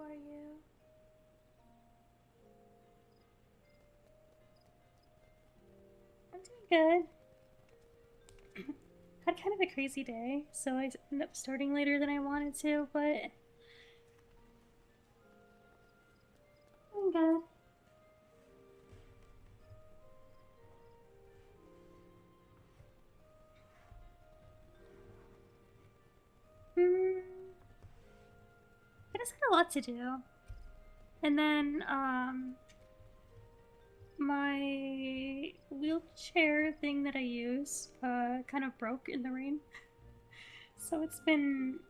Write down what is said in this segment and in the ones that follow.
are you? I'm doing good. Had kind of a crazy day, so I ended up starting later than I wanted to, but I'm good. Hmm, I just had a lot to do. And then, my wheelchair thing that I use, kind of broke in the rain. So it's been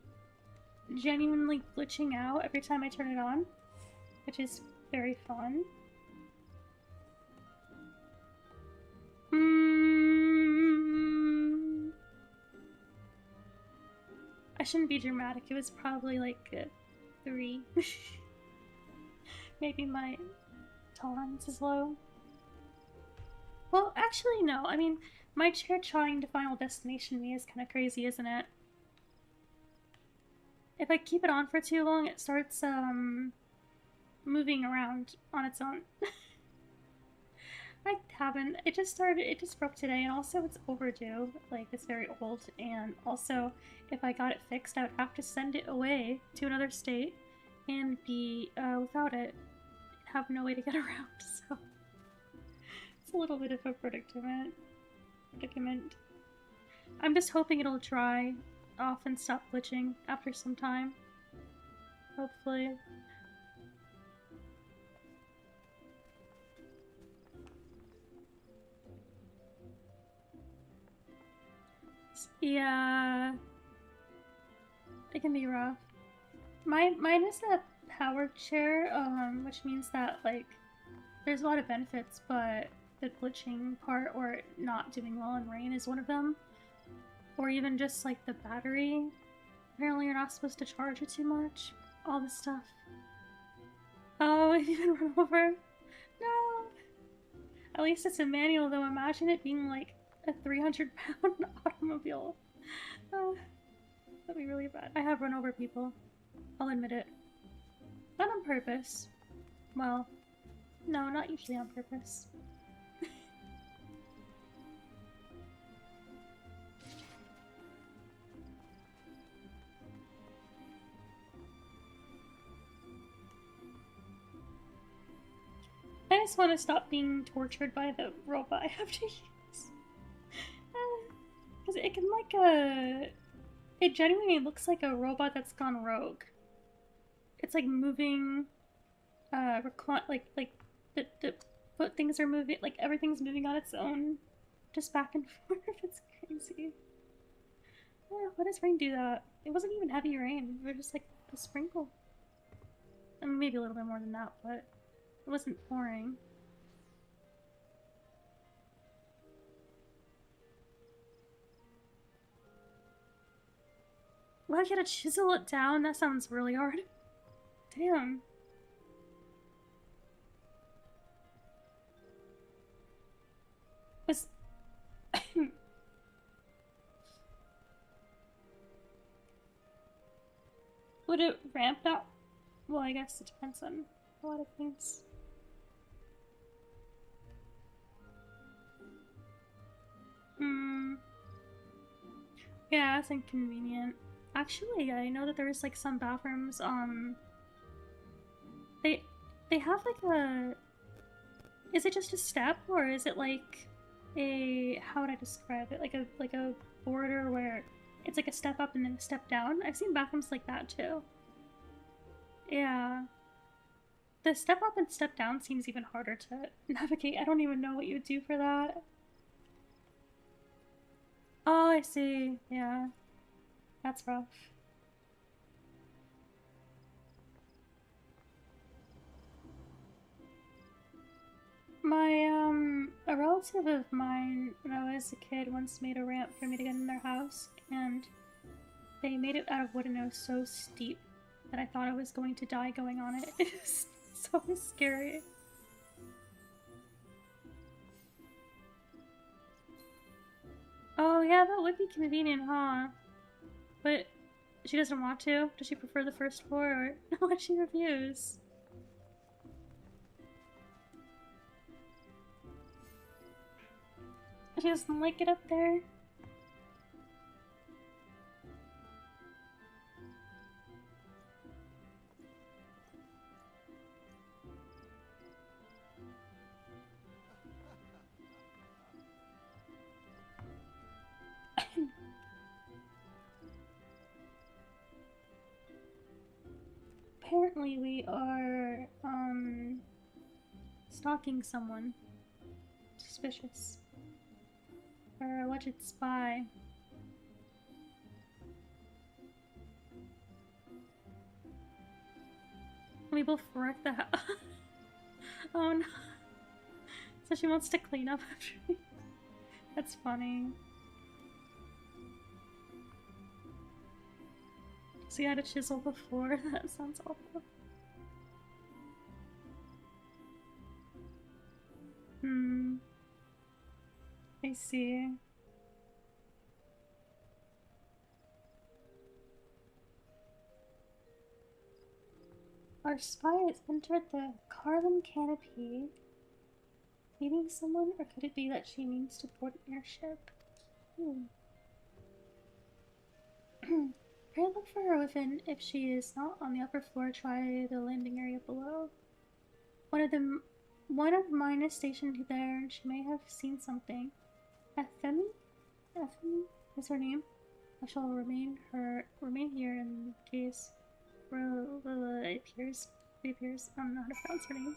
genuinely glitching out every time I turn it on, which is very fun. Mm, I shouldn't be dramatic. It was probably like a 3. Maybe my tolerance is low. Well, actually, no. I mean, my chair trying to Final Destination me is kind of crazy, isn't it? If I keep it on for too long, it starts, moving around on its own. I haven't. It just started. It just broke today, and also it's overdue. Like, it's very old, and also, if I got it fixed, I would have to send it away to another state and be without it, have no way to get around. So it's a little bit of a predicament. I'm just hoping it'll dry off and stop glitching after some time. Hopefully. Yeah, it can be rough. Mine is a powered chair, which means that like there's a lot of benefits, but the glitching part or not doing well in rain is one of them. Or even just like the battery. Apparently you're not supposed to charge it too much. All this stuff. Oh, have you been run over? No! At least it's a manual though. Imagine it being like a 300-pound automobile. Oh, that'd be really bad. I have run over people. I'll admit it. Not on purpose. Well, no, not usually on purpose. I just want to stop being tortured by the robot I have to use. Because it can like it genuinely looks like a robot that's gone rogue. It's like moving, like the foot things are moving, like everything's moving on its own, just back and forth. It's crazy. Why does rain do that? It wasn't even heavy rain. We were just like a sprinkle. I mean, maybe a little bit more than that, but it wasn't pouring. Well, I gotta chisel it down? That sounds really hard. Damn. Was... Would it ramp out? Well, I guess it depends on a lot of things. Hmm. Yeah, it's inconvenient. Actually, I know that there's like some bathrooms, they they have like a... Is it just a step or is it like a... How would I describe it? Like a border where it's like a step up and then a step down? I've seen bathrooms like that too. Yeah. The step up and step down seems even harder to navigate. I don't even know what you would do for that. Oh, I see. Yeah. That's rough. A relative of mine when I was a kid once made a ramp for me to get in their house, and they made it out of wood and it was so steep that I thought I was going to die going on it. It was so scary. Oh yeah, that would be convenient, huh? But She doesn't want to? Does she prefer the first four, or what she refuse? She doesn't like it up there. Apparently we are, stalking someone. Suspicious. Or alleged spy. We both wrecked the house. Oh no. So she wants to clean up after me. That's funny. So you had to chisel the floor? That sounds awful. I see. Our spy has entered the Carlin canopy. Meeting someone, or could it be that she means to board an airship? Try to look for her within. If she is not on the upper floor, try the landing area below. One of mine is stationed there, and she may have seen something. Efemi? Efemi is her name. I shall remain here in case reappears. I don't know how to pronounce her name.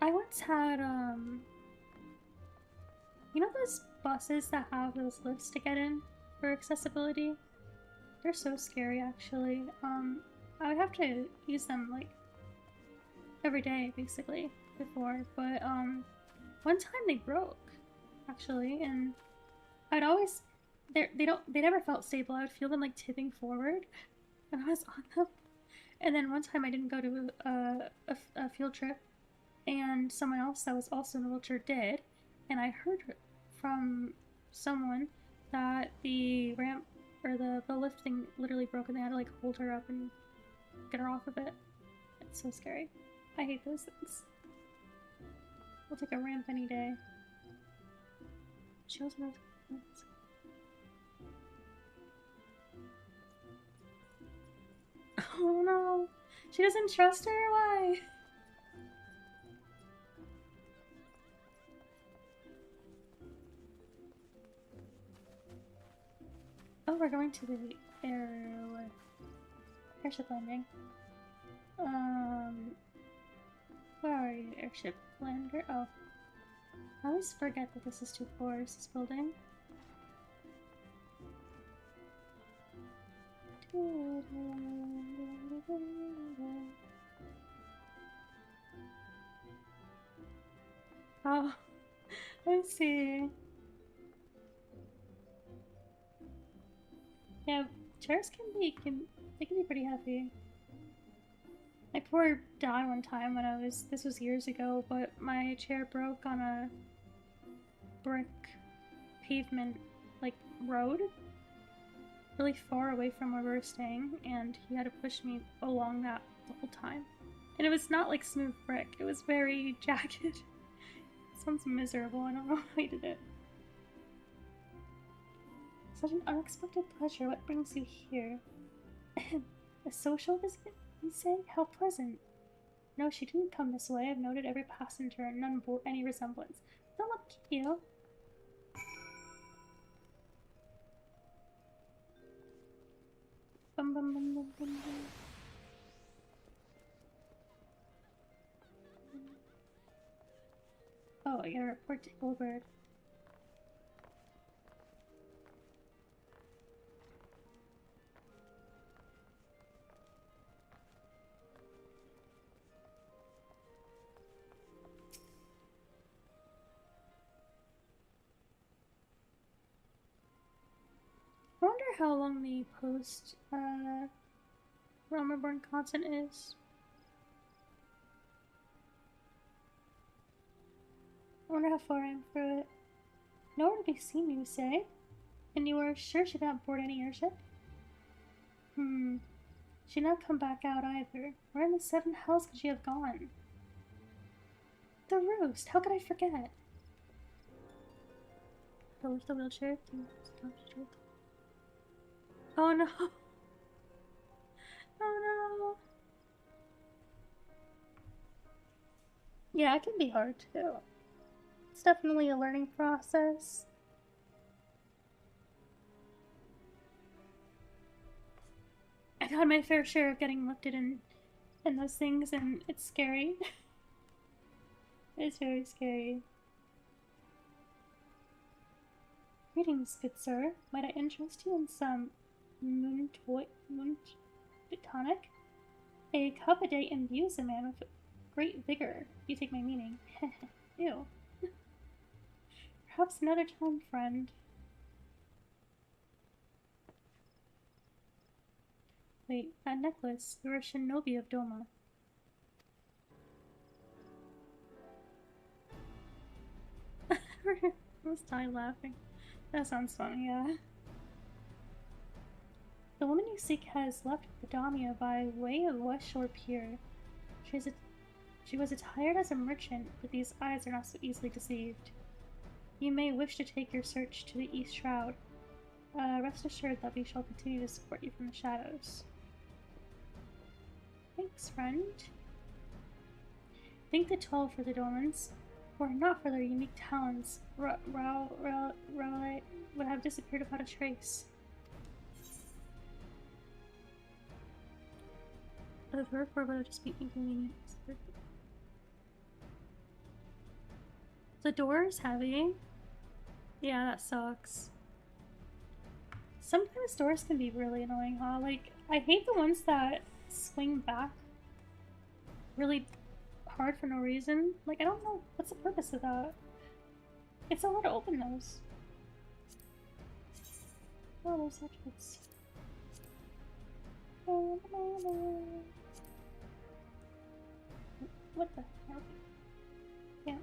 I once had, you know those buses that have those lifts to get in for accessibility? They're so scary, actually. I would have to use them, like, every day, basically, before, but, one time they broke, actually, and I'd always, they never felt stable. I would feel them, like, tipping forward when I was on them. And then one time I didn't go to a field trip, and someone else that was also in a wheelchair did, and I heard from someone that the ramp or the lift thing literally broke, and they had to like hold her up and get her off of it. It's so scary. I hate those things. I'll take a ramp any day. She also knows. Oh no! She doesn't trust her? Why? Oh, we're going to the airship landing. Where are you, airship lander? Oh. I always forget that this is 2 floors, this building. Oh, I see. Yeah, chairs they can be pretty heavy. My poor dad one time when this was years ago, but my chair broke on a brick pavement, like, road, really far away from where we were staying, and he had to push me along that the whole time. And it was not like smooth brick, it was very jagged. It sounds miserable, I don't know how he did it. Such an unexpected pleasure, what brings you here? A social visit, you say? How pleasant. No, she didn't come this way. I've noted every passenger and none bore any resemblance. Don't look cute. Bum bum bum bum bum bum. Oh, I gotta report to Gilbert. I wonder how long the post Realm Reborn content is. I wonder how far I am through it. Nowhere to be seen, you say? And you are sure she did not board any airship? She did not come back out either. Where in the seven hells could she have gone? The Roost! How could I forget? To lift the wheelchair to stop straight. Oh no! Oh no! Yeah, it can be hard too. It's definitely a learning process. I've had my fair share of getting lifted in those things, and it's scary. It's very scary. Greetings, good sir. Might I interest you in some moon tonic? A cup a day imbues a man with great vigor, if you take my meaning. Ew. Perhaps another time, friend. Wait, that necklace. You're a shinobi of Doma. I was dying laughing. That sounds funny, yeah. The woman you seek has left Podamia by way of West Shore Pier. She was attired as a merchant, but these eyes are not so easily deceived. You may wish to take your search to the East Shroud. Rest assured that we shall continue to support you from the shadows. Thanks, friend. Thank the 12 for the Dolmens. Were it not for their unique talents, Rowlight would have disappeared without a trace. The verb would just be inconvenient. The door is heavy. Yeah, that sucks. Sometimes doors can be really annoying, huh? Like, I hate the ones that swing back really hard for no reason. Like, I don't know what's the purpose of that. It's a lot to open those. Oh, there's hatchets. What the hell? Yeah.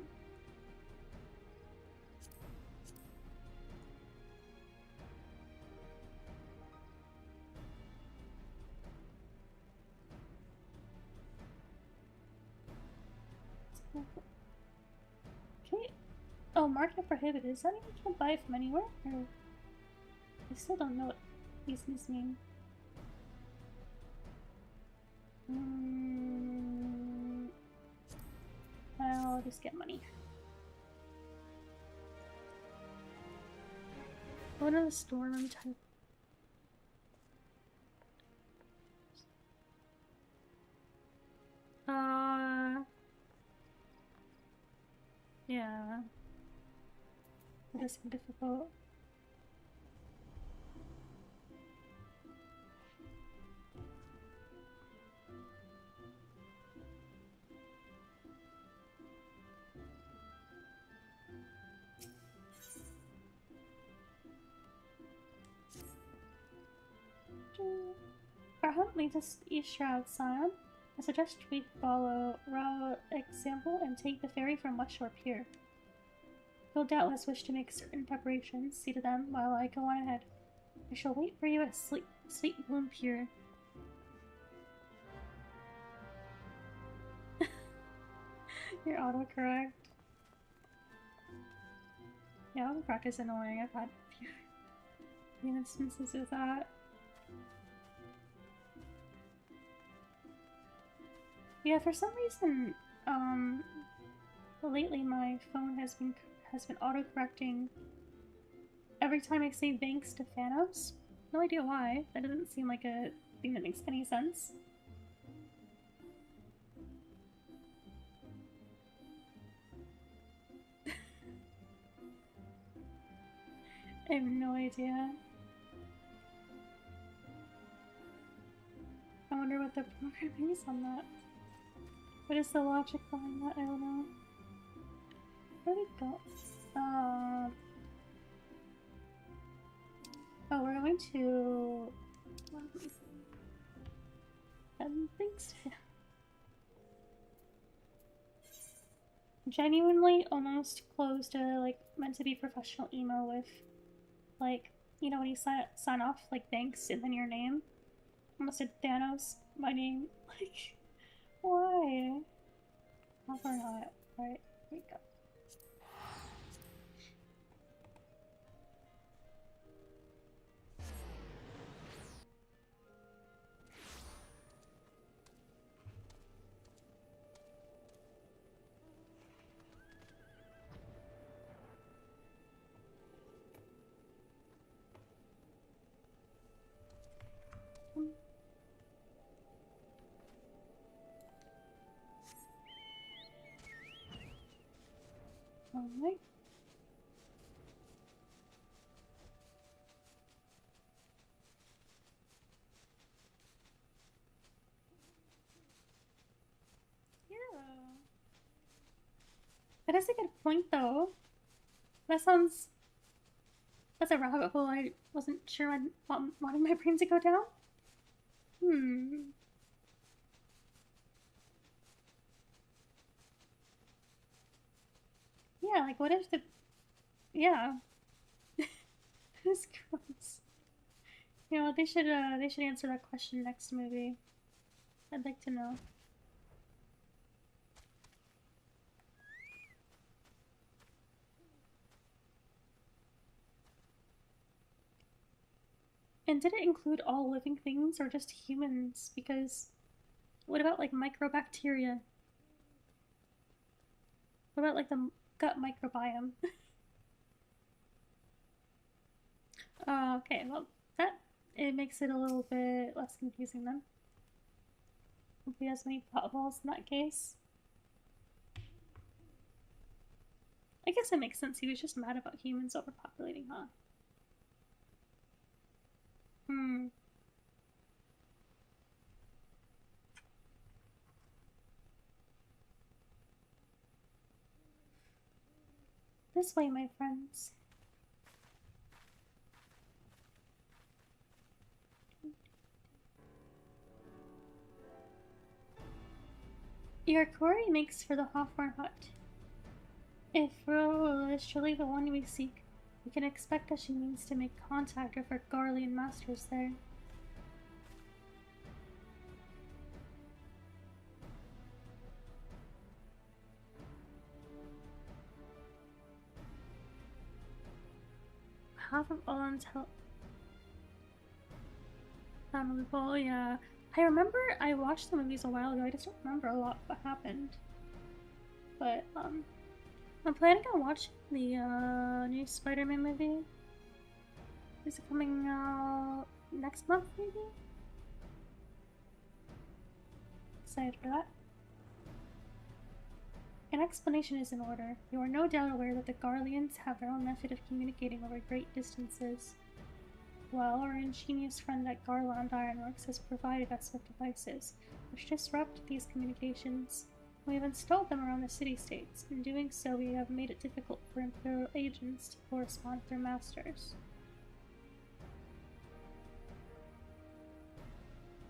Okay. Oh, market prohibited. Does that mean you can't buy it from anywhere? Or... I still don't know what these things mean. I'll just get money. Go to the storeroom type. Yeah. That is difficult. Our hunt leads us to the East Shroud, Scion. I suggest we follow Rao example and take the ferry from West Shore Pier. You'll doubtless wish to make certain preparations. See to them while I go on ahead. I shall wait for you at Sweet Bloom Pier. Your autocorrect. Yeah, autocorrect is annoying. I've had a few instances with that. Yeah, for some reason, lately my phone has been autocorrecting every time I say thanks to Thanos. No idea why. That doesn't seem like a thing that makes any sense. I have no idea. I wonder what the programming is on that. What is the logic behind that? I don't know. Where'd we go? Oh, we're going going to thanks. Genuinely almost closed a like meant to be professional email with like, you know, when you sign off like thanks and then your name. Almost said Thanos, my name. Like, why? How far not? Alright, here we go. Alright. Yeah. That is a good point though. That sounds... That's a rabbit hole I wasn't sure I wanted my brain to go down. Yeah, like what if the... Yeah. That's gross. You know, they should answer that question next movie. I'd like to know. And did it include all living things or just humans? Because what about like microbacteria? What about like the gut microbiome? Okay, well, that it makes it a little bit less confusing then. Hope he has many potholes in that case. I guess it makes sense. He was just mad about humans overpopulating, huh? This way, my friends. Your quarry makes for the Hawthorn Hut. If Rolo is truly the one we seek, we can expect that she means to make contact with her Garlean masters there. Half of all until loophole, yeah. I remember I watched the movies a while ago. I just don't remember a lot what happened. But I'm planning on watching the new Spider-Man movie. Is it coming out next month, maybe? Excited for that. An explanation is in order. You are no doubt aware that the Garleans have their own method of communicating over great distances. Well, our ingenious friend at Garland Ironworks has provided us with devices which disrupt these communications. We have installed them around the city-states. In doing so, we have made it difficult for Imperial agents to correspond with their masters.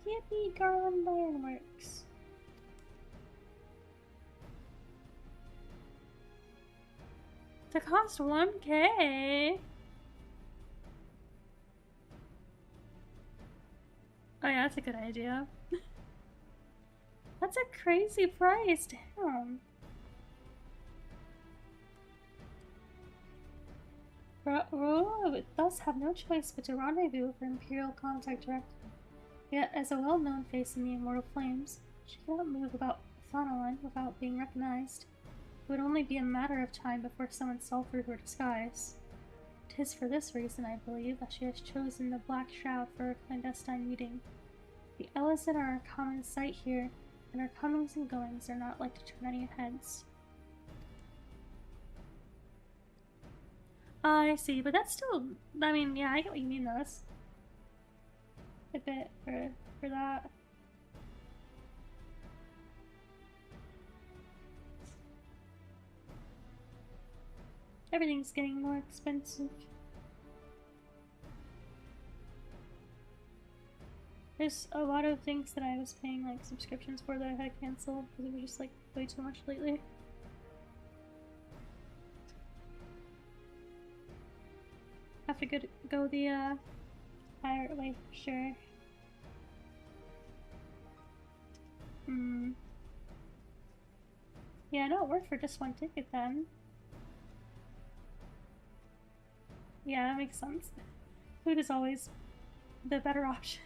Yippee, Garland Ironworks! To cost 1K? Oh yeah, that's a good idea. That's a crazy price, damn. Rolo would thus have no choice but to rendezvous with her Imperial contact directly. Yet, as a well-known face in the Immortal Flames, she cannot move about Thanalan without being recognized. It would only be a matter of time before someone saw through her disguise. 'Tis for this reason, I believe, that she has chosen the Black Shroud for a clandestine meeting. The Elezen are a common sight here, and our comings and goings are not like to turn any heads. I see, but that's still... I mean, yeah, I get what you mean, though. That's a bit for that. Everything's getting more expensive. There's a lot of things that I was paying like subscriptions for that I had to cancel because it was just like way too much lately. Have to go the higher way for sure. Yeah, no, it worked for just one ticket then. Yeah, that makes sense. Food is always the better option.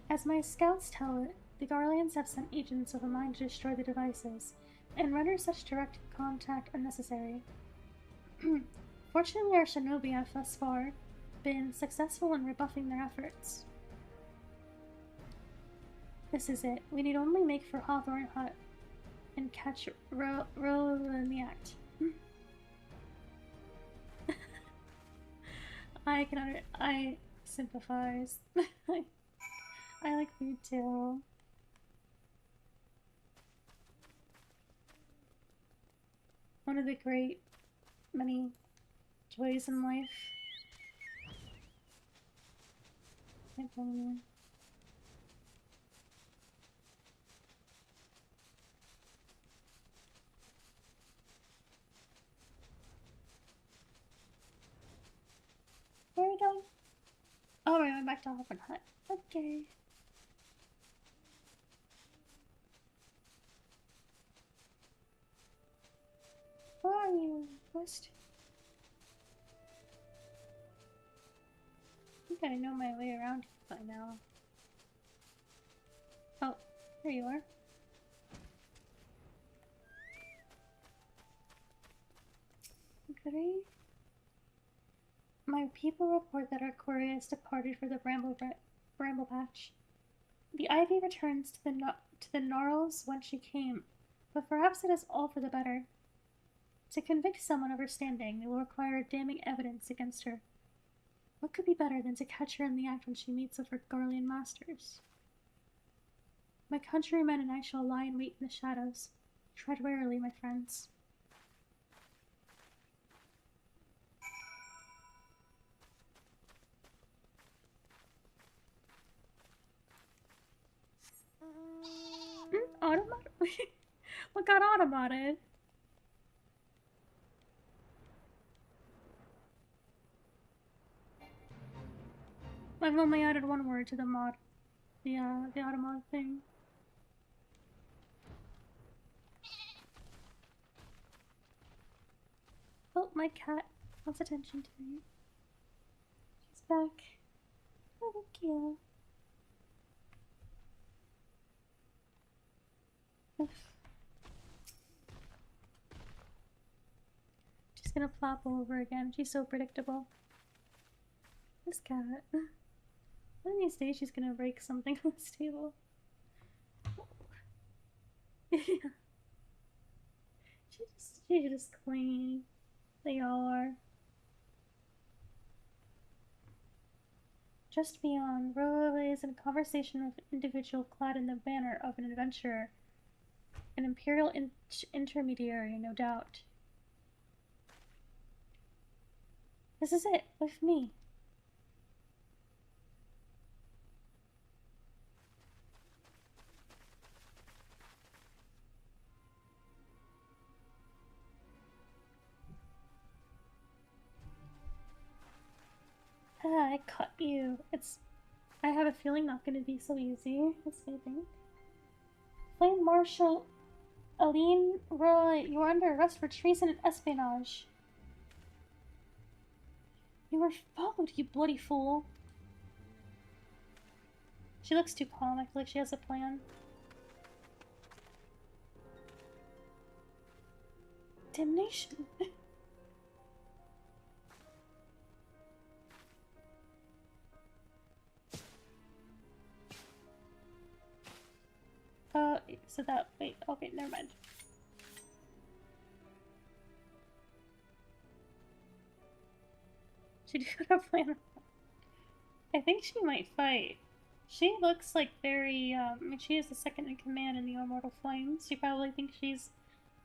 As my scouts tell it, the Garleans have sent agents of the mine to destroy the devices, and render such direct contact unnecessary. Fortunately, our shinobi have thus far been successful in rebuffing their efforts. This is it. We need only make for Hawthorne Hut and catch Ro in the act. I sympathize. I like food too. One of the great many joys in life. Can't blame you. Where are we going? Oh, we're going back to Hawthorne Hut. Okay. Where are you, Ghost? I think I know my way around by now. Oh, there you are. Okay. My people report that our quarry has departed for the Bramble Patch. The ivy returns to the gnarls whence she came, but perhaps it is all for the better. To convict someone of her standing, they will require damning evidence against her. What could be better than to catch her in the act when she meets with her Garlean masters? My countrymen and I shall lie in wait in the shadows. Tread warily, my friends. Automated? What got automated? I've only added one word to the mod. The automod thing. Oh, my cat wants attention to me. She's back. Oh, thank you. She's gonna flop over again. She's so predictable. This cat. One of these days she's gonna break something on this table. Yeah. She's just clingy. They all are. Just beyond, Rolo is in conversation with an individual clad in the banner of an adventurer. An imperial intermediary, no doubt. This is it, with me. Ah, I caught you. I have a feeling not gonna be so easy. Let's see, I think. Flame Marshal Aline Roy, you are under arrest for treason and espionage. You were followed, you bloody fool. She looks too calm. I feel like she has a plan. Damnation. So that, wait, okay, never mind. She did have a plan. I think she might fight. She looks like very, I mean, she is the second in command in the Immortal Flames. She probably thinks she's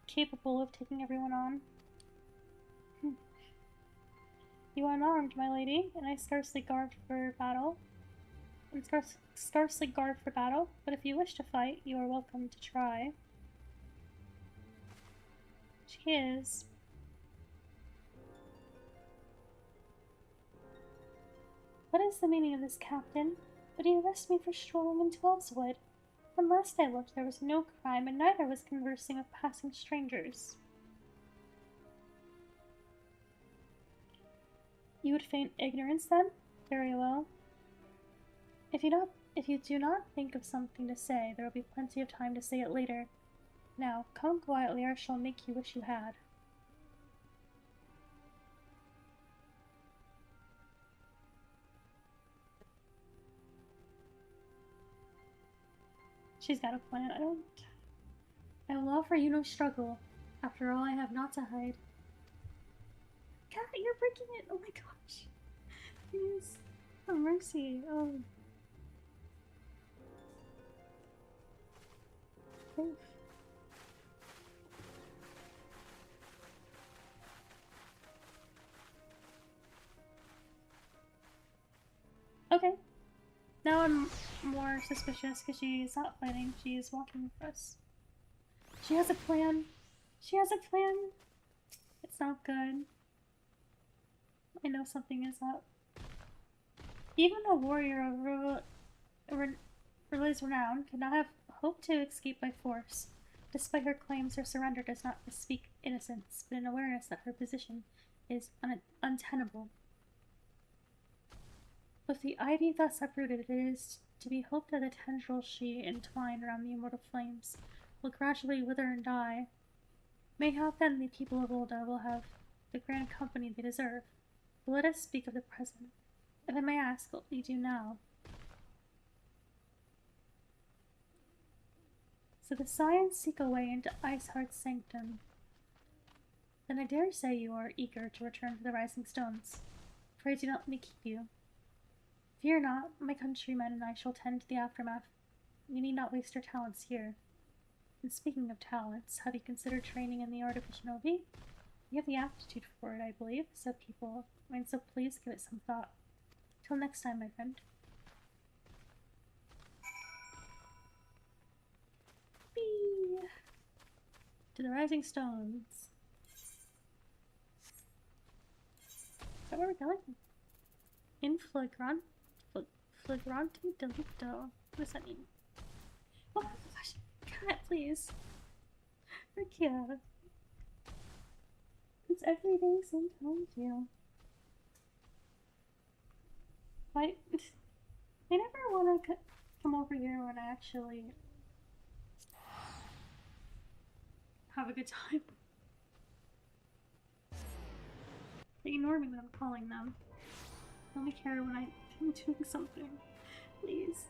capable of taking everyone on. You You are unarmed, my lady, and I scarcely garbed for battle. Scarcely garbed for battle, but if you wish to fight, you are welcome to try. She is. What is the meaning of this, Captain? Would he arrest me for strolling in Twelveswood? When last I looked, there was no crime, and neither was conversing with passing strangers. You would feign ignorance, then? Very well. If you do not think of something to say, there will be plenty of time to say it later. Now, come quietly, or I shall make you wish you had. She's got a plan. I will offer you no struggle. After all, I have naught to hide. Cat, you're breaking it! Oh my gosh. Please. Oh, mercy. Oh. Oof. Okay. Now I'm more suspicious because she's not fighting. She is walking with us. She has a plan. She has a plan. It's not good. I know something is up. Even a warrior of Riley's renown could not have hoped to escape by force. Despite her claims, her surrender does not bespeak innocence, but an awareness that her position is untenable. With the ivy thus uprooted, it is to be hoped that the tendrils she entwined around the immortal flames will gradually wither and die. Mayhap then the people of Ul'dah will have the grand company they deserve. But let us speak of the present. If I may ask, what will you do now? So the Scions seek a way into Iceheart's sanctum. Then I dare say you are eager to return to the Rising Stones. Pray do not let me keep you. Fear not, my countrymen and I shall tend to the aftermath. You need not waste your talents here. And speaking of talents, have you considered training in the art of shinobi? You have the aptitude for it, I believe, so please give it some thought. Till next time, my friend. Whee! To the Rising Stones. Is that where we're going? In flagrante delicto. What does that mean? Oh my gosh! Cat, please! Rukia! It's every day sometimes, yeah. Why? They never want to come over here when I actually have a good time. They ignore me when I'm calling them. They only care when I'm doing something. Please.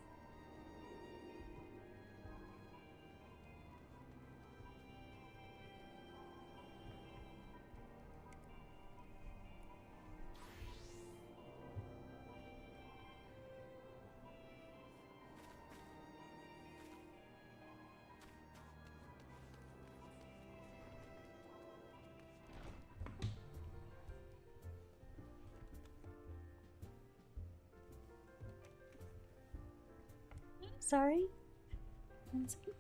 Sorry? One second.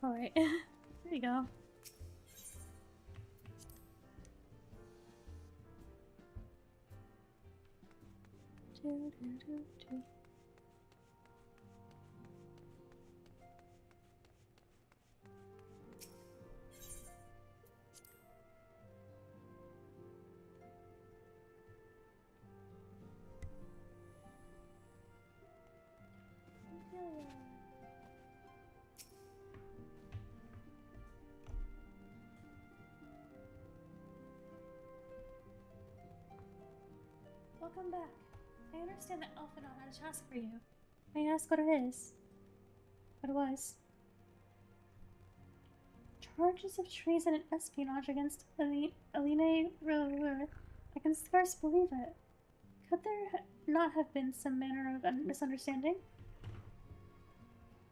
Alright, there you go. Welcome back. I understand that Elphanon had a task for you. May I ask what it is? What it was? Charges of treason and espionage against Aline Riller. I can scarce believe it. Could there not have been some manner of misunderstanding?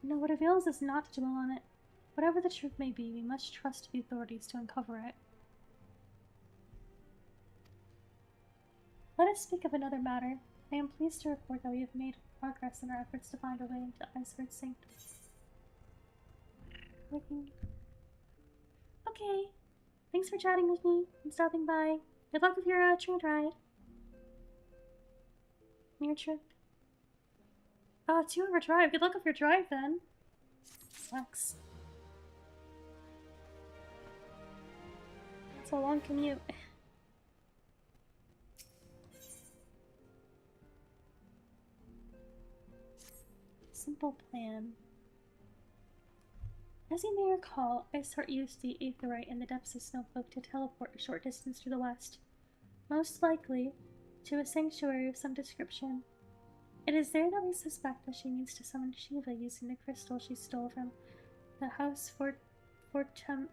No, what avails is not to dwell on it. Whatever the truth may be, we must trust the authorities to uncover it. Let us speak of another matter. I am pleased to report that we have made progress in our efforts to find a way into Iceheart's sanctum. Working. Okay. Thanks for chatting with me and stopping by. Good luck with your train ride. Your trip. 2-hour drive. Good luck with your drive then. Sucks. It's a long commute. Simple plan. As you may recall, Iceheart used the Aetheryte in the depths of Snowcloak to teleport a short distance to the west, most likely to a sanctuary of some description. It is there that we suspect that she means to summon Shiva using the crystal she stole from the House Fortem's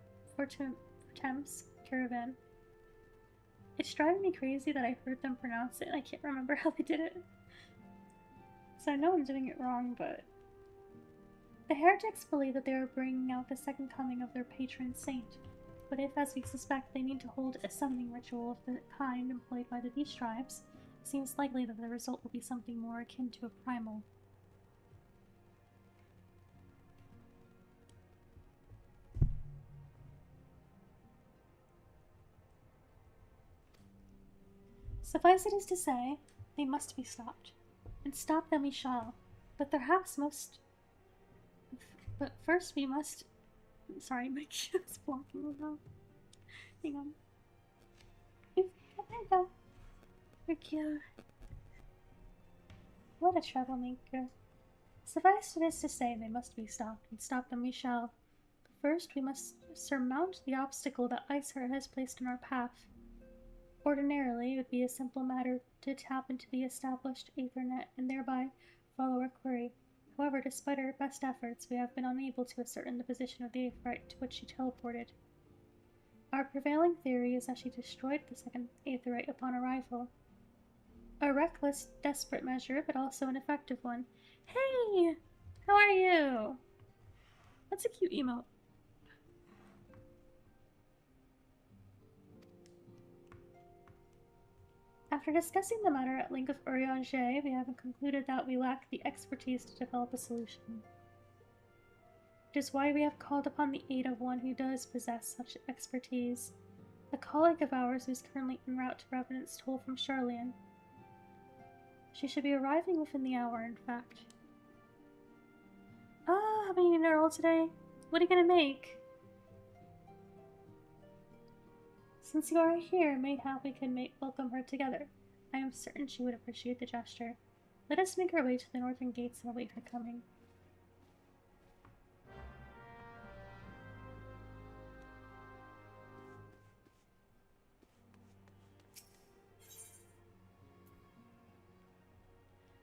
caravan. It's driving me crazy that I heard them pronounce it and I can't remember how they did it. So I know I'm doing it wrong, but... The heretics believe that they are bringing out the second coming of their patron saint, but if, as we suspect, they mean to hold a summoning ritual of the kind employed by the beast tribes, it seems likely that the result will be something more akin to a primal. Suffice it is to say, they must be stopped. And stop them we shall. But first we must... Sorry, my kid's blocking me now. Hang on. There you go. Okay. What a troublemaker. Suffice it is to say, they must be stopped, and stop them we shall. But first we must surmount the obstacle that Iceheart has placed in our path. Ordinarily, it would be a simple matter to tap into the established Aethernet and thereby follow our query. However, despite our best efforts, we have been unable to ascertain the position of the Aetheryte to which she teleported. Our prevailing theory is that she destroyed the second Aetheryte upon arrival. A reckless, desperate measure, but also an effective one. Hey! How are you? That's a cute emote. After discussing the matter at length with Urianger, we have concluded that we lack the expertise to develop a solution. It is why we have called upon the aid of one who does possess such expertise, a colleague of ours who is currently en route to Revenant's Toll from Sharlayan. She should be arriving within the hour, in fact. Having a roll today? What are you gonna make? Since you are here, mayhap we can welcome her together. I am certain she would appreciate the gesture. Let us make our way to the northern gates and await her coming.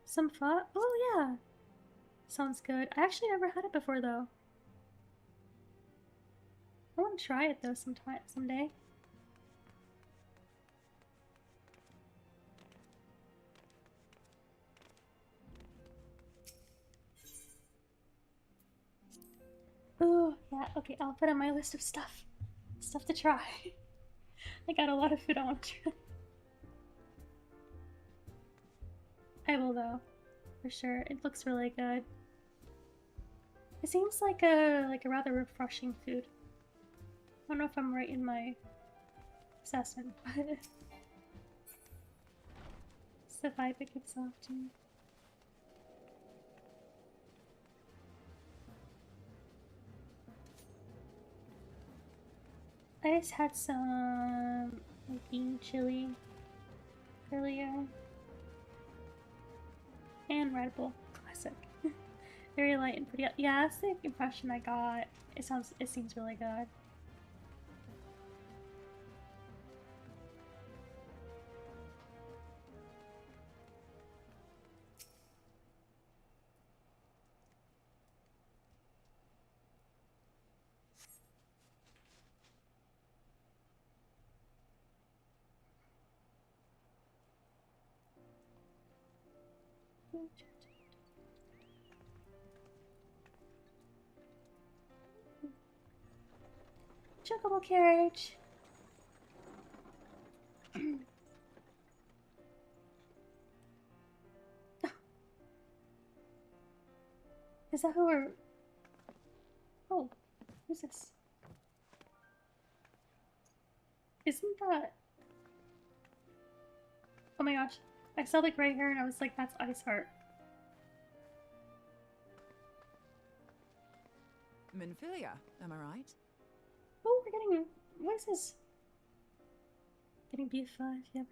Some pho? Oh yeah! Sounds good. I actually never had it before though. I want to try it though someday. Oh, yeah, okay, I'll put on my list of stuff to try. I got a lot of food I want to try. I will though, for sure. It looks really good. It seems like a rather refreshing food. I don't know if I'm right in my assessment, but it's the vibe it gives off to me. I just had some bean chili earlier. And Red Bull. Classic. Very light and pretty. Yeah, that's the impression I got. It seems really good. Chocobo carriage. Is that who we're... Oh, who's this? Isn't that... Oh my gosh. I saw the gray hair and I was like, that's Iceheart. Minfilia, am I right? Oh, we're getting voices. Getting B5, yep.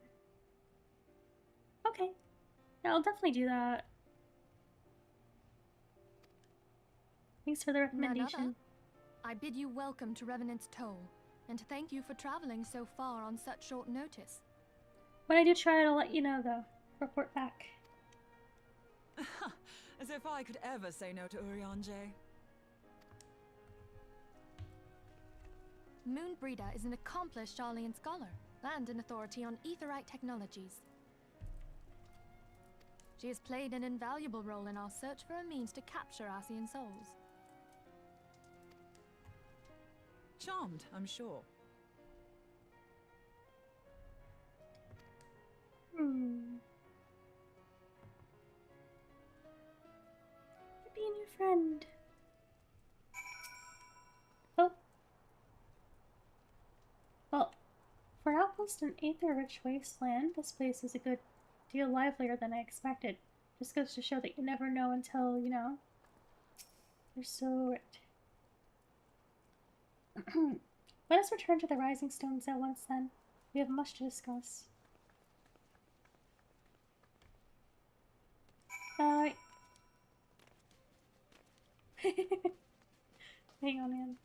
Okay. Yeah, I'll definitely do that. Thanks for the recommendation. I bid you welcome to Revenant's Toll, and thank you for traveling so far on such short notice. When I do try, I'll let you know, though. Report back. As if I could ever say no to Urianger. Moonbreeder is an accomplished Sharlayan scholar and an authority on aetherite technologies. She has played an invaluable role in our search for a means to capture Ascian souls. Charmed, I'm sure. Be a new friend. Oh. Well, for an outpost in Aether-rich wasteland, this place is a good deal livelier than I expected. Just goes to show that you never know until, you know, you're so ripped. Let us return to the Rising Stones at once then. We have much to discuss. Hang on, man.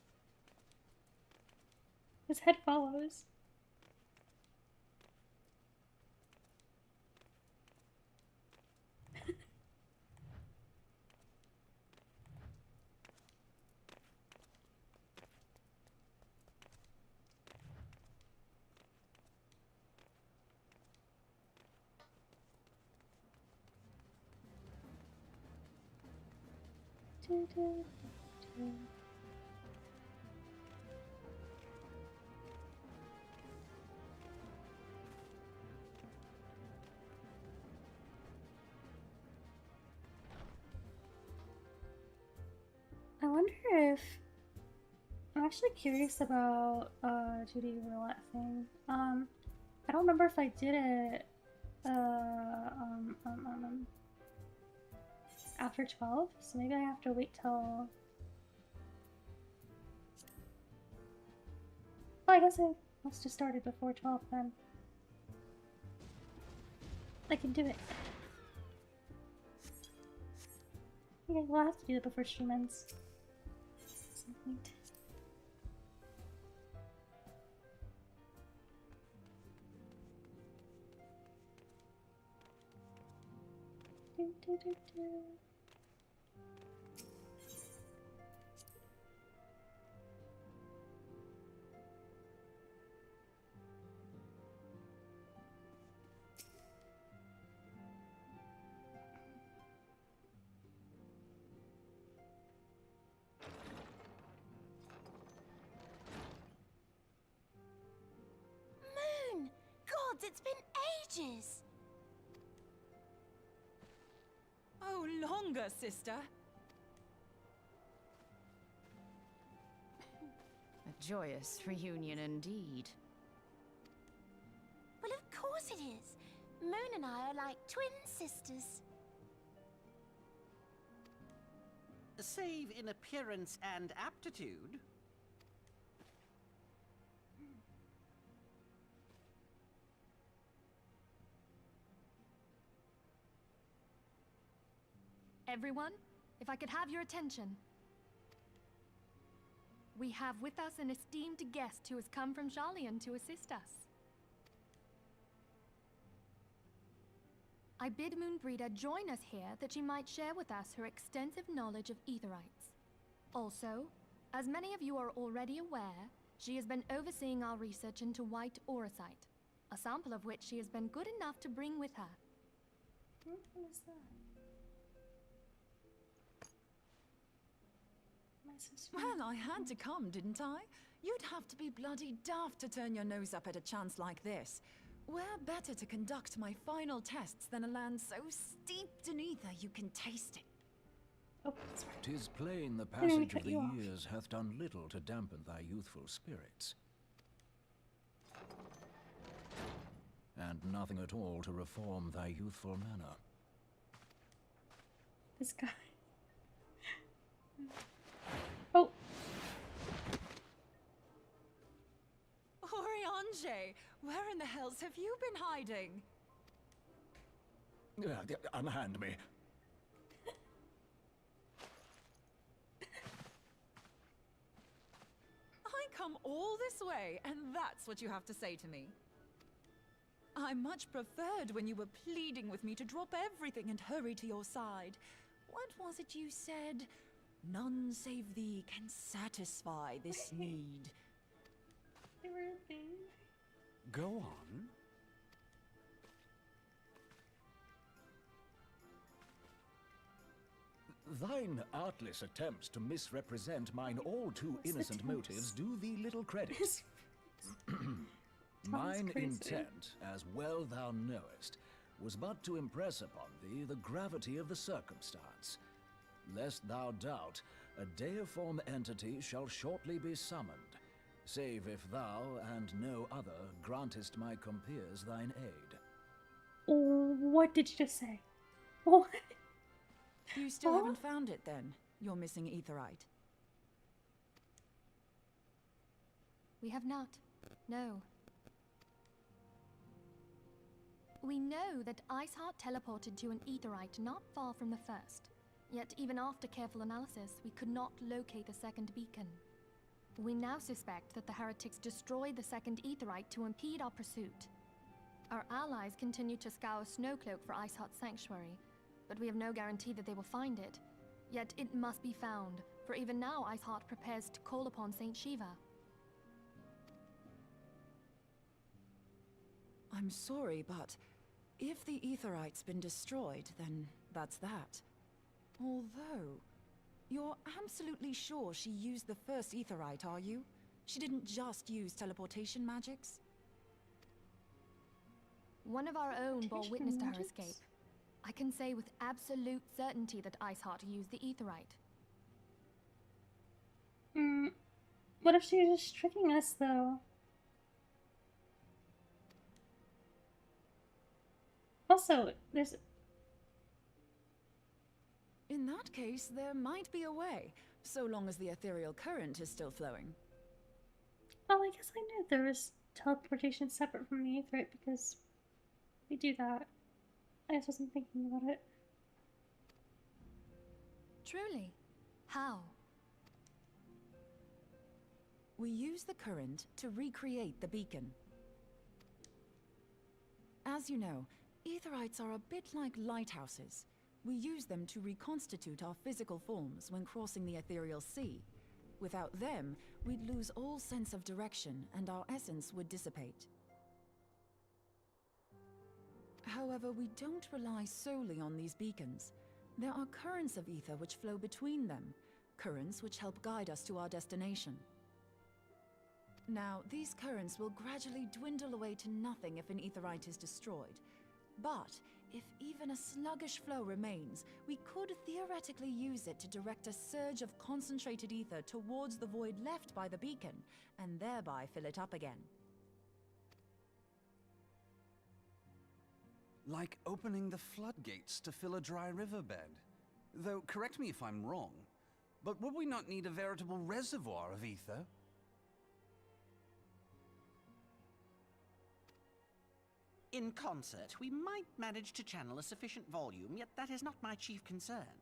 His head follows. I wonder if... I'm actually curious about Judy Roulette thing. I don't remember if I did it after 12, so maybe I have to wait till... Oh, I guess I must have started before 12 then. I can do it. Okay, we'll have to do it before stream ends. At some point. Moon! Gods, it's been ages! Oh, longer, sister. A joyous reunion indeed. Well, of course it is. Moon and I are like twin sisters. Save in appearance and aptitude. Everyone, if I could have your attention. We have with us an esteemed guest who has come from Sharlayan to assist us. I bid Moonbreeder join us here that she might share with us her extensive knowledge of aetherites. Also, as many of you are already aware, she has been overseeing our research into white auracite, a sample of which she has been good enough to bring with her. What is that? Am I so sweet. Well, I had to come, didn't I? You'd have to be bloody daft to turn your nose up at a chance like this. Where better to conduct my final tests than a land so steeped in ether you can taste it? Oh, sorry. 'Tis plain the didn't mean to passage of cut the you off. years hath done little to dampen thy youthful spirits. And nothing at all to reform thy youthful manner. This guy. Oh, Oriange, where in the hells have you been hiding? Unhand me. I come all this way, and that's what you have to say to me. I much preferred when you were pleading with me to drop everything and hurry to your side. What was it you said? None save thee can satisfy this need. favorite thing. Go on. Thine artless attempts to misrepresent mine all too What's the innocent tense? motives do thee little credit. Tom's Mine crazy. intent, as well thou knowest, was but to impress upon thee the gravity of the circumstance. Lest thou doubt, a deiform entity shall shortly be summoned, save if thou and no other grantest my compeers thine aid. What did you just say? What? You still Huh? haven't found it then, your missing etherite? We have not. No. We know that Iceheart teleported to an etherite not far from the first. Yet even after careful analysis, we could not locate the second beacon. We now suspect that the heretics destroyed the second etherite to impede our pursuit. Our allies continue to scour Snowcloak for Iceheart's sanctuary, but we have no guarantee that they will find it. Yet it must be found, for even now Iceheart prepares to call upon Saint Shiva. I'm sorry, but if the etherite's been destroyed, then that's that. Although, you're absolutely sure she used the first etherite, are you? She didn't just use teleportation magics? One of our own bore Teleportation witness to her magics? escape. I can say with absolute certainty that Iceheart used the etherite. What if she was just tricking us, though? Also, there's... In that case, there might be a way, so long as the ethereal current is still flowing. Oh, I guess I knew there was teleportation separate from the Aetherite because we do that. I just wasn't thinking about it. Truly? How? We use the current to recreate the beacon. As you know, Aetherites are a bit like lighthouses. We use them to reconstitute our physical forms when crossing the ethereal sea. Without them, we'd lose all sense of direction and our essence would dissipate. However, we don't rely solely on these beacons. There are currents of ether which flow between them, currents which help guide us to our destination. Now, these currents will gradually dwindle away to nothing if an etherite is destroyed. But if even a sluggish flow remains, we could theoretically use it to direct a surge of concentrated ether towards the void left by the beacon, and thereby fill it up again. Like opening the floodgates to fill a dry riverbed. Though, correct me if I'm wrong, but would we not need a veritable reservoir of ether? In concert, we might manage to channel a sufficient volume, yet that is not my chief concern.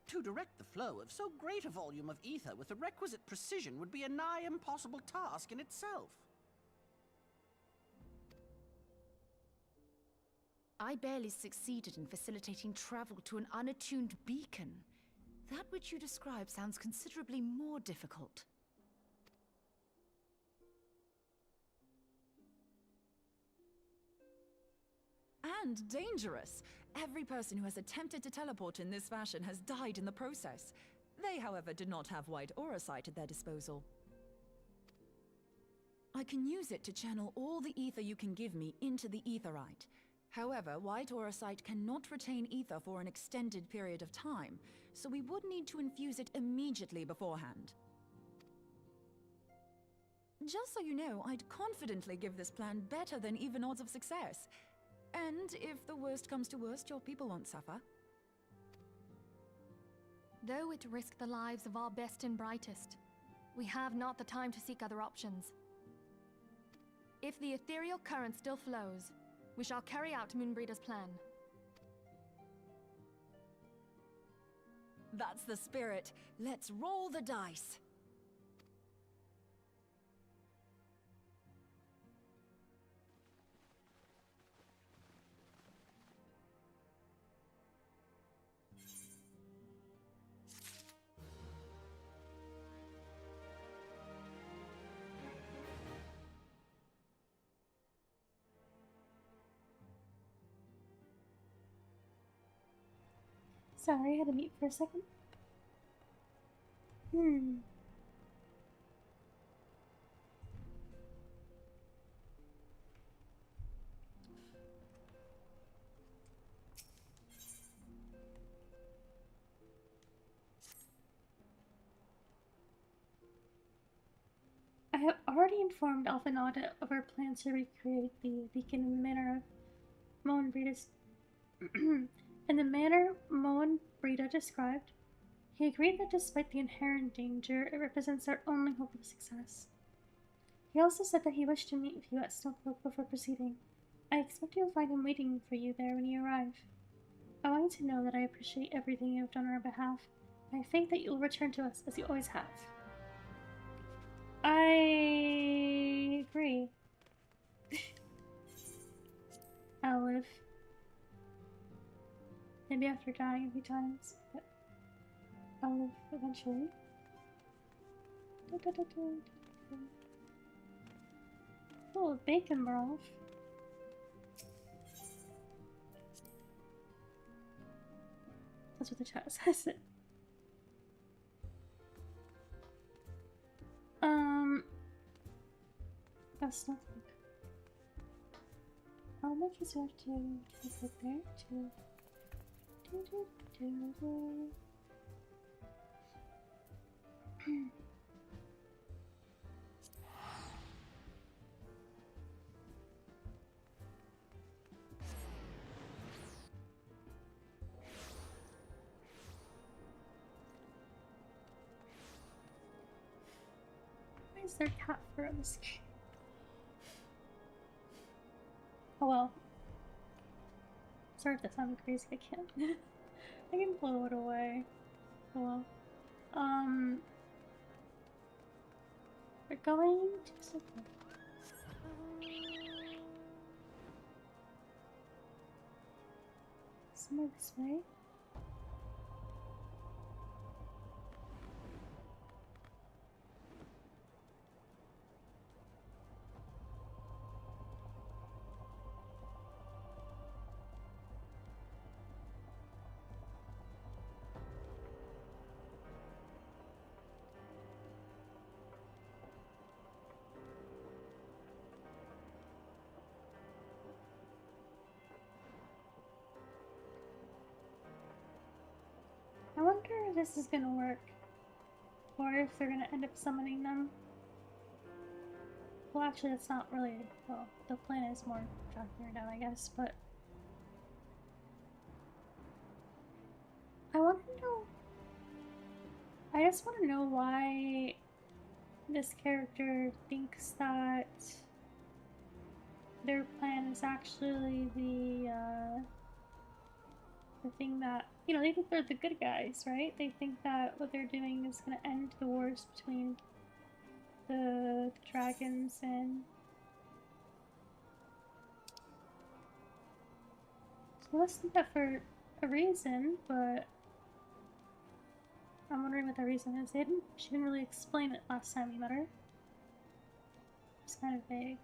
To direct the flow of so great a volume of ether with the requisite precision would be a nigh impossible task in itself. I barely succeeded in facilitating travel to an unattuned beacon. That which you describe sounds considerably more difficult. And dangerous. Every person who has attempted to teleport in this fashion has died in the process. They, however, did not have white auracite at their disposal. I can use it to channel all the ether you can give me into the aetheryte. However, white auracite cannot retain ether for an extended period of time, so we would need to infuse it immediately beforehand. Just so you know, I'd confidently give this plan better than even odds of success. And if the worst comes to worst, your people won't suffer. Though it risk the lives of our best and brightest, we have not the time to seek other options. If the ethereal current still flows, we shall carry out Moonbreeder's plan. That's the spirit. Let's roll the dice. Sorry, I had to mute for a second. I have already informed Alphanauta of our plans to recreate the beacon in the manner of Moen Breda's in the manner Moen Breda described. He agreed that despite the inherent danger, it represents our only hope of success. He also said that he wished to meet with you at Snowcloak before proceeding. I expect you'll find him waiting for you there when you arrive. I want you to know that I appreciate everything you have done on our behalf. I have faith that you'll return to us as you always have. I agree. I'll live. Maybe after dying a few times, but I'll live eventually. Oh, bacon broth. That's what the chat says it. That's not good. How much is have to put there to Why is there cat fur on this game? Oh well. Sorry if that sounded crazy, I can't. I can blow it away. Oh well. We're going to something. Somewhere this way. I wonder if this is gonna work, or if they're gonna end up summoning them. Well, actually, that's not really. Well, the plan is more tracking her down, I guess, but I want to know. I just want to know why this character thinks that their plan is actually the thing that, you know, they think they're the good guys, right? They think that what they're doing is going to end the wars between the dragons and... So they must think that for a reason, but I'm wondering what that reason is. She didn't really explain it last time we met her. It's kind of vague.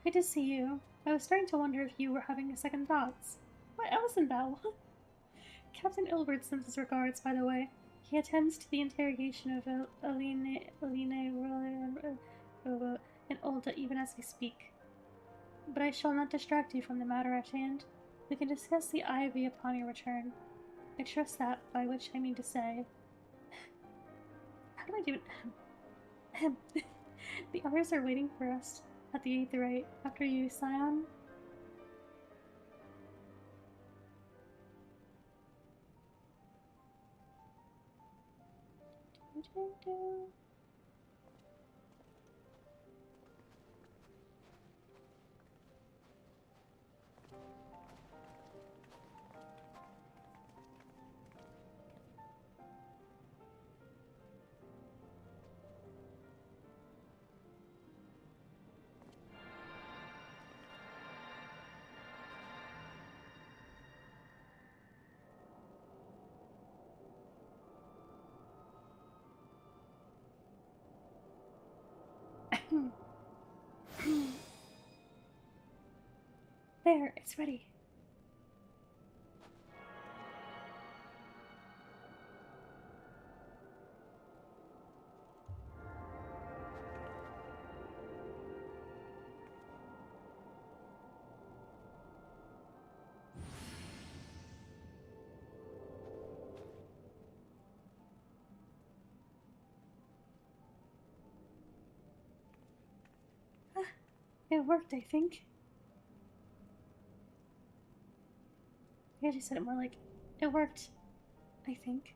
Good to see you. I was starting to wonder if you were having second thoughts. What else in that one? Captain Ilbert sends his regards, by the way. He attends to the interrogation of Aline and Ulda even as we speak. But I shall not distract you from the matter at hand. We can discuss the ivy upon your return. I trust that, by which I mean to say... How do I do it? The others are waiting for us at the Aetheryte after you, Scion. There, it's ready. It worked, I think. I actually said it more like, it worked, I think.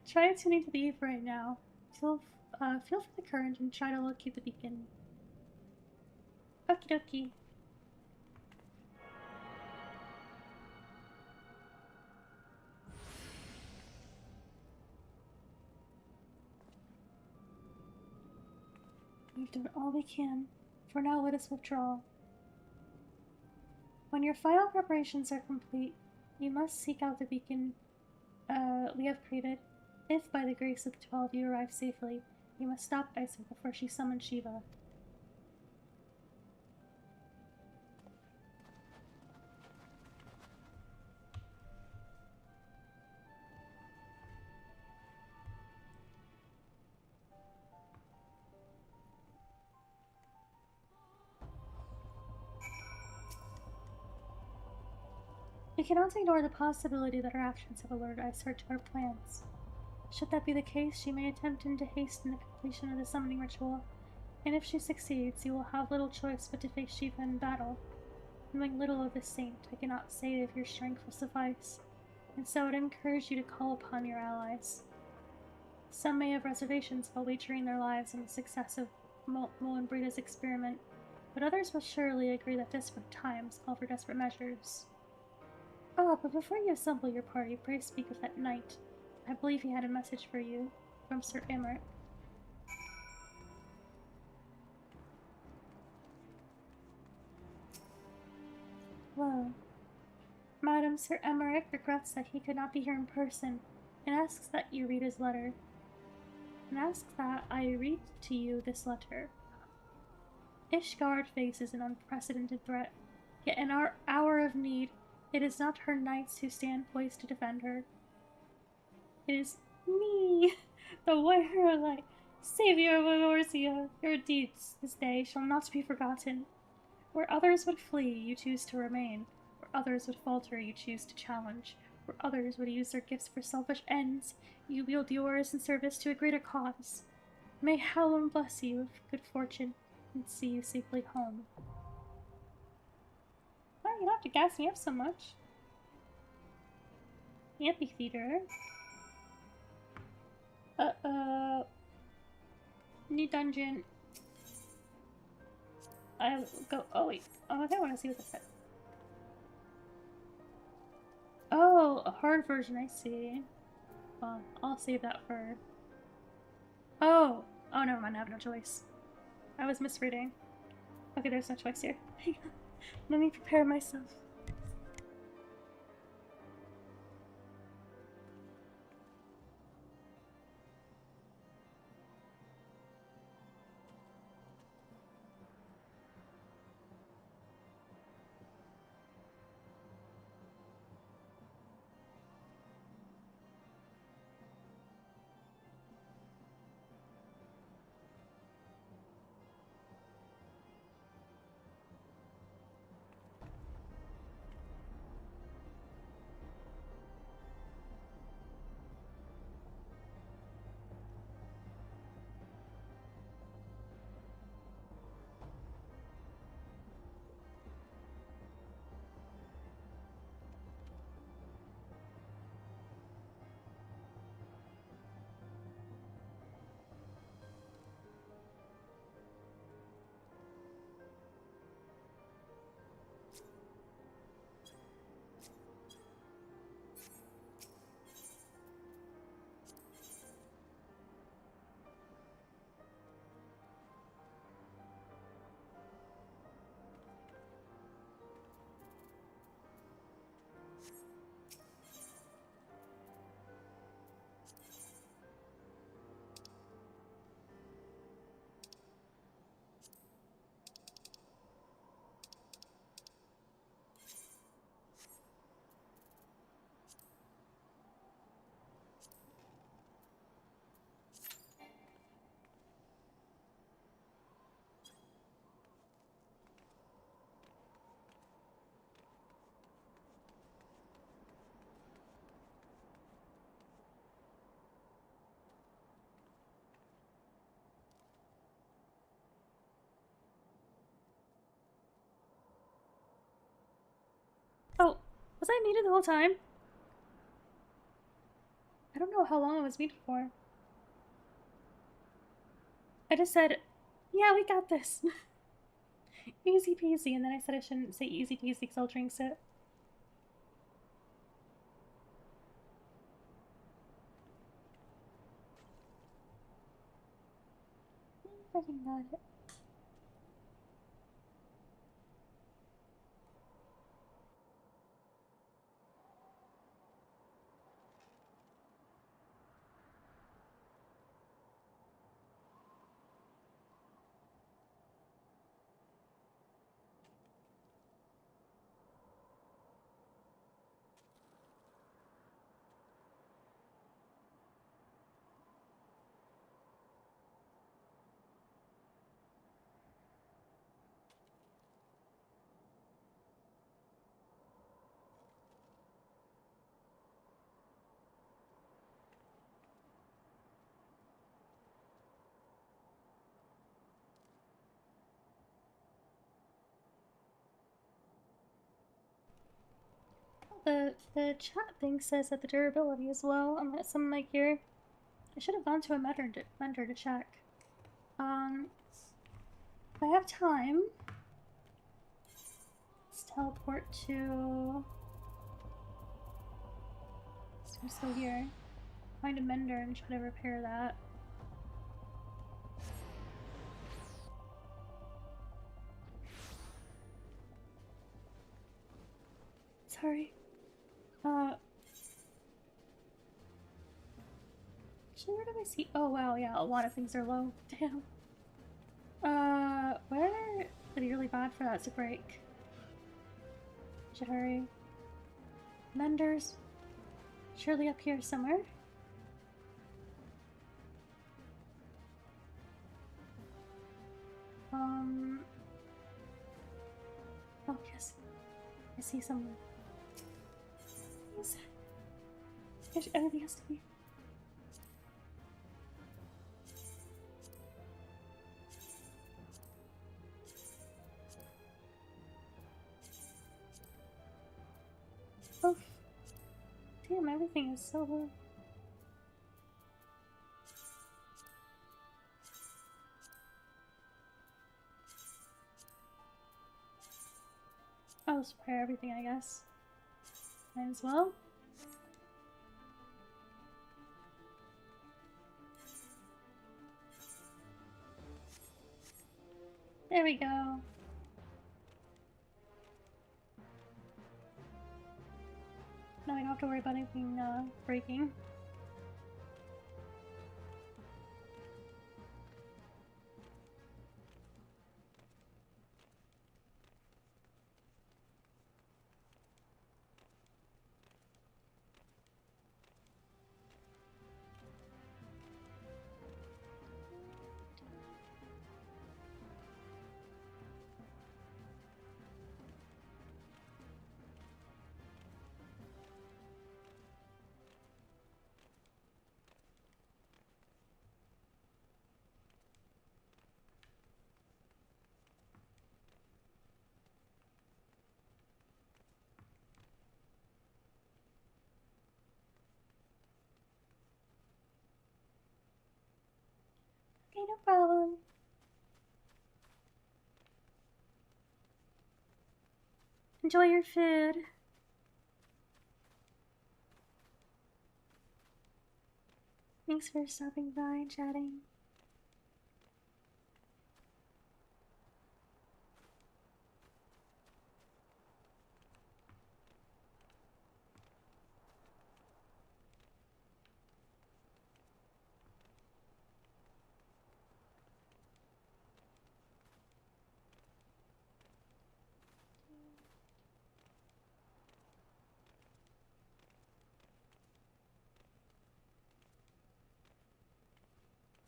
Try tuning to the Eve right now. Feel for the current and try to locate the beacon. Okie dokie. We've done all we can. For now, let us withdraw. When your final preparations are complete, you must seek out the beacon we have created. If, by the grace of the 12, you arrive safely, you must stop Isa before she summons Shiva. We cannot ignore the possibility that our actions have alerted Isar to our plans. Should that be the case, she may attempt to hasten the completion of the summoning ritual, and if she succeeds, you will have little choice but to face Shiva in battle. Knowing little of this saint, I cannot say if your strength will suffice, and so I would encourage you to call upon your allies. Some may have reservations about wagering their lives on the success of Moenbryda's experiment, but others will surely agree that desperate times call for desperate measures. Ah, but before you assemble your party, pray speak of that knight. I believe he had a message for you, from Sir Emmerich. Whoa. Madam, Sir Emmerich regrets that he could not be here in person, and asks that you read his letter. And asks that I read to you this letter. Ishgard faces an unprecedented threat, yet in our hour of need, it is not her knights who stand poised to defend her. It is me, the wearer of light, savior of Eorzea. Your deeds this day shall not be forgotten. Where others would flee, you choose to remain. Where others would falter, you choose to challenge. Where others would use their gifts for selfish ends, you wield yours in service to a greater cause. May Halloran bless you with good fortune and see you safely home. Well, you don't have to gas me up so much. Amphitheater. New dungeon. I will go. Oh, wait. Oh, I want to see what this said. Oh, a hard version, I see. Well, I'll save that for... Oh! Oh, never mind, I have no choice. I was misreading. Okay, there's no choice here. Let me prepare myself. Was I muted the whole time? I don't know how long I was muted for. I just said, yeah, we got this. Easy peasy, and then I said I shouldn't say easy peasy because I'll drink it. Freaking got it. The chat thing says that the durability as well. I'm at some like here. I should have gone to a mentor to check. If I have time, let's teleport to. I'm still here. Find a mender and try to repair that. Sorry. Actually, where did I see? Oh wow, yeah, a lot of things are low. Damn. Where would be really bad for that to break? Should hurry. Menders. Surely up here somewhere. Oh yes, I see someone. Yes. Everything has to be. Oh, damn! Everything is so low. I'll just repair everything, I guess. Might as well. There we go. Now we don't have to worry about anything breaking. Okay, no problem. Enjoy your food. Thanks for stopping by and chatting.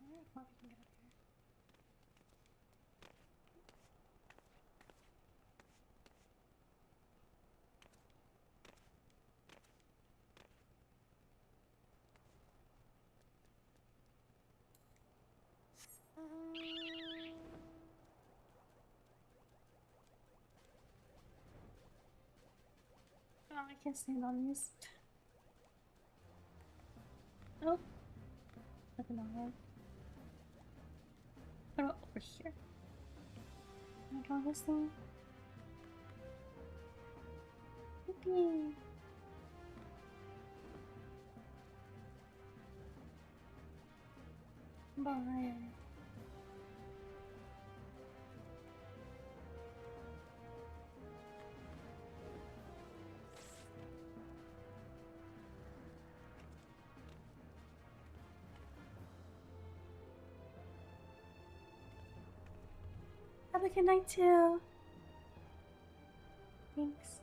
I wonder if we can get up here. I can't stand on these. Oh, nothing on here. What about over here? Can I draw this thing? Yippee! Bye. Have a good night too. Thanks.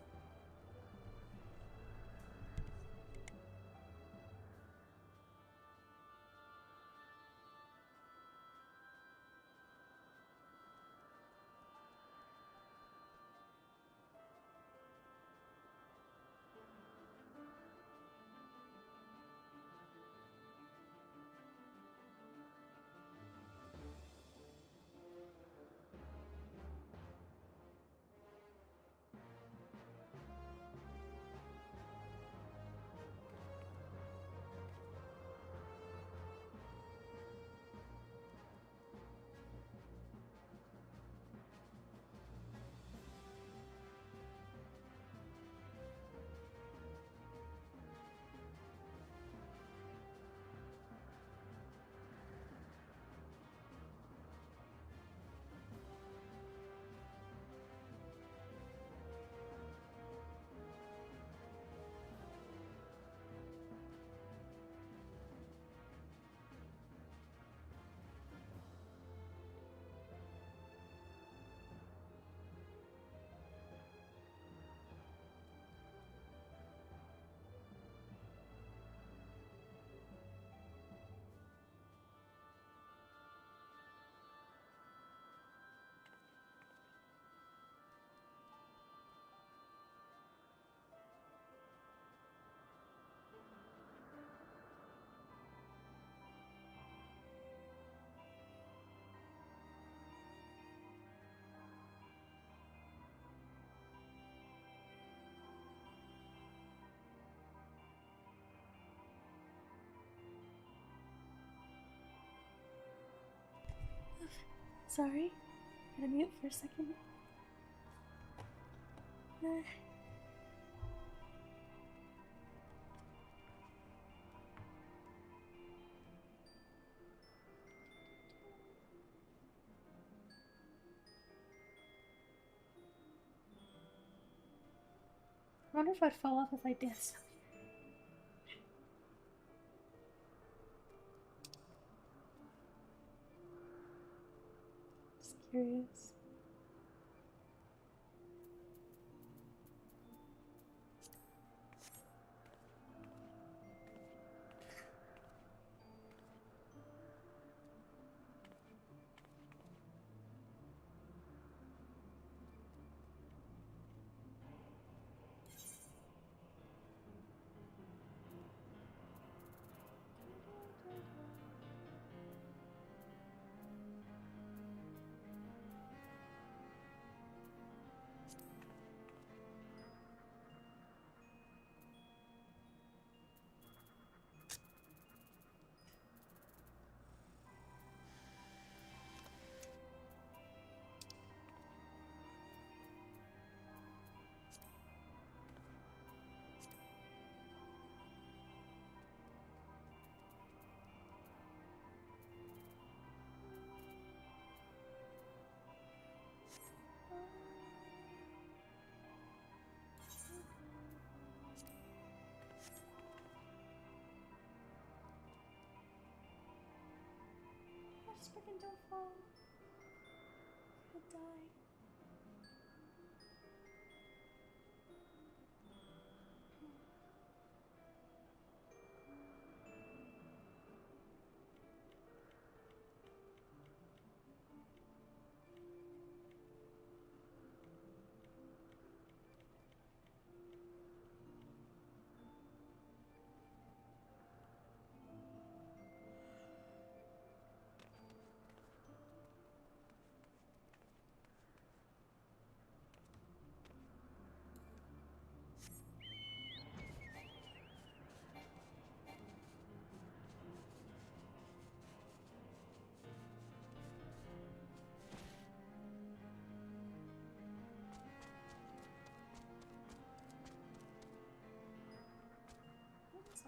Sorry, gotta mute for a second. I wonder if I'd fall off if I danced. Just curious. Just freaking don't fall. I'll die.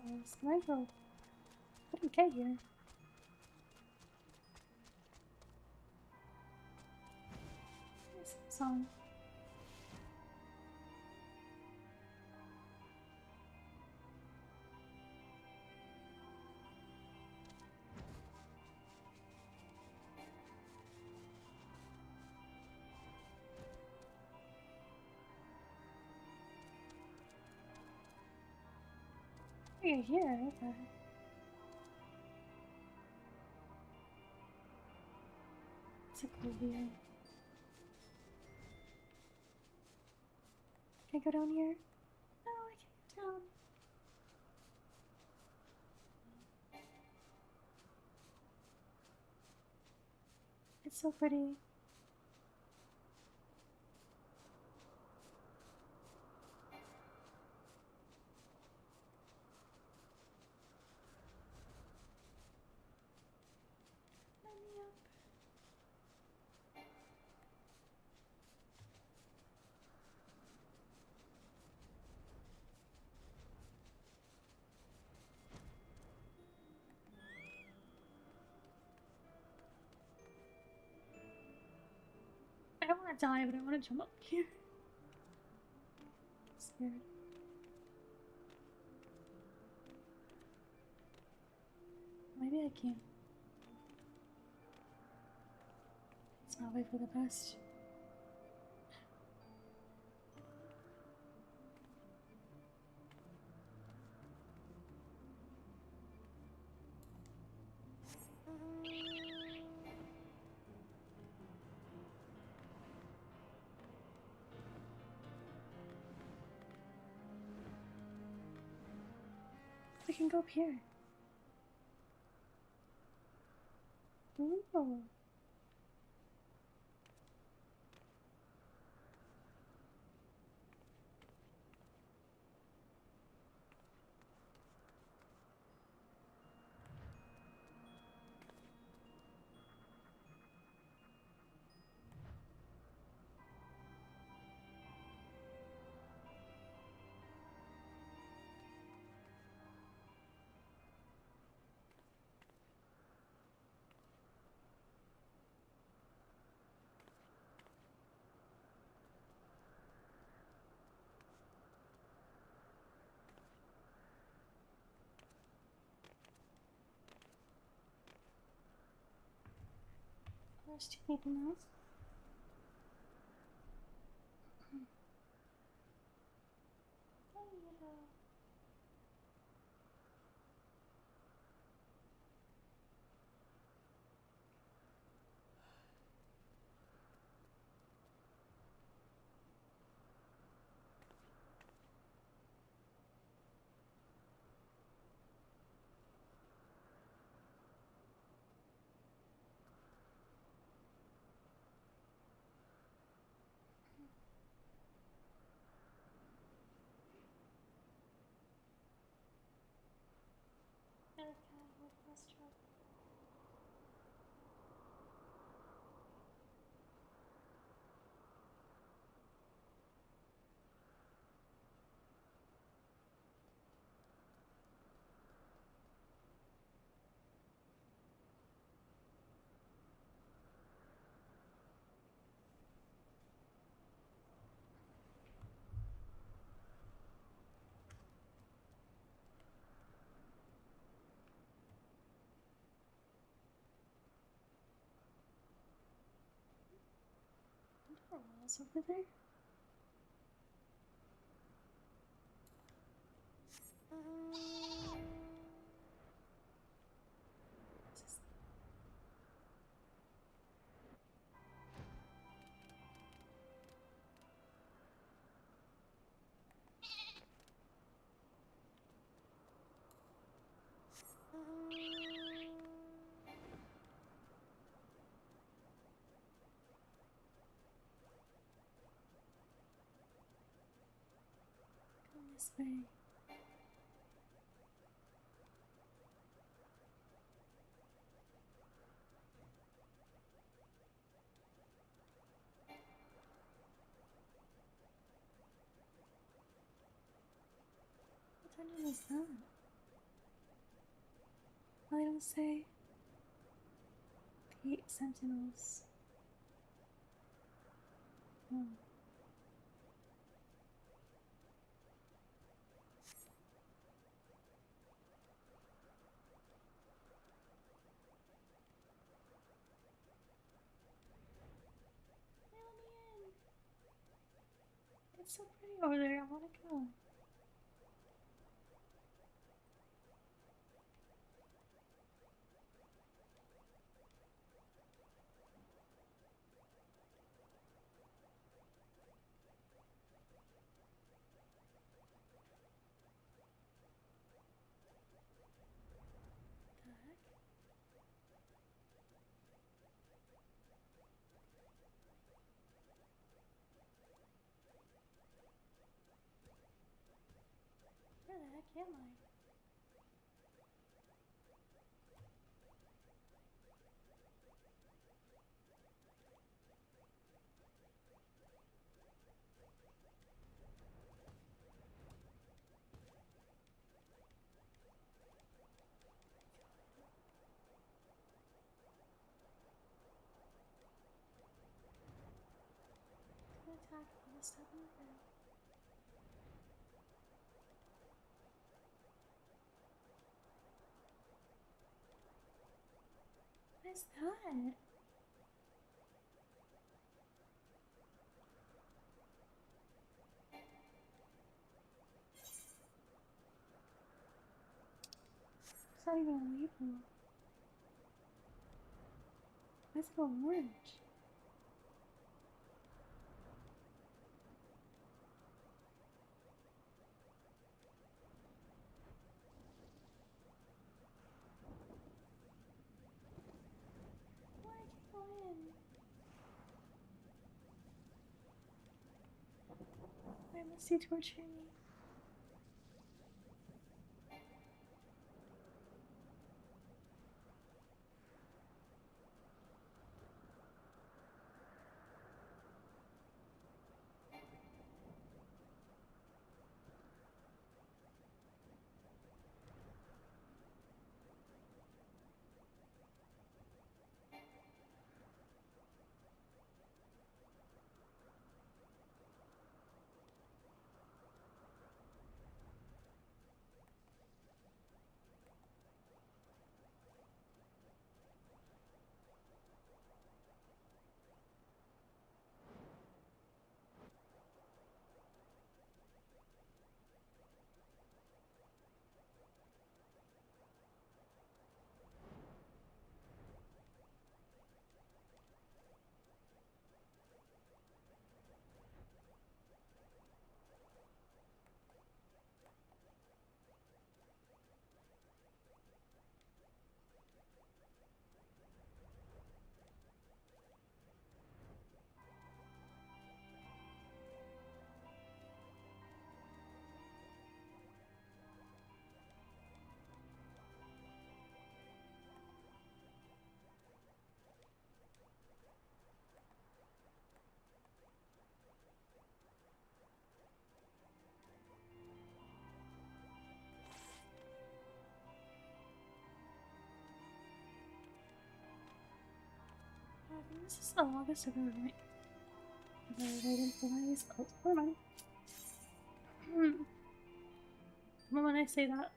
this. Can I go? How do you get here? What's the song? Oh, you're here, okay. It's a cool view. Can I go down here? No, I can't go down. It's so pretty. Let me up. I don't want to die, but I want to jump up here. I'm scared. Maybe I can't. It's not way for the best. I can go up here. Ooh. There's two people now. Oh, yeah. Okay, let's try. There are walls over there. What's this? Go this way. What dungeon is that? titles say? The 8 Sentinels. Oh. Reel me in. It's so pretty over there. I want to go. The heck? Where the heck am I? Can attack level 7 or... What is that? It's not even a label. Why is it orange? Why I can't go in? Why must he torture me? I think this is the longest I've ever waited for one of these cults. Never mind. When I say that.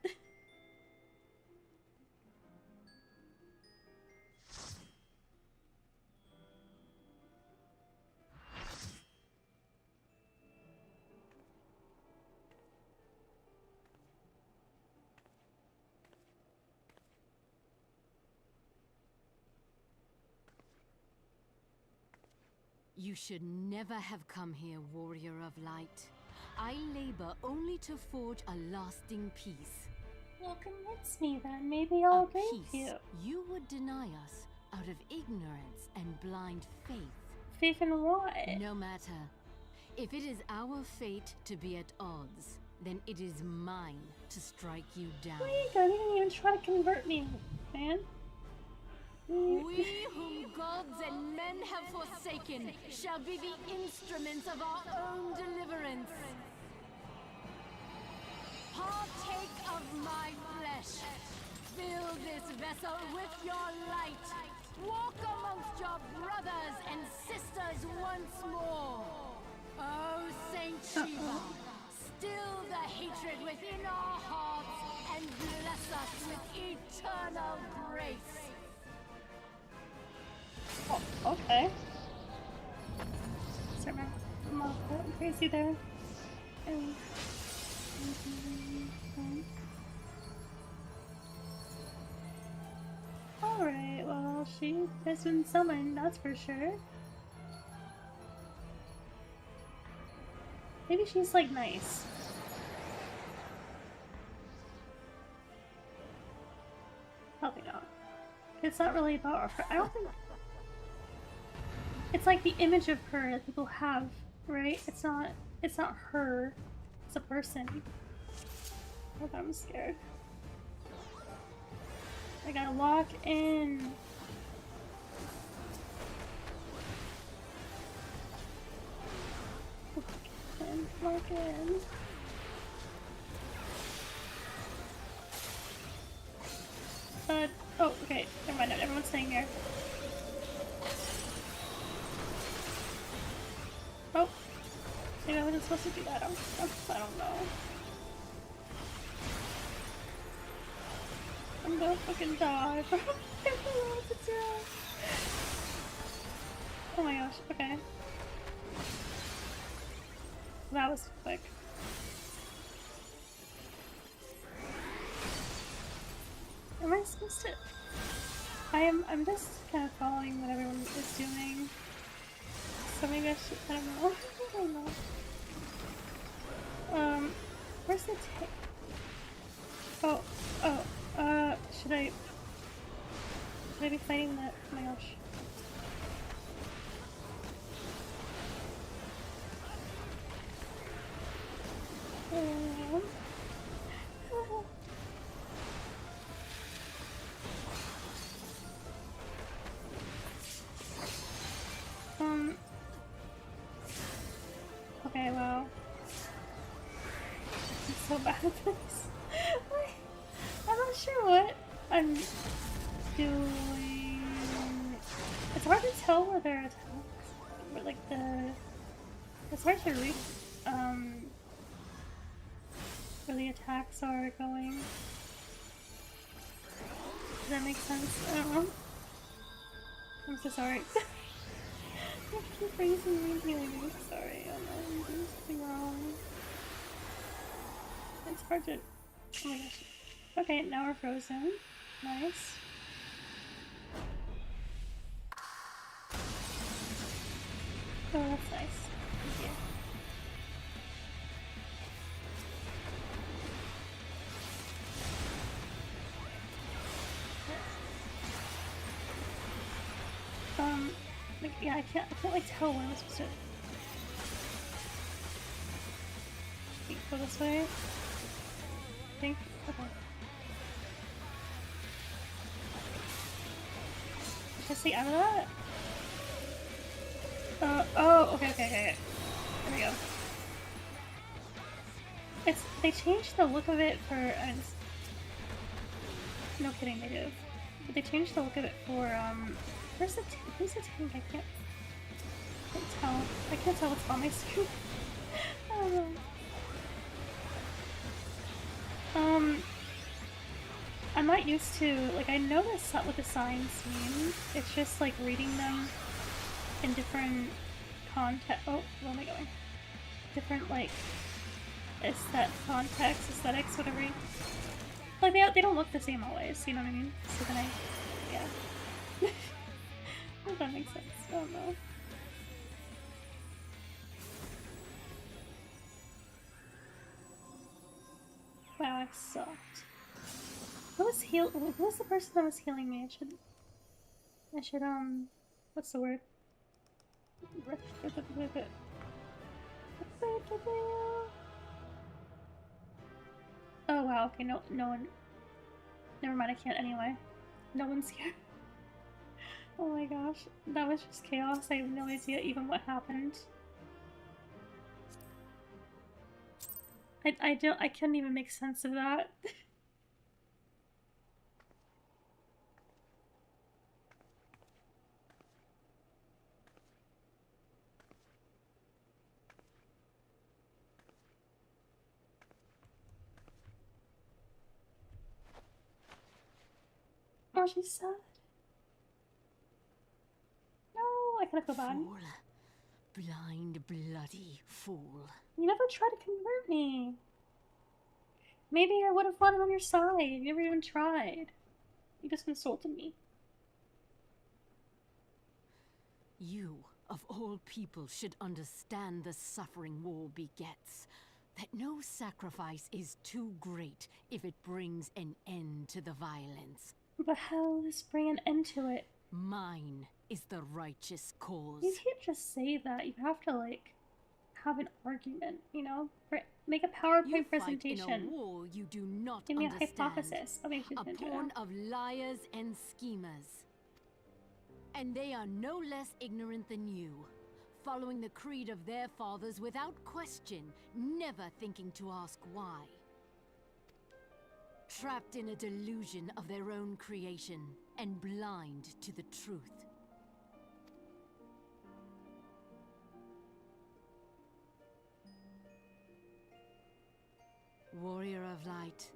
You should never have come here, warrior of light. I labor only to forge a lasting peace. Well, convince me then. Maybe I'll A thank peace you. you would deny us out of ignorance and blind faith. Faith in what? No matter. If it is our fate to be at odds, then it is mine to strike you down. Wait, don't even try to convert me, man. We whom gods and men have forsaken shall be the instruments of our own deliverance. Partake of my flesh. Fill fill this vessel with your light. Walk amongst your brothers and sisters once more. Oh, Saint Shiva, still the hatred within our hearts and bless us with eternal grace. Oh, okay. Sorry, I'm all crazy there. Alright, well, she has been summoned, that's for sure. Maybe she's like nice. Probably not. It's not really about her. I don't think. It's like the image of her that people have, right? It's not her. It's a person. Oh, I'm scared. I gotta walk in. Walk in. Oh, okay. Never mind. Everyone's staying here. Oh. Maybe I wasn't supposed to do that. I don't know. I'm gonna fucking die, bro. I don't know what to do. Oh my gosh. Okay. That was quick. Am I supposed to? I'm just kind of following what everyone is doing. So maybe I should, I don't know. I don't know. Where's the tape? Should I be fighting that? Oh my gosh. Okay, well. I'm so bad at this. I'm not sure what I'm doing. It's hard to tell where their attacks, where like it's hard to read, where the attacks are going. Does that make sense? I don't know. I'm so sorry. I keep raising me. I'm sorry. I don't know. I'm doing something wrong. It's hard to. Oh my gosh. Okay, now we're frozen. Nice. Oh, that's nice. Thank you. Like, yeah, I can't like tell where I'm supposed to go this way. I think. Okay. Should I stay out of that? Oh, okay. There we go. They changed the look of it for, no kidding, they did. But they changed the look of it for, who's the tank? I can't tell. I can't tell what's on my screen. I don't know. I'm not used to, like, I know what the signs mean. It's just, like, reading them in different context. Oh, where am I going? Different, like, aesthetics, whatever. Like, they don't look the same always, you know what I mean? So then yeah. If that makes sense. I don't know. Wow, I sucked. Who was the person that was healing me? I should, what's the word? Oh wow, okay, no one. Never mind, I can't anyway. No one's here. Oh my gosh, that was just chaos. I have no idea even what happened. I couldn't even make sense of that. Oh, she's sad. No, I gotta go back. Fool. Blind, bloody fool. You never tried to convert me. Maybe I would have fought on your side. You never even tried. You just insulted me. You, of all people, should understand the suffering war begets. That no sacrifice is too great if it brings an end to the violence. But how will this bring an end to it? Mine is the righteous cause. You can't just say that. You have to, like, have an argument, you know? Make a PowerPoint You presentation. fight in a war you do not Give me understand. a hypothesis. Okay, she's A gonna do pawn it. of liars and schemers. And they are no less ignorant than you, following the creed of their fathers without question, never thinking to ask why. Trapped in a delusion of their own creation, and blind to the truth. Warrior of Light,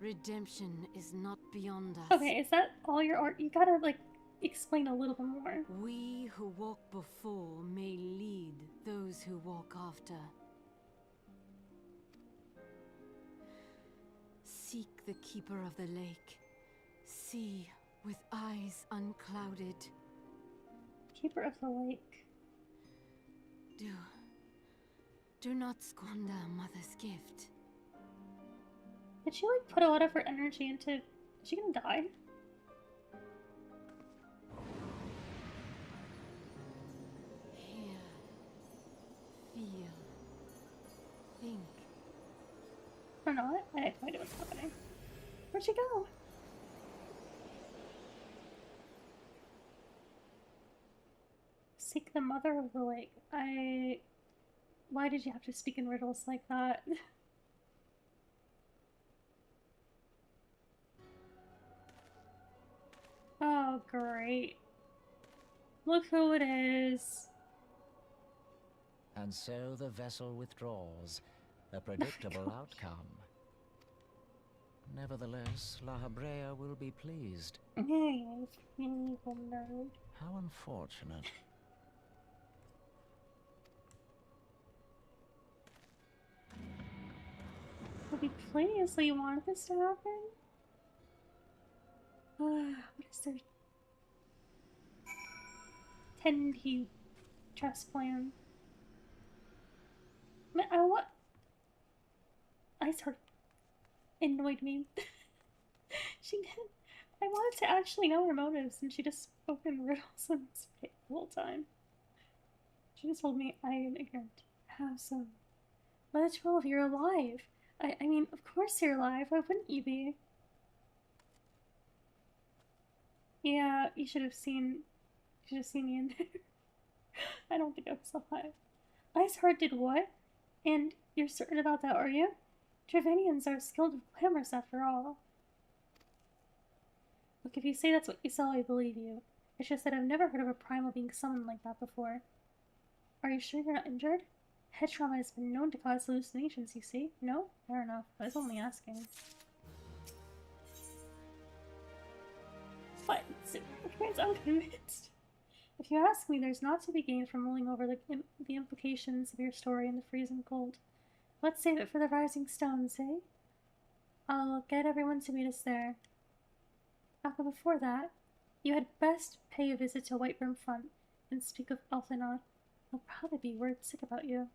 redemption is not beyond us. Okay, is that all your art? You gotta, like, explain a little bit more. We who walk before may lead those who walk after. Seek the Keeper of the Lake. See with eyes unclouded. Keeper of the Lake. Do not squander Mother's gift. Did she, like, put a lot of her energy into... Is she gonna die? Hear, feel, think. Or not? I have no idea what's happening. Where'd she go? Seek the Mother of the Lake. Why did you have to speak in riddles like that? Oh, great. Look who it is. And so the vessel withdraws, a predictable outcome. Nevertheless, La Habrea will be pleased. Hey, you evil nerd. How unfortunate. Will be pleased. So you wanted this to happen? What is their 10p chess plan? I sort of annoyed me. She did. I wanted to actually know her motives, and she just spoke in riddles and spit the whole time. She just told me I am ignorant. How so? By the 12, you're alive. I mean, of course you're alive. Why wouldn't you be? Yeah, you should have seen me in there. I don't think I was alive. Iceheart did what? And you're certain about that, are you? Trevanians are skilled with glamours after all. Look, if you say that's what you saw, I believe you. It's just that I've never heard of a primal being summoned like that before. Are you sure you're not injured? Head trauma has been known to cause hallucinations, you see? No? Fair enough. I was only asking. What? I'm convinced. If you ask me, there's not to be gained from mulling over the implications of your story in the freezing cold. Let's save it for the rising stones, eh? I'll get everyone to meet us there. But before that, you had best pay a visit to Whiterun Front and speak of Elthanod. He'll probably be word sick about you.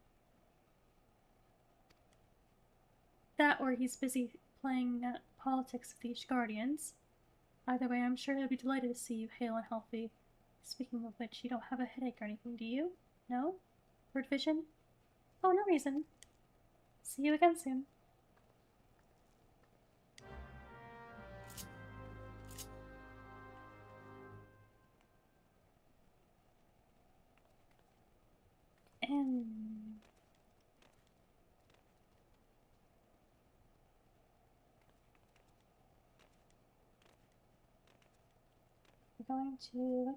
That or he's busy playing politics with the Guardians. Either way, I'm sure he'll be delighted to see you hale and healthy. Speaking of which, you don't have a headache or anything, do you? No? Word vision? Oh, no reason. See you again soon. And... we're going to...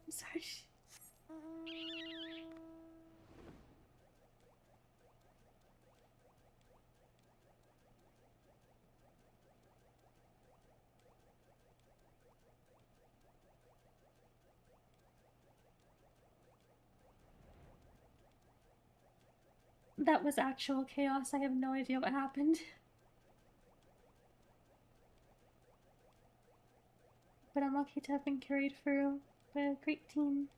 I'm sorry. that was actual chaos. I have no idea what happened. But I'm lucky to have been carried through by a great team.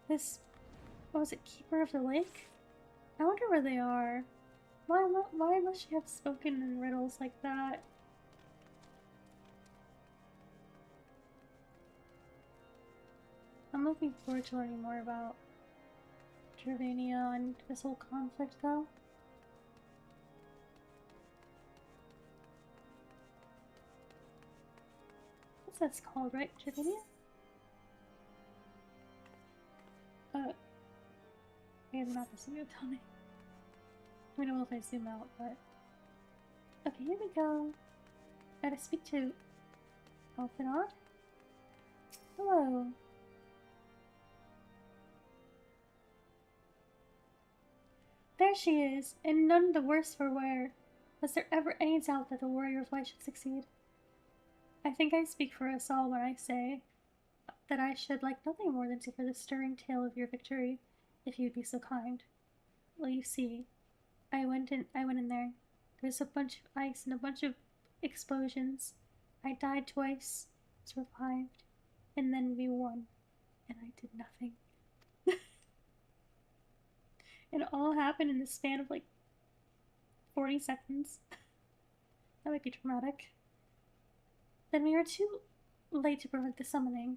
This, what was it, Keeper of the Lake? I wonder where they are. Why must she have spoken in riddles like that? I'm looking forward to learning more about Gervania and this whole conflict, though. What's this called, right? Gervania? I have not this video, tell me. I don't know if I zoom out, but... Okay, here we go. Gotta speak to... Alphanod? Hello. There she is, and none the worse for wear. Was there ever any doubt that the warrior of light should succeed? I think I speak for us all when I say that I should like nothing more than to hear the stirring tale of your victory, if you'd be so kind. Well, you see, I went in there. There's a bunch of ice and a bunch of explosions. I died twice, survived, and then we won, and I did nothing. It all happened in the span of like 40 seconds. That might be dramatic. Then we are too late to prevent the summoning,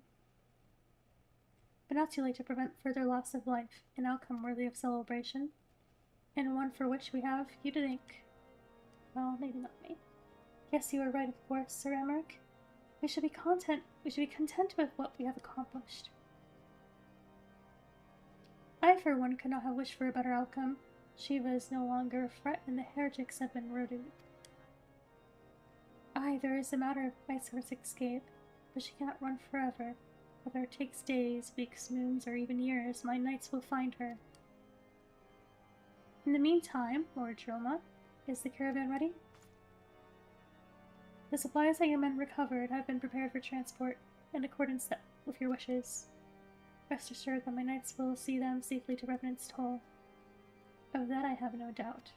but not too late to prevent further loss of life, an outcome worthy of celebration, and one for which we have you to thank. Well, maybe not me. Yes, you are right, of course, Sir Emmerich. We should be content with what we have accomplished. I, for one, could not have wished for a better outcome. Shiva is no longer a threat, and the heretics have been routed. Aye, there is a matter of Iceheart's escape, but she cannot run forever. Whether it takes days, weeks, moons, or even years, my knights will find her. In the meantime, Lord Droma, is the caravan ready? The supplies that your men recovered have been prepared for transport, in accordance with your wishes. Rest assured that my knights will see them safely to Revenant's Toll. Of that I have no doubt.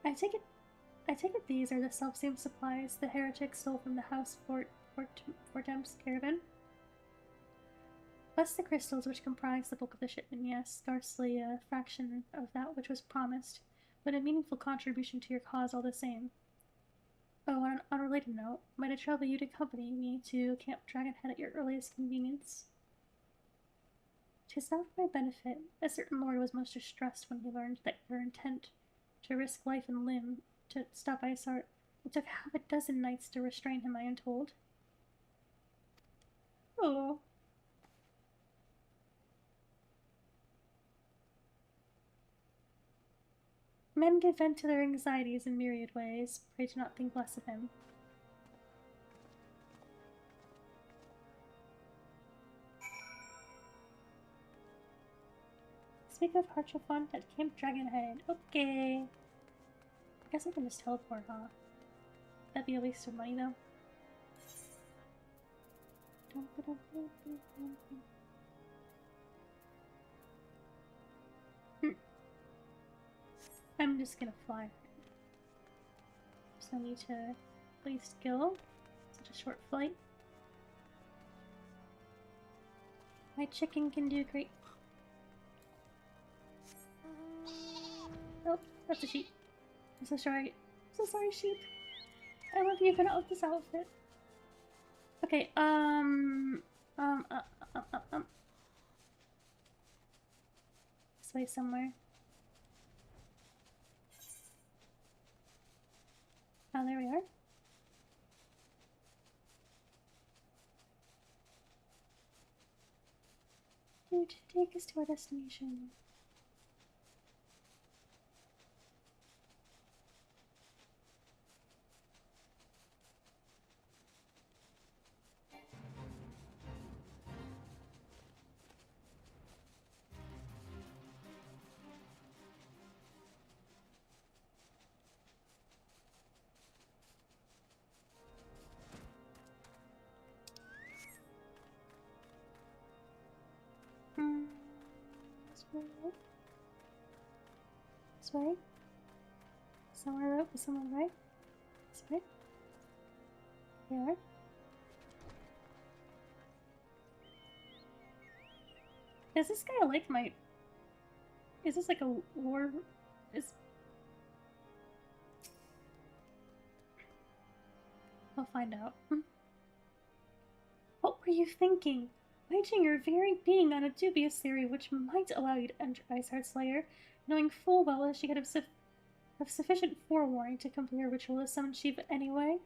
I take it these are the self-same supplies the heretics stole from the House Fortem's caravan? Less the crystals which comprise the bulk of the shipment, yes, scarcely a fraction of that which was promised, but a meaningful contribution to your cause all the same. Oh, on an unrelated note, might I trouble you to accompany me to Camp Dragonhead at your earliest convenience? 'Tis not for my benefit. A certain lord was most distressed when he learned that your intent to risk life and limb to stop Iceheart. It took half a dozen knights to restrain him, I am told. Oh. Men give vent to their anxieties in myriad ways. Pray do not think less of him. Speak of Harchofont at Camp Dragonhead. Okay. I guess I can just teleport, huh? That'd be a waste of money, though. I'm just gonna fly. There's no need to waste skill. Such a short flight. My chicken can do great. Oh, that's a sheep. I'm so sorry. I'm so sorry, sheep. I love you, but not with this outfit. Okay, this way somewhere. Oh, there we are. Dude, take us to our destination. This way? Somewhere up, someone right? This way? There. Is this guy like my... Is this like a war... Is... I'll find out. What were you thinking? Waging your very being on a dubious theory which might allow you to enter Iceheart Slayer, knowing full well that she could have sufficient forewarning to complete her ritual to summon Shiva anyway?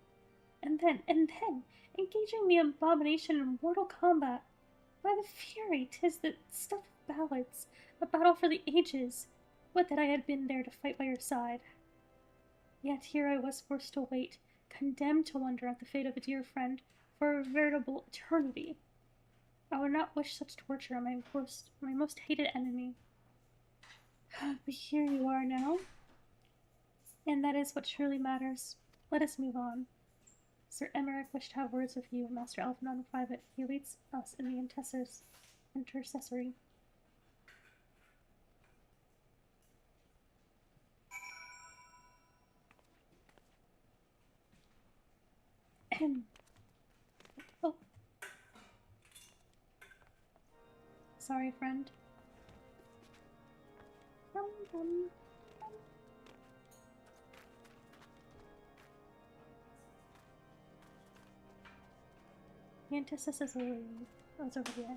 And then, engaging the abomination in mortal combat. By the fury, 'tis the stuff of ballads, a battle for the ages. Would that I had been there to fight by your side. Yet here I was forced to wait, condemned to wonder at the fate of a dear friend for a veritable eternity. I would not wish such torture on my most hated enemy. But here you are now, and that is what truly matters. Let us move on. Sir Emmerich wished to have words with you, Master Alphinaud, in private. He awaits us in the intercessory. Oh. Sorry, friend. The intercessory. Oh, it's over here.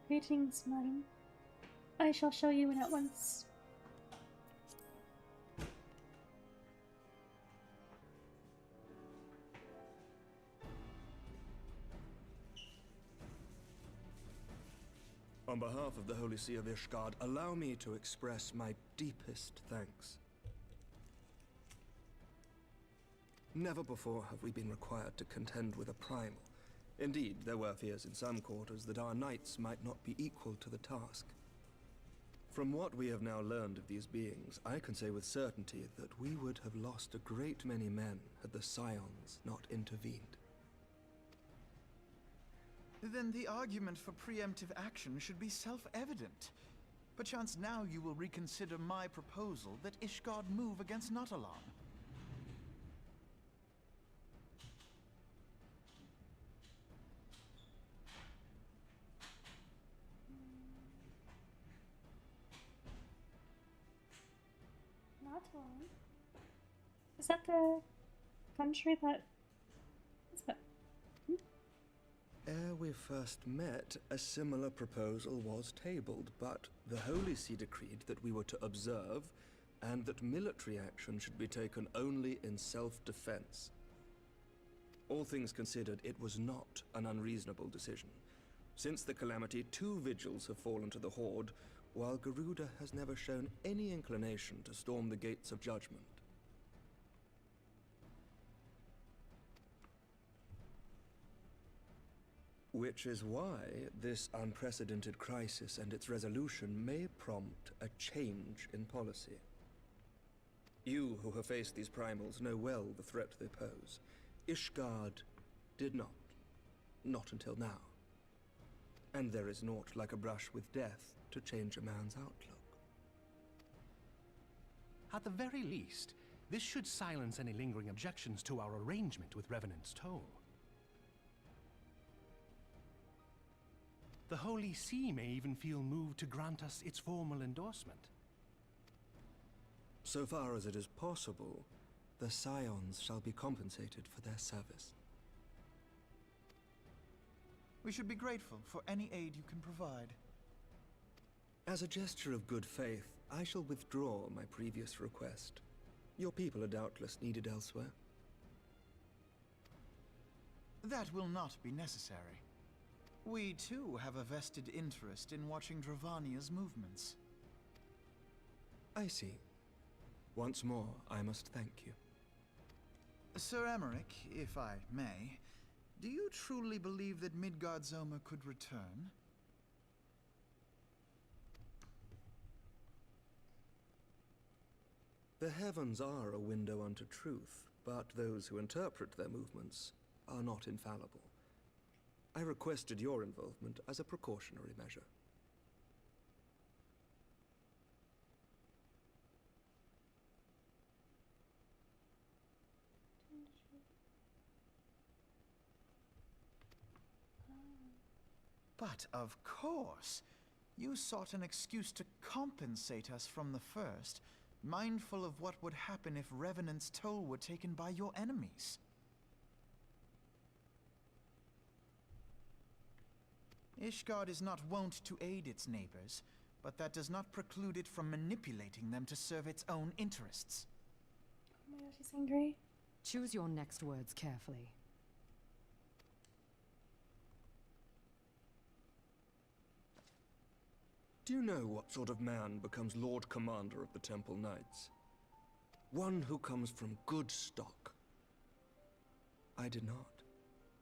Greetings, madam. I shall show you in at once. On behalf of the Holy See of Ishgard, allow me to express my deepest thanks. Never before have we been required to contend with a primal. Indeed, there were fears in some quarters that our knights might not be equal to the task. From what we have now learned of these beings, I can say with certainty that we would have lost a great many men had the Scions not intervened. Then the argument for preemptive action should be self-evident. Perchance now you will reconsider my proposal that Ishgard move against Natalan. Natalan? Is that the country that... What's that? Ere we first met, a similar proposal was tabled, but the Holy See decreed that we were to observe, and that military action should be taken only in self-defense. All things considered, it was not an unreasonable decision. Since the calamity, 2 vigils have fallen to the Horde, while Garuda has never shown any inclination to storm the gates of judgment. Which is why this unprecedented crisis and its resolution may prompt a change in policy. You who have faced these primals know well the threat they pose. Ishgard did not. Not until now. And there is naught like a brush with death to change a man's outlook. At the very least, this should silence any lingering objections to our arrangement with Revenant's Toll. The Holy See may even feel moved to grant us its formal endorsement. So far as it is possible, the Scions shall be compensated for their service. We should be grateful for any aid you can provide. As a gesture of good faith, I shall withdraw my previous request. Your people are doubtless needed elsewhere. That will not be necessary. We, too, have a vested interest in watching Dravania's movements. I see. Once more, I must thank you. Sir Emmerich, if I may, do you truly believe that Midgard-Zoma could return? The heavens are a window unto truth, but those who interpret their movements are not infallible. I requested your involvement as a precautionary measure. But of course, you sought an excuse to compensate us from the first, mindful of what would happen if Revenant's toll were taken by your enemies. Ishgard is not wont to aid its neighbors, but that does not preclude it from manipulating them to serve its own interests. Oh my gosh, he's angry. Choose your next words carefully. Do you know what sort of man becomes Lord Commander of the Temple Knights? One who comes from good stock. I did not.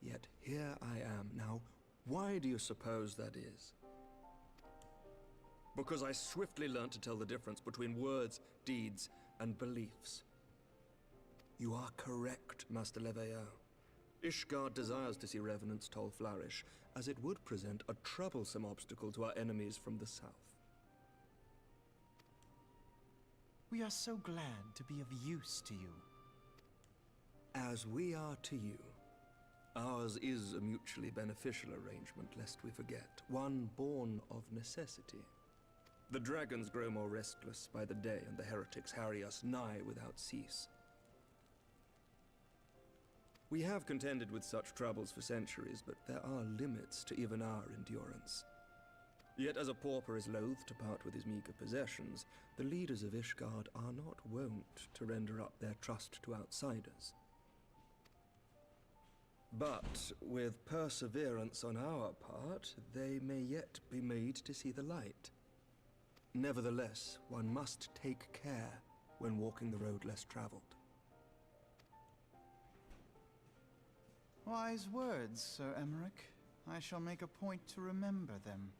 Yet here I am now. Why do you suppose that is? Because I swiftly learned to tell the difference between words, deeds, and beliefs. You are correct, Master Leveilleur. Ishgard desires to see Revenant's toll flourish, as it would present a troublesome obstacle to our enemies from the south. We are so glad to be of use to you. As we are to you. Ours is a mutually beneficial arrangement, lest we forget, one born of necessity. The dragons grow more restless by the day, and the heretics harry us nigh without cease. We have contended with such troubles for centuries, but there are limits to even our endurance. Yet as a pauper is loath to part with his meager possessions, the leaders of Ishgard are not wont to render up their trust to outsiders. But with perseverance on our part, they may yet be made to see the light. Nevertheless, one must take care when walking the road less traveled. Wise words, Sir Emmerich. I shall make a point to remember them.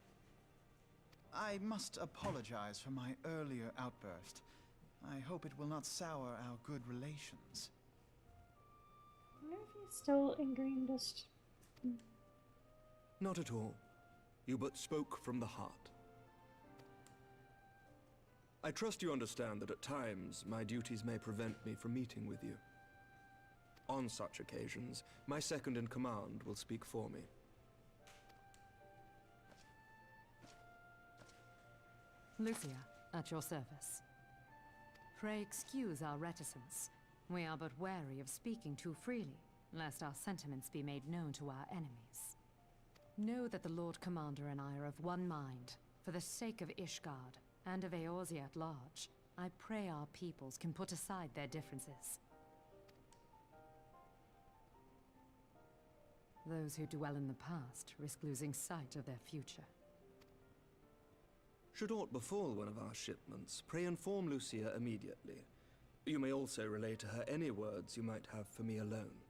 I must apologize for my earlier outburst. I hope it will not sour our good relations. I wonder if he's still angry and just... Not at all. You but spoke from the heart. I trust you understand that at times my duties may prevent me from meeting with you. On such occasions, my second-in-command will speak for me. Lucia, at your service. Pray excuse our reticence. We are but wary of speaking too freely, lest our sentiments be made known to our enemies. Know that the Lord Commander and I are of one mind. For the sake of Ishgard, and of Eorzea at large, I pray our peoples can put aside their differences. Those who dwell in the past risk losing sight of their future. Should aught befall one of our shipments, pray inform Lucia immediately. You may also relay to her any words you might have for me alone.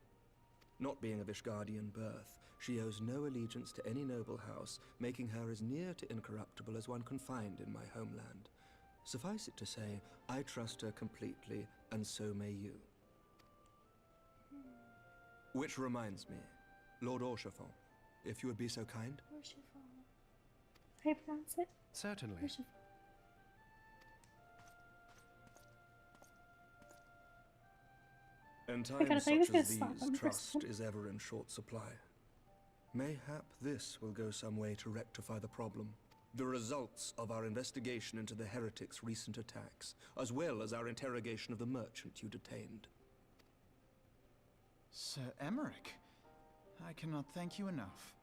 Not being of Ishgardian birth, she owes no allegiance to any noble house, making her as near to incorruptible as one can find in my homeland. Suffice it to say, I trust her completely, and so may you. Which reminds me, Lord Orchefort, if you would be so kind. Orchefort. How do you pronounce it? Certainly. Orchefort. In times think such as it's gonna slap these, him trust first. is ever in short supply. Mayhap this will go some way to rectify the problem. The results of our investigation into the heretics' recent attacks, as well as our interrogation of the merchant you detained. Sir Emmerich, I cannot thank you enough.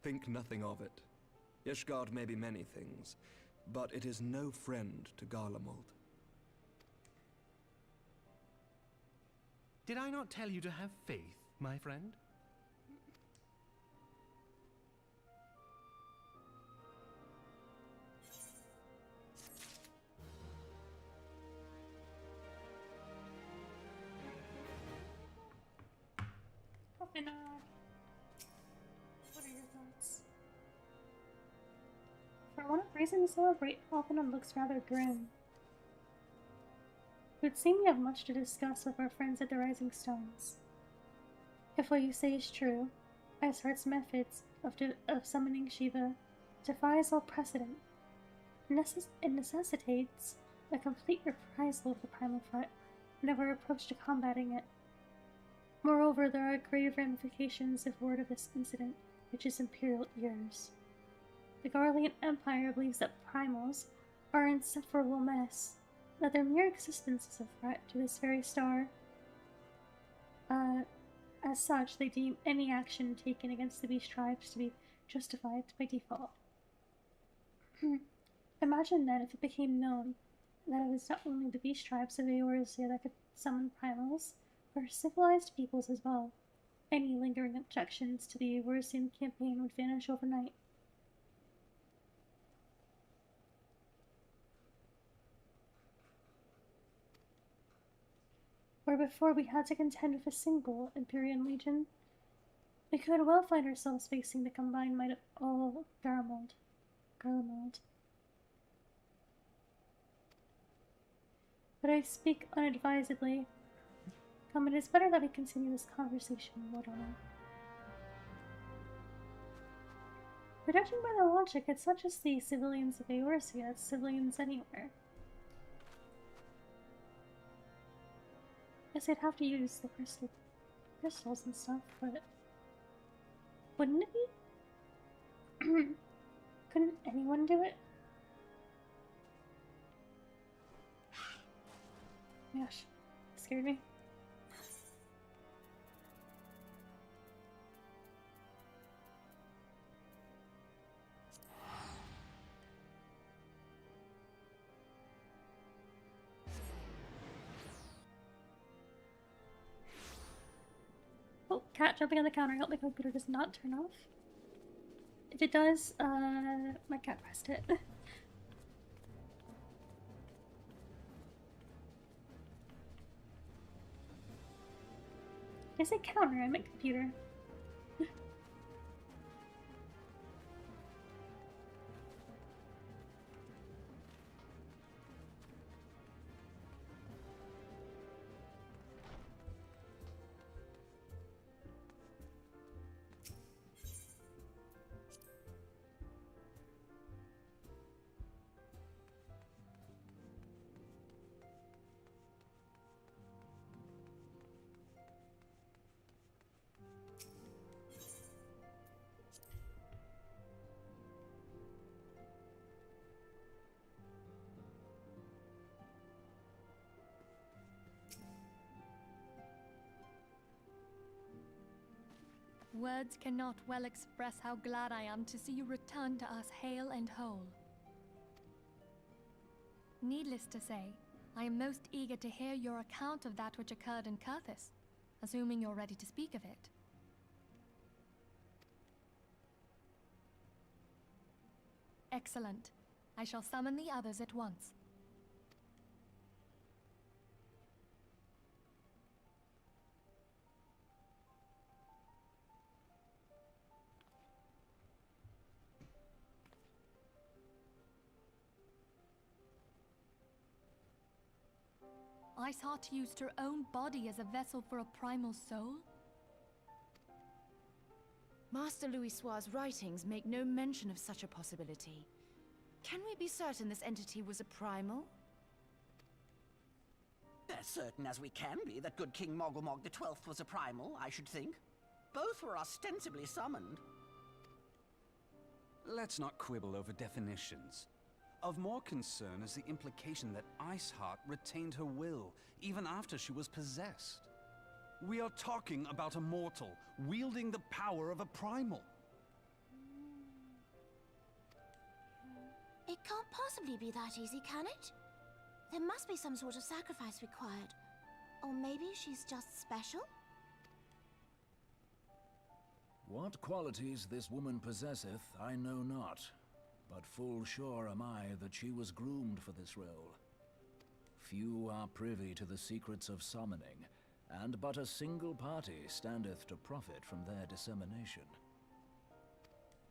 Think nothing of it. Ishgard may be many things, but it is no friend to Garlemald. Did I not tell you to have faith, my friend? Promenade. What are your thoughts? For one of reason to celebrate, Alphanon looks rather grim. It would seem we have much to discuss with our friends at the Rising Stones. If what you say is true, Iceheart's methods of summoning Shiva defies all precedent. It necessitates a complete reprisal of the primal threat and of our approach to combating it. Moreover, there are grave ramifications if word of this incident reaches Imperial ears. The Garlean Empire believes that primals are an insufferable menace, that their mere existence is a threat to this very star. As such, they deem any action taken against the beast tribes to be justified by default. Imagine then if it became known that it was not only the beast tribes of Eorzea that could summon primals, but civilized peoples as well. Any lingering objections to the Eorzean campaign would vanish overnight. Where before we had to contend with a single Empyrean legion, we could well find ourselves facing the combined might of all Garlemald. But I speak unadvisedly. Come, it is better that we continue this conversation, Lord Ono. But judging by the logic, it's not just the civilians of Eorzea, it's civilians anywhere. Guess I'd have to use the crystals and stuff, but wouldn't it be? Couldn't anyone do it? Gosh, it scared me. Oh, cat jumping on the counter. I hope my computer does not turn off. If it does, my cat pressed it. I say counter, I meant computer. Words cannot well express how glad I am to see you return to us hale and whole. Needless to say, I am most eager to hear your account of that which occurred in Kurthis, assuming you're ready to speak of it. Excellent. I shall summon the others at once. Iceheart used her own body as a vessel for a primal soul? Master Louisoix's writings make no mention of such a possibility. Can we be certain this entity was a primal? As certain as we can be that good King Mogulmog XII was a primal, I should think. Both were ostensibly summoned. Let's not quibble over definitions. Of more concern is the implication that Iceheart retained her will, even after she was possessed. We are talking about a mortal, wielding the power of a primal. It can't possibly be that easy, can it? There must be some sort of sacrifice required. Or maybe she's just special? What qualities this woman possesseth, I know not. But full sure am I that she was groomed for this role. Few are privy to the secrets of summoning, and but a single party standeth to profit from their dissemination.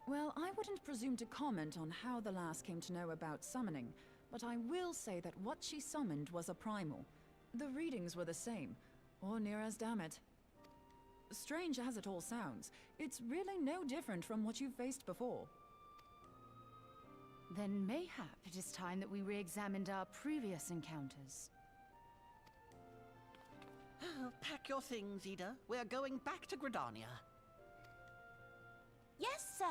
Well, I wouldn't presume to comment on how the lass came to know about summoning, but I will say that what she summoned was a primal. The readings were the same, or near as damn it. Strange as it all sounds, it's really no different from what you've faced before. Then mayhap it is time that we re-examined our previous encounters. Pack your things, Ida. We're going back to Gridania. Yes, sir.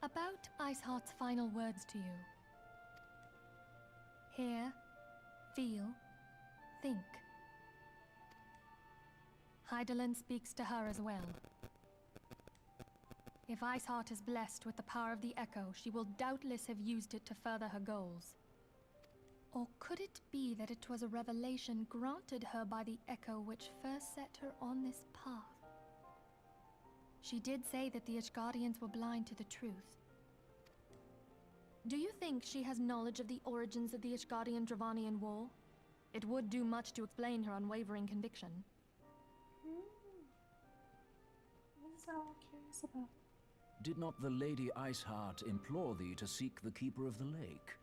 About Iceheart's final words to you. Hear, feel, think. Hydaelyn speaks to her as well. If Iceheart is blessed with the power of the Echo, she will doubtless have used it to further her goals. Or could it be that it was a revelation granted her by the Echo which first set her on this path? She did say that the Ishgardians were blind to the truth. Do you think she has knowledge of the origins of the Ishgardian-Dravanian War? It would do much to explain her unwavering conviction. What is that all curious about? Did not the Lady Iceheart implore thee to seek the Keeper of the Lake?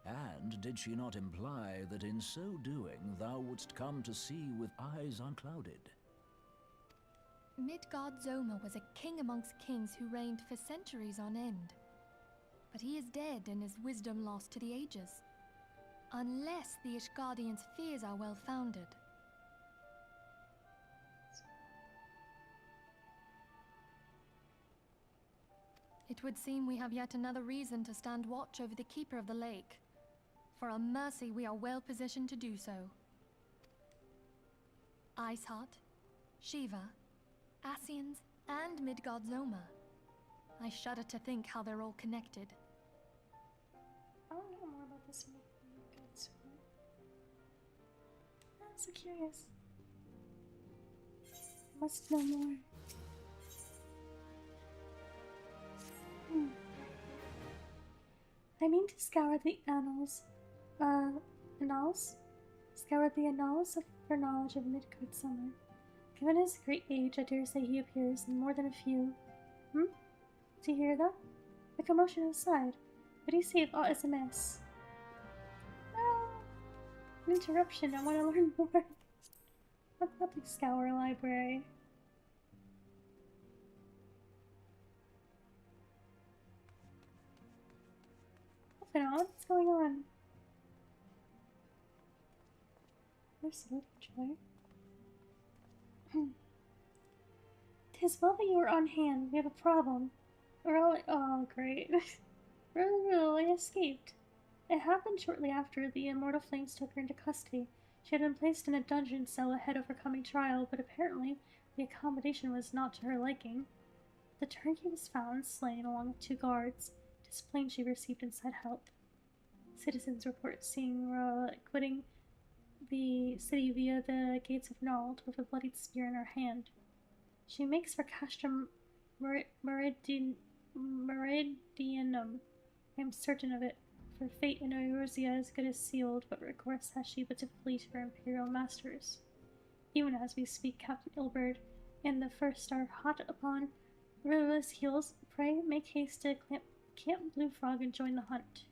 And did she not imply that in so doing thou wouldst come to see with eyes unclouded? Midgard-Zoma was a king amongst kings who reigned for centuries on end. But he is dead and his wisdom lost to the ages. Unless the Ishgardians' fears are well-founded. It would seem we have yet another reason to stand watch over the Keeper of the Lake. For a mercy, we are well positioned to do so. Iceheart, Shiva, Ascians, and Midgard-Zoma. I shudder to think how they're all connected. I want to know more about this movie. I'm so curious. Must know more. I mean to scour the annals. Scour the annals for knowledge of Midgard-Zoma. Given his great age, I dare say he appears in more than a few. Do you hear that? A commotion aside. What do you see if aught is amiss? An interruption. I want to learn more. A public scour library. What's going on? There's Joy. 'Tis well that you were on hand. We have a problem. Oh, great. Really escaped. It happened shortly after the Immortal Flames took her into custody. She had been placed in a dungeon cell ahead of her coming trial, but apparently the accommodation was not to her liking. The turnkey was found slain along with 2 guards. It is plain she received inside help. Citizens report seeing her quitting the city via the gates of Nald with a bloodied spear in her hand. She makes for Castrum Meridianum. I am certain of it, for fate in Eorzea is good as sealed, what recourse has she but to flee to her imperial masters? Even as we speak, Captain Ilberd and the First are hot upon Rivula's heels. Pray, make haste to Camp Blue Frog and join the hunt.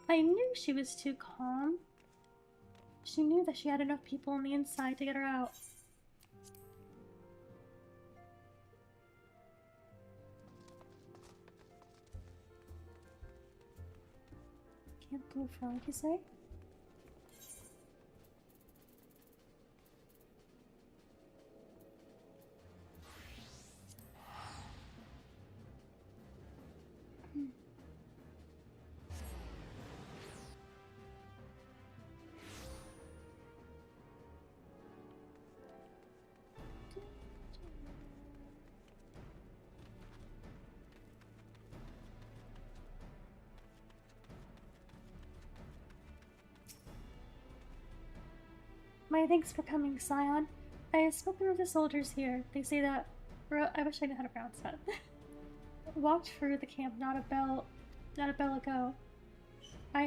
I knew she was too calm. She knew that she had enough people on the inside to get her out. Camp Blue Frog, you say? My thanks for coming, Scion. I have spoken with the soldiers here. They say that I wish I knew how to pronounce that. Walked through the camp not a bell ago.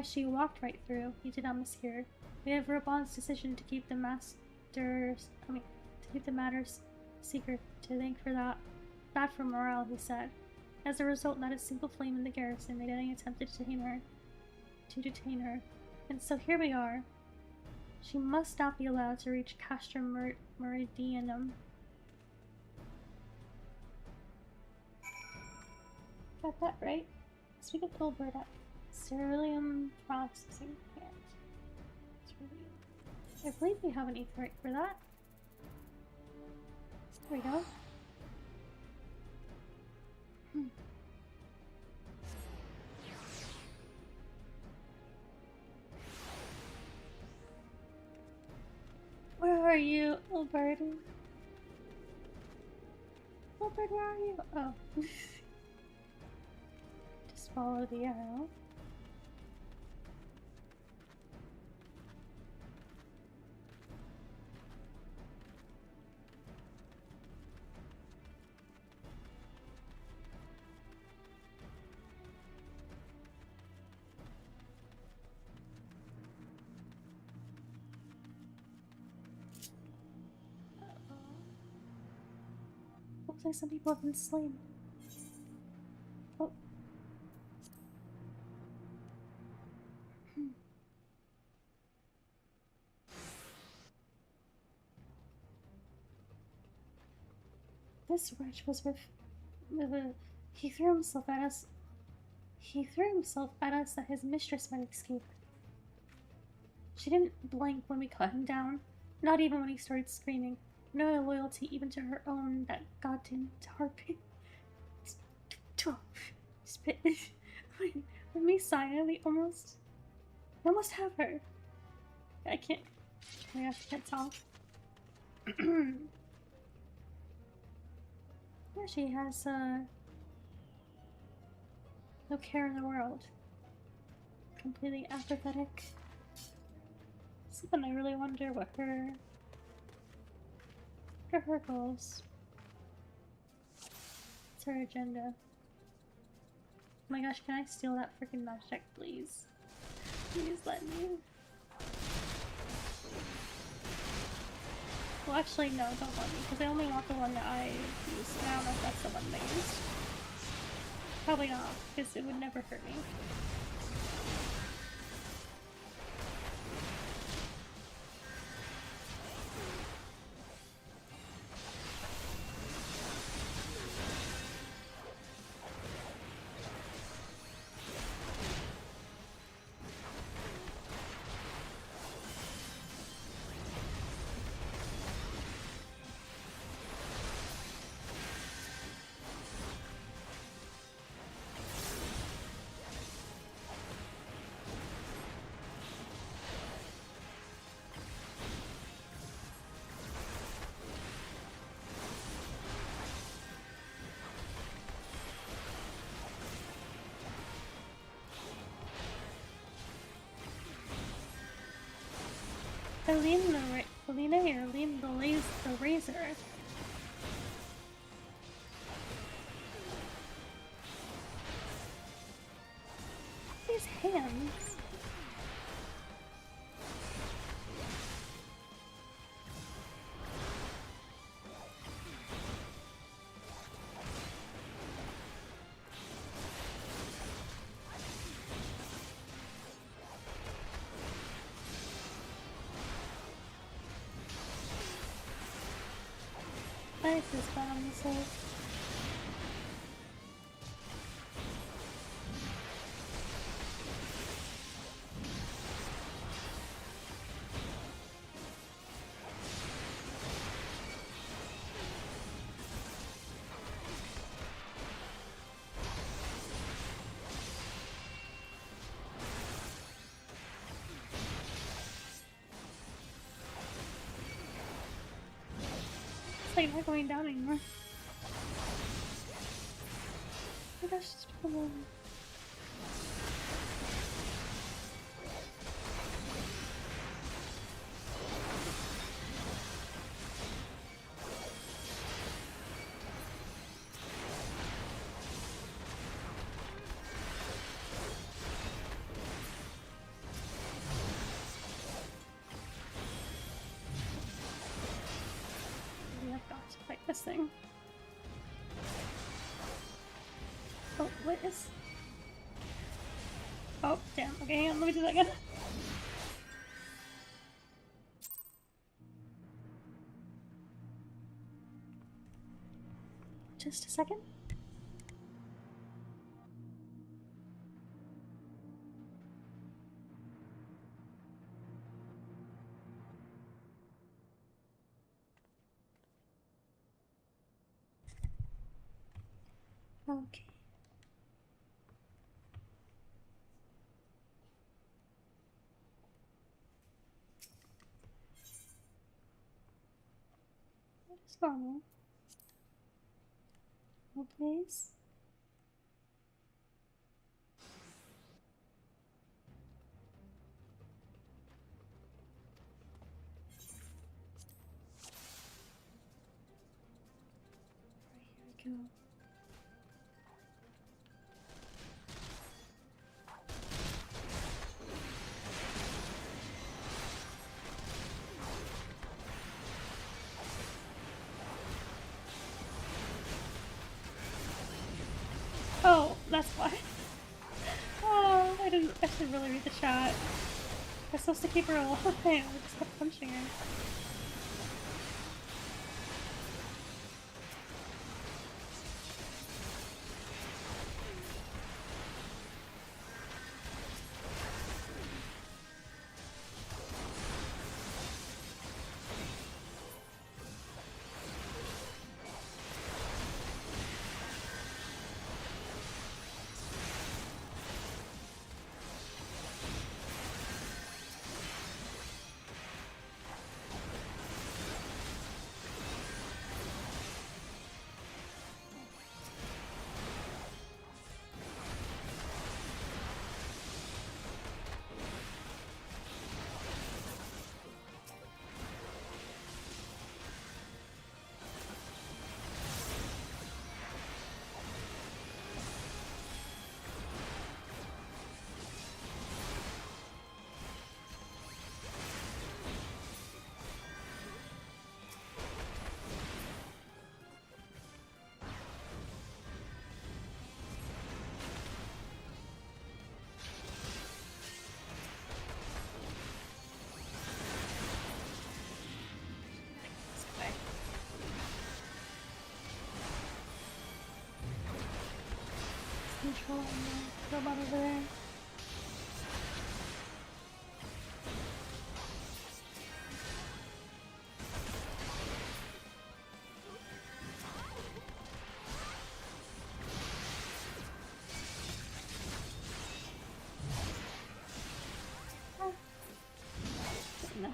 She walked right through. You did not mishear. We have Robon's decision to keep the matters secret. To thank for that. Bad for morale, he said. As a result, not a single flame in the garrison made any attempt to detain her. to detain her. And so here we are. She must not be allowed to reach Castra Meridianum. Got that right? Speak of Ilbert at Ceruleum Processing Plant. I believe we have an aetherite for that. There we go. Where are you, Ilbert? Ilbert, where are you? Oh. Just follow the arrow. Looks like some people have been slain. Oh. This wretch was he threw himself at us. He threw himself at us that his mistress might escape. She didn't blink when we cut him down, not even when he started screaming. No loyalty even to her own, that goddamn harpy. Spit. When we sign her, we almost have her. I can't. Oh my gosh, I can't talk. Yeah, she has no care in the world. Completely apathetic. Something I really wonder what her goals. What's her agenda? Oh my gosh, can I steal that freaking magic, please? Please let me. Well, actually, no, don't let me, because I only want the one that I used. I don't know if that's the one they used. Probably not, because it would never hurt me. Alina here, lean the razor. These hands. Nice is bottom so. Like not going down anymore. Oh my gosh, it's people. This thing. Oh, what is... Oh, damn. Okay, hang on. Let me do that again. Just a second. Okay. What is normal? No place. Here we go. Oh, that's why. Oh, I should really read the chat. I'm supposed to keep her alive. I just kept punching her. Control the robot over there. No.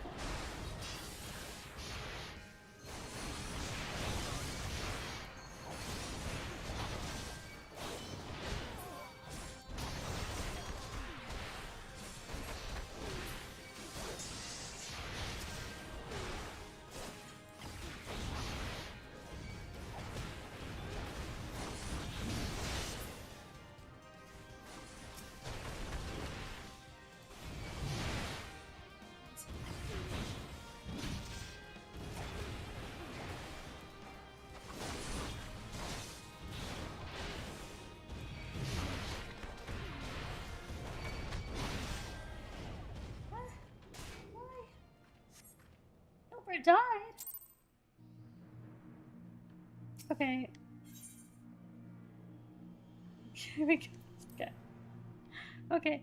Wilbur died? Okay. Here we go. Okay. Okay.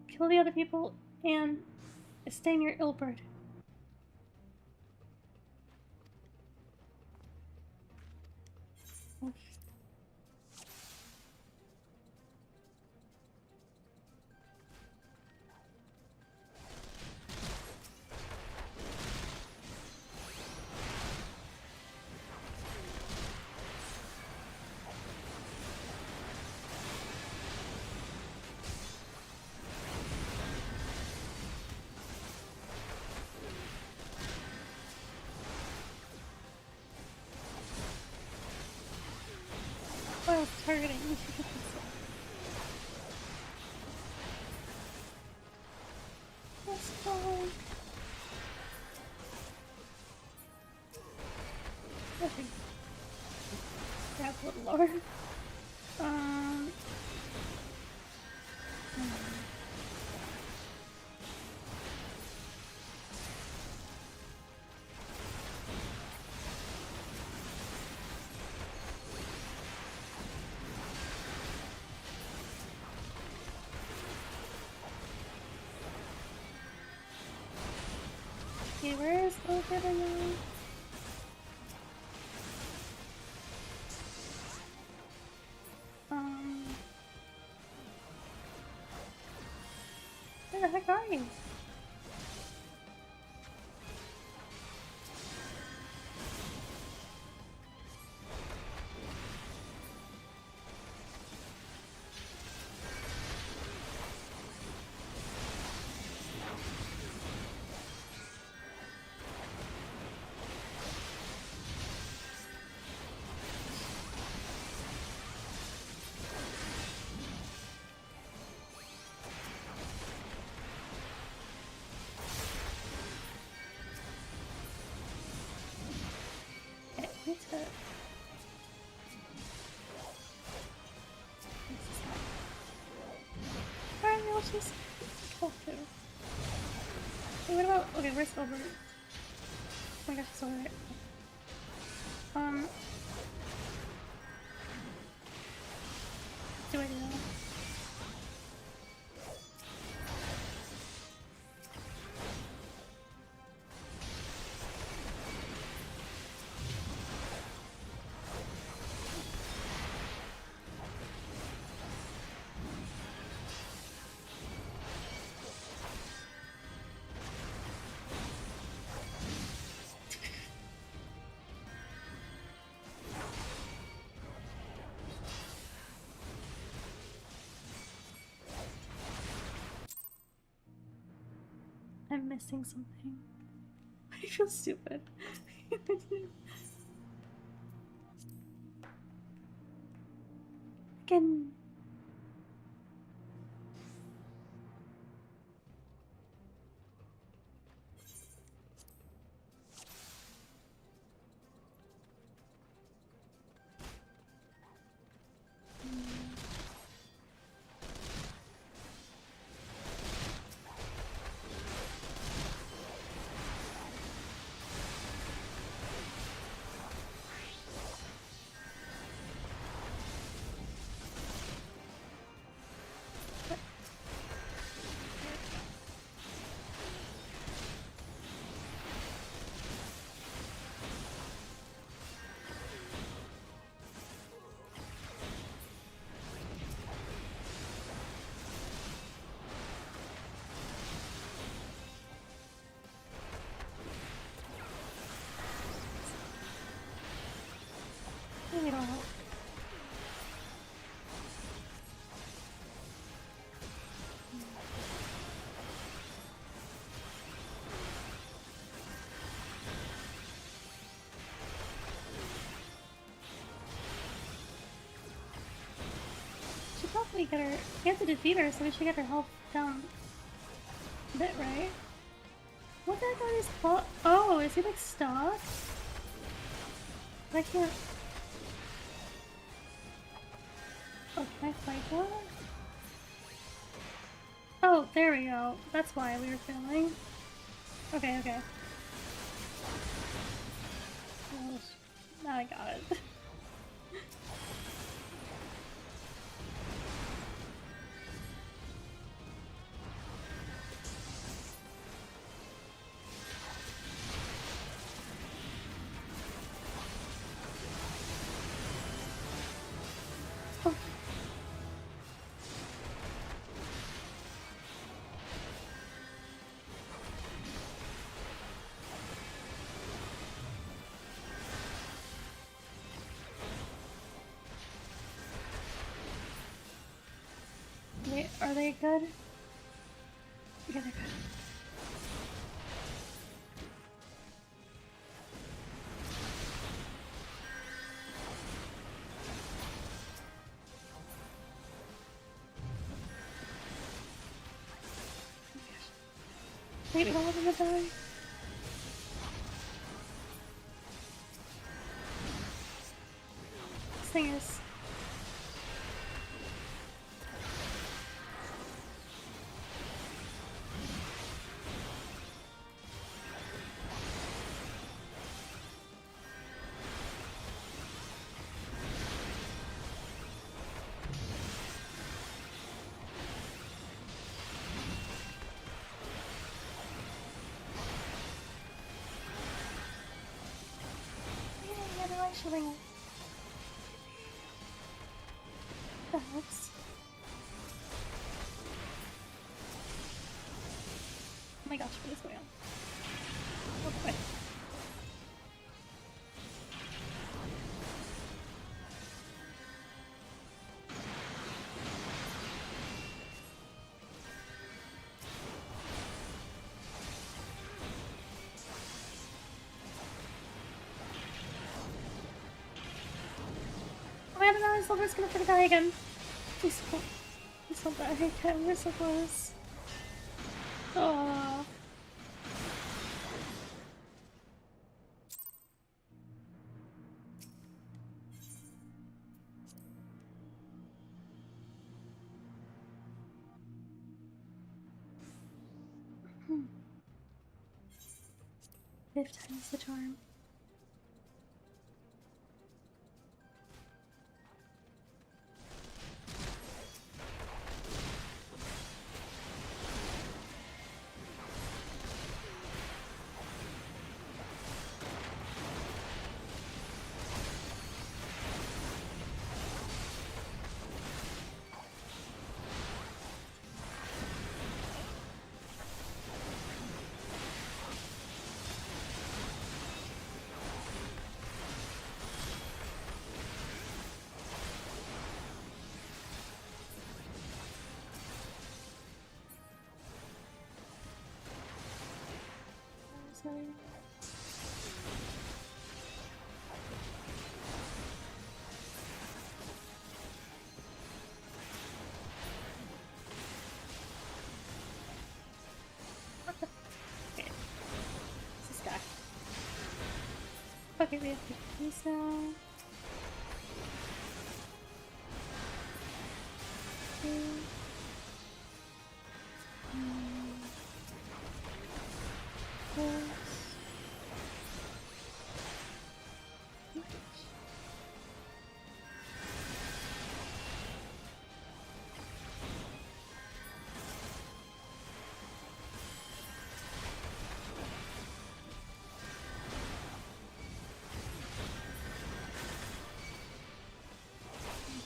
Kill the other people and stay near Ilbert. Oof. I was targeting. Let's go. I should grab a little lower. Okay, where is Ogre now? Where the heck are you? Alright, let's just talk to. Hey, what about? Okay, where's Silver? Oh my gosh, it's alright. Do I do that? I'm missing something. I feel stupid. Again. Maybe it'll help. Should probably get her. We have to defeat her, so we should get her health down a bit, right? What the heck are these claws? Oh, is he like stuck? I can't. Oh, can I fight that? Oh, there we go. That's why we were failing. Okay, okay. Oh, now I got it. Wait, are they good? Yeah, they're good. Wait, we're all gonna die. This thing is... showing up. That's... Oh my gosh, what is going on? Oh boy. Oh man, no, Silver's gonna freaking die again. Please don't. Please don't die again. We're so close. Aww. Fifth time's the charm. Sorry. Okay. This guy. Okay, we have to do this now.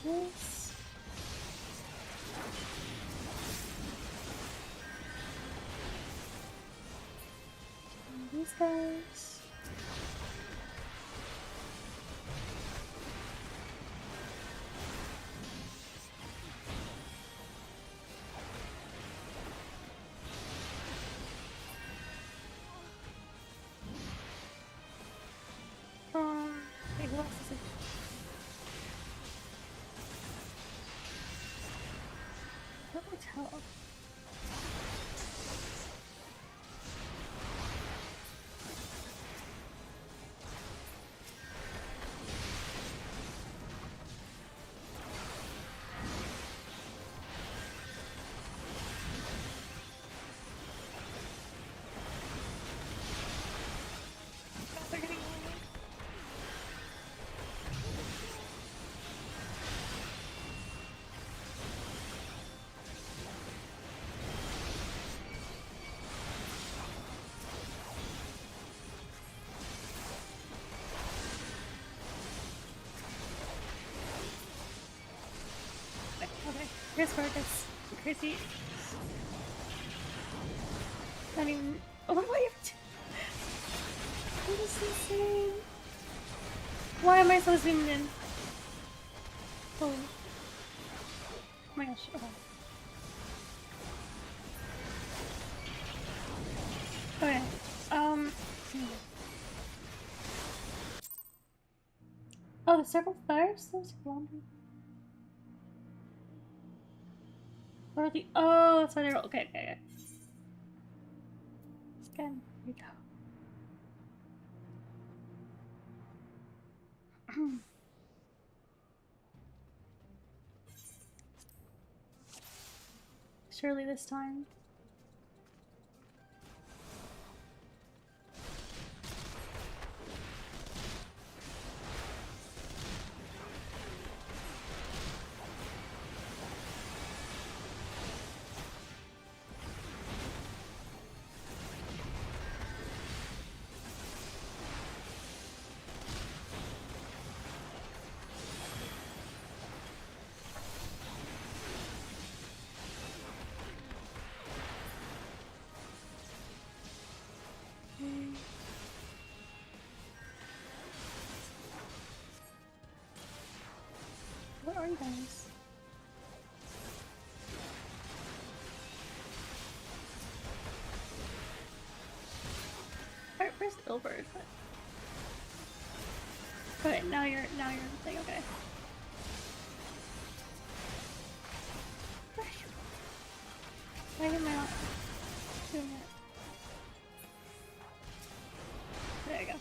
This. And these guys. Wait, who else is it? What the hell? Okay, here's where it gets crazy. I mean, what am I up to? This is insane. Why am I so zoomed in? Oh my gosh, okay. Okay, oh, the circle fires? Those wandering. What are the? Oh, that's why they're okay. Okay. Again, here we go. Surely this time. Sorry, guys. Alright, where's Ilbert? Okay, now you're the thing, okay. Why am I not doing it? There you go.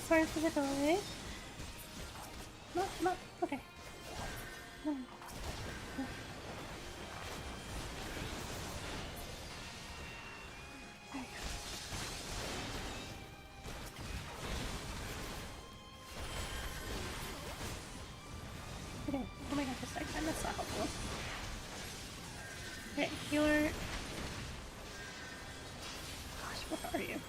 Sorry for the delay. No, okay. No. There you go. Okay, oh my god, just like that, that's not helpful. Okay, healer. Gosh, what are you?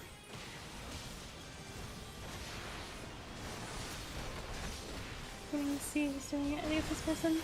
Let me see who's doing it. I think it's this person.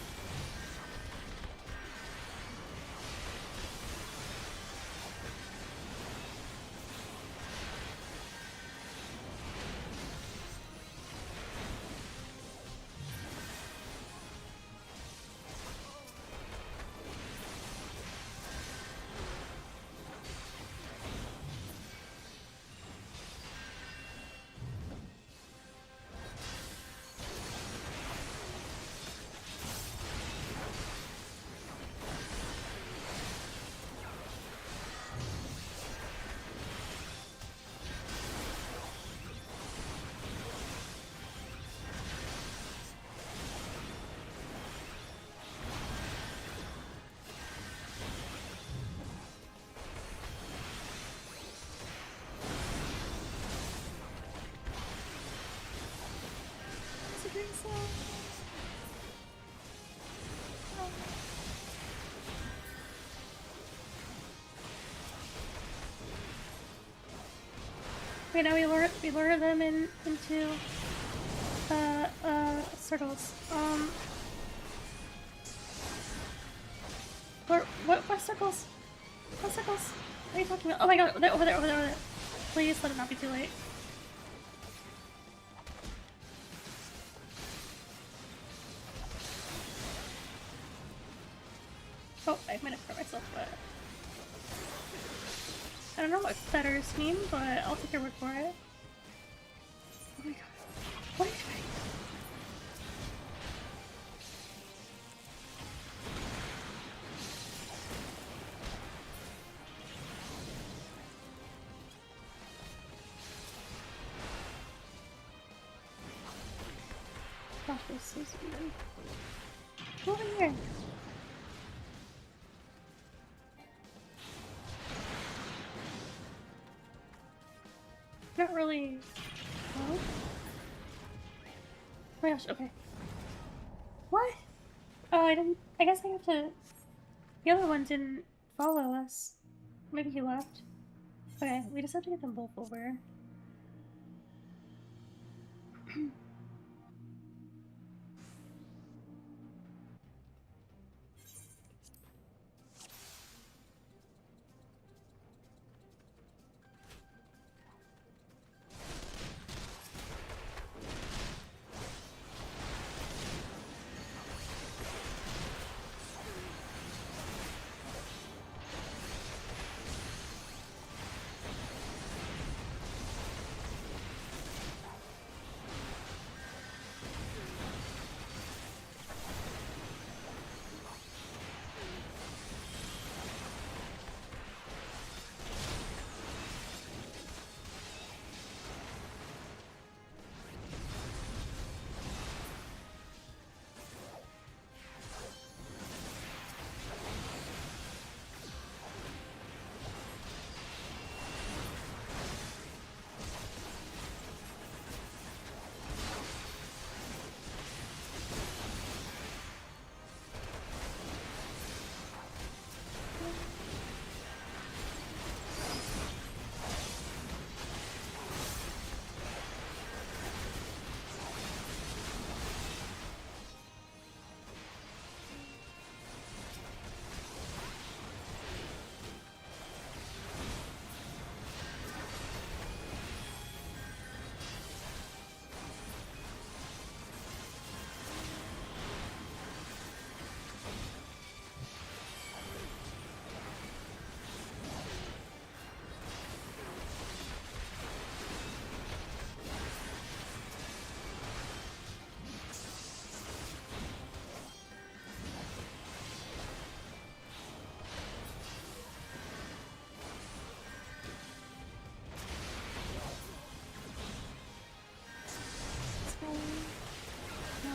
Okay, now we lure them into circles. What circles? What circles are you talking about? Oh my god, over there. Please let it not be too late. Oh, I might have hurt myself, but I don't know what fetters mean, but I'll take your word for it. Oh my god. What are you doing? Gosh, this is even. Go over here. Not really. Oh my gosh, okay. What? Oh, I guess I have to. The other one didn't follow us. Maybe he left. Okay, we just have to get them both over.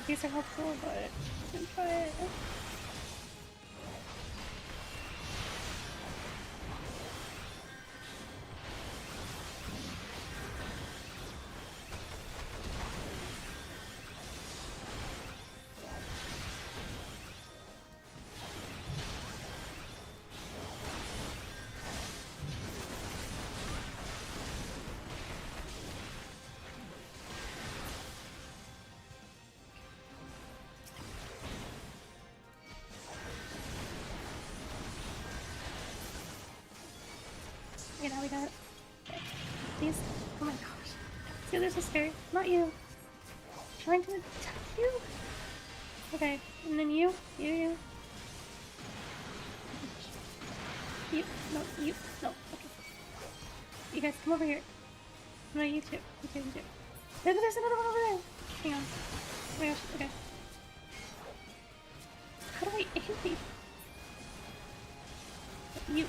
these are helpful, but I can try it. Okay, now we got these. Oh my gosh. See, this is scary. Not you. Trying to attack you. Okay, and then you. You. You. No, you. No. Okay. You guys, come over here. No, you too. You too. You too. There's another one over there. Hang on. Oh my gosh. Okay. How do I aim these? You.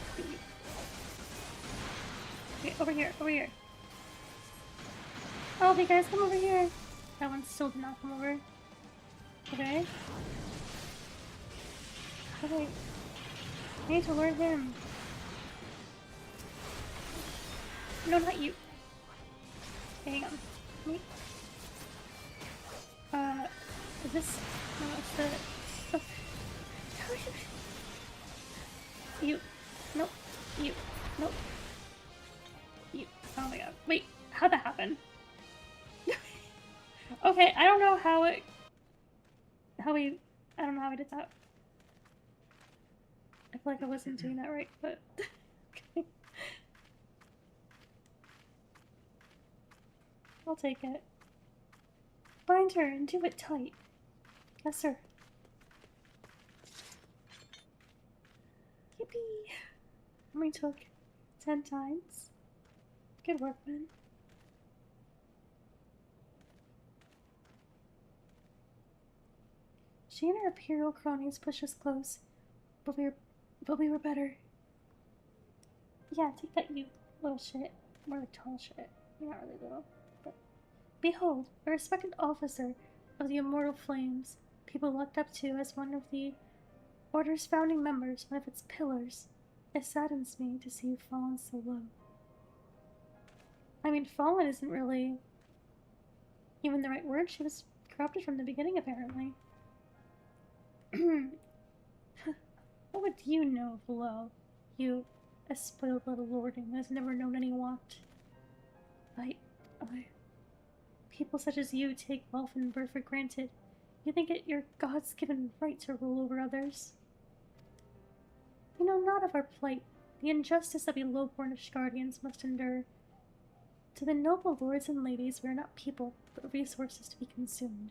Okay, over here, over here. Oh, you guys, come over here. That one still did not come over. Okay. How do I need to learn him. No, not you. Okay, hang on. Wait. Is this... No, it's the... You. Nope. You. Nope. You. Oh my god. Wait, how'd that happen? Okay, I don't know how it... I don't know how I did that. I feel like I wasn't doing that right, but... Okay. I'll take it. Bind her and do it tight. Yes, sir. Yippee! We took 10 times. Good work, man. She and her imperial cronies pushed us close, but we were better. Yeah, take that, you little shit. More like tall shit. You're not really little. But behold, a respected officer of the Immortal Flames, people looked up to as one of the Order's founding members, one of its pillars. It saddens me to see you fallen so low. I mean, fallen isn't really even the right word. She was corrupted from the beginning, apparently. What would you know of Lo? You, a spoiled little lording who has never known any want. People such as you take wealth and birth for granted. You think it your God's given right to rule over others. You know not of our plight, the injustice that we low-born Ashgardians must endure. To the noble lords and ladies, we are not people, but resources to be consumed.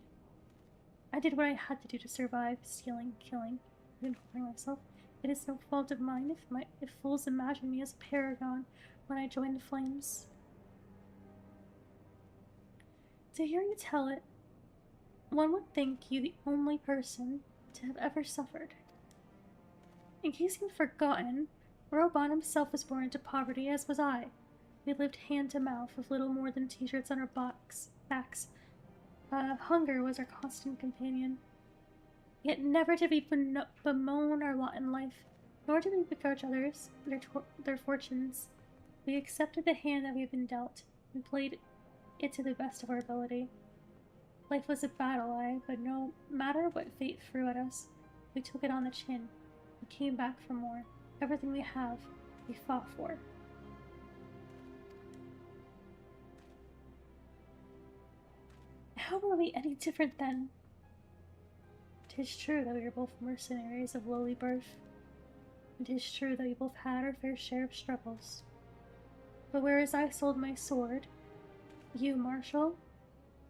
I did what I had to do to survive, stealing, killing, and harming myself. It is no fault of mine if fools imagine me as a paragon when I join the flames. To hear you tell it, one would think you the only person to have ever suffered. In case you've forgotten, Roban himself was born into poverty, as was I. We lived hand to mouth with little more than t-shirts on our backs. Hunger was our constant companion. Yet never did we bemoan our lot in life, nor did we begrudge others their fortunes. We accepted the hand that we had been dealt, and played it to the best of our ability. Life was a battle, but no matter what fate threw at us, we took it on the chin. We came back for more. Everything we have, we fought for. How were we any different then? 'Tis true that we were both mercenaries of lowly birth, and 'tis true that we both had our fair share of struggles. But whereas I sold my sword, you, Marshal,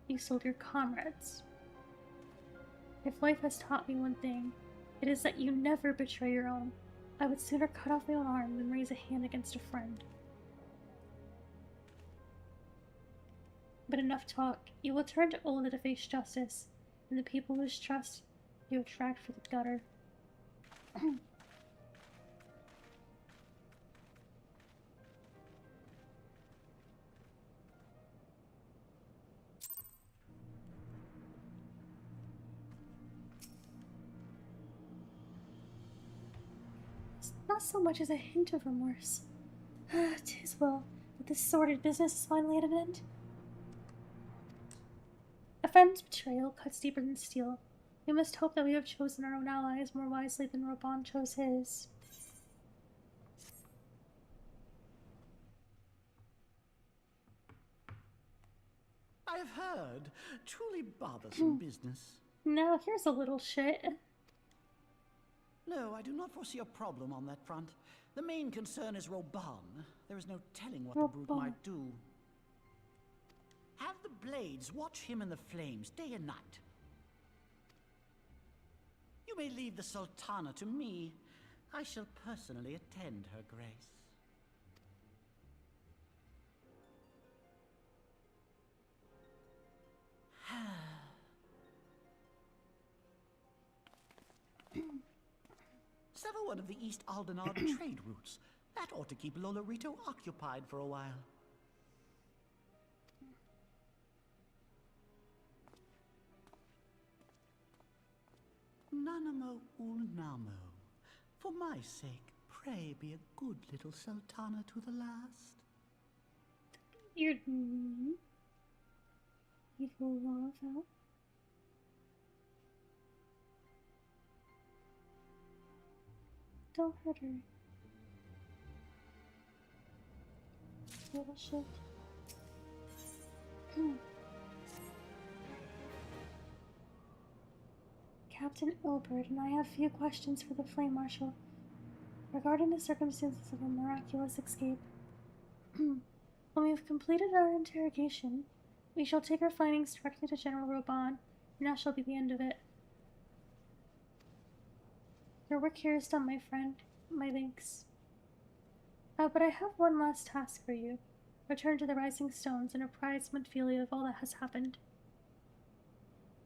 you sold your comrades. If life has taught me one thing, it is that you never betray your own. I would sooner cut off my own arm than raise a hand against a friend. But enough talk. You will turn to Ola to face justice, and the people whose trust you attract for the gutter. not so much as a hint of remorse. 'Tis well that this sordid business is finally at an end. A friend's betrayal cuts deeper than steel. We must hope that we have chosen our own allies more wisely than Raban chose his. I've heard. Truly bothersome business. Now, here's a little shit. No, I do not foresee a problem on that front. The main concern is Raban. There is no telling what the brute might do. Have the Blades watch him in the flames day and night. You may leave the Sultana to me. I shall personally attend her grace. Sever one of the East Aldenard trade routes. That ought to keep Lolorito occupied for a while. Nanamo Ulnamo. For my sake, pray be a good little Sultana to the last. You're evil lava. Don't hurt her. Little shit. Captain Ilbert and I have a few questions for the Flame Marshal regarding the circumstances of a miraculous escape. When we have completed our interrogation, we shall take our findings directly to General Raban, and that shall be the end of it. Your work here is done, my friend. My thanks. But I have one last task for you. Return to the Rising Stones and apprise Medphilia of all that has happened.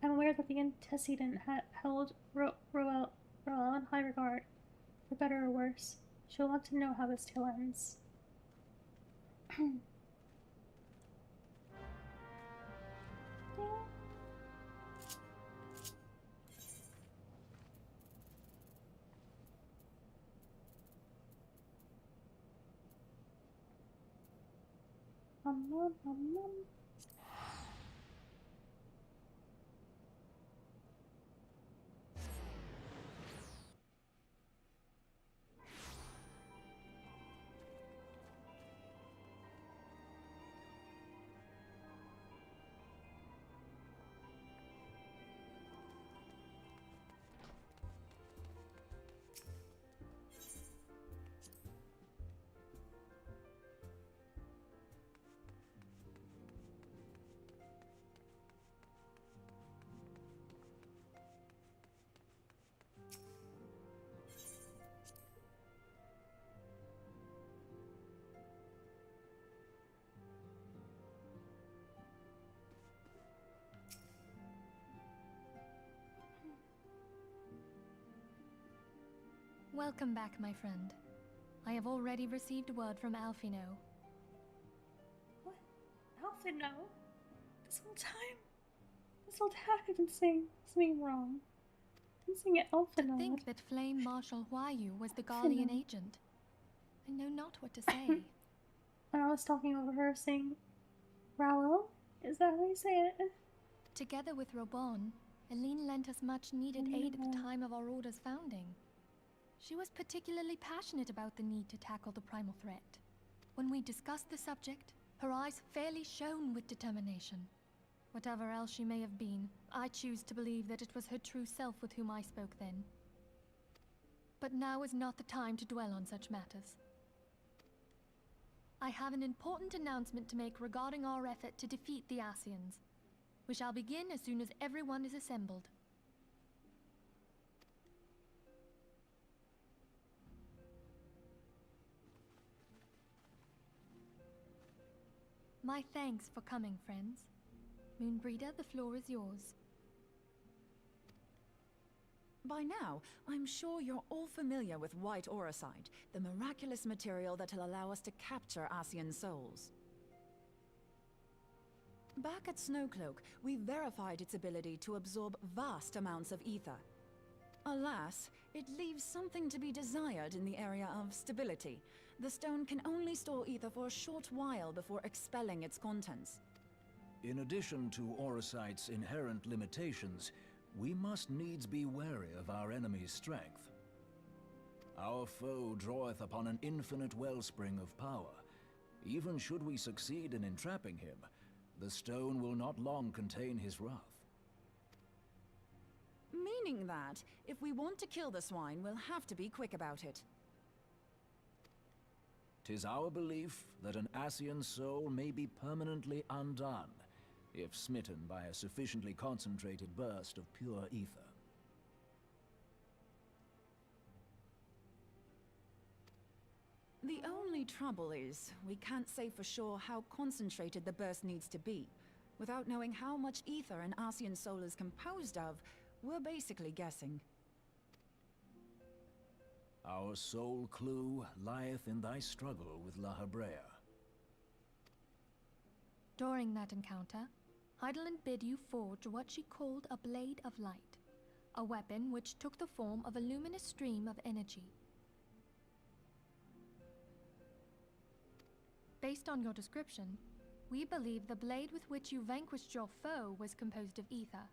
I'm aware that the antecedent held Roel in high regard, for better or worse. She'll want to know how this tale ends. Welcome back, my friend. I have already received word from Alphino. What? Alphino? This whole time? This whole time I've been saying something wrong. I'm saying Alphino. To think that Flame Marshal Huayu was the Garlean agent. I know not what to say. And I was talking over her saying, Raoul? Is that how you say it? Together with Raban, Eileen lent us much needed aid at the time of our Order's founding. She was particularly passionate about the need to tackle the primal threat. When we discussed the subject, her eyes fairly shone with determination. Whatever else she may have been, I choose to believe that it was her true self with whom I spoke then. But now is not the time to dwell on such matters. I have an important announcement to make regarding our effort to defeat the Ascians. We shall begin as soon as everyone is assembled. My thanks for coming, friends. Moonbreeder, the floor is yours. By now, I'm sure you're all familiar with White Auracite, the miraculous material that'll allow us to capture Ascian souls. Back at Snowcloak, we verified its ability to absorb vast amounts of ether. Alas, it leaves something to be desired in the area of stability. The stone can only store ether for a short while before expelling its contents. In addition to Orosite's inherent limitations, we must needs be wary of our enemy's strength. Our foe draweth upon an infinite wellspring of power. Even should we succeed in entrapping him, the stone will not long contain his wrath. Meaning that, if we want to kill the swine, we'll have to be quick about it. 'Tis our belief that an Ascian soul may be permanently undone, if smitten by a sufficiently concentrated burst of pure ether. The only trouble is, we can't say for sure how concentrated the burst needs to be. Without knowing how much ether an Ascian soul is composed of, we're basically guessing. Our sole clue lieth in thy struggle with La Habrea. During that encounter, Hydaelyn bid you forge what she called a Blade of Light, a weapon which took the form of a luminous stream of energy. Based on your description, we believe the blade with which you vanquished your foe was composed of ether.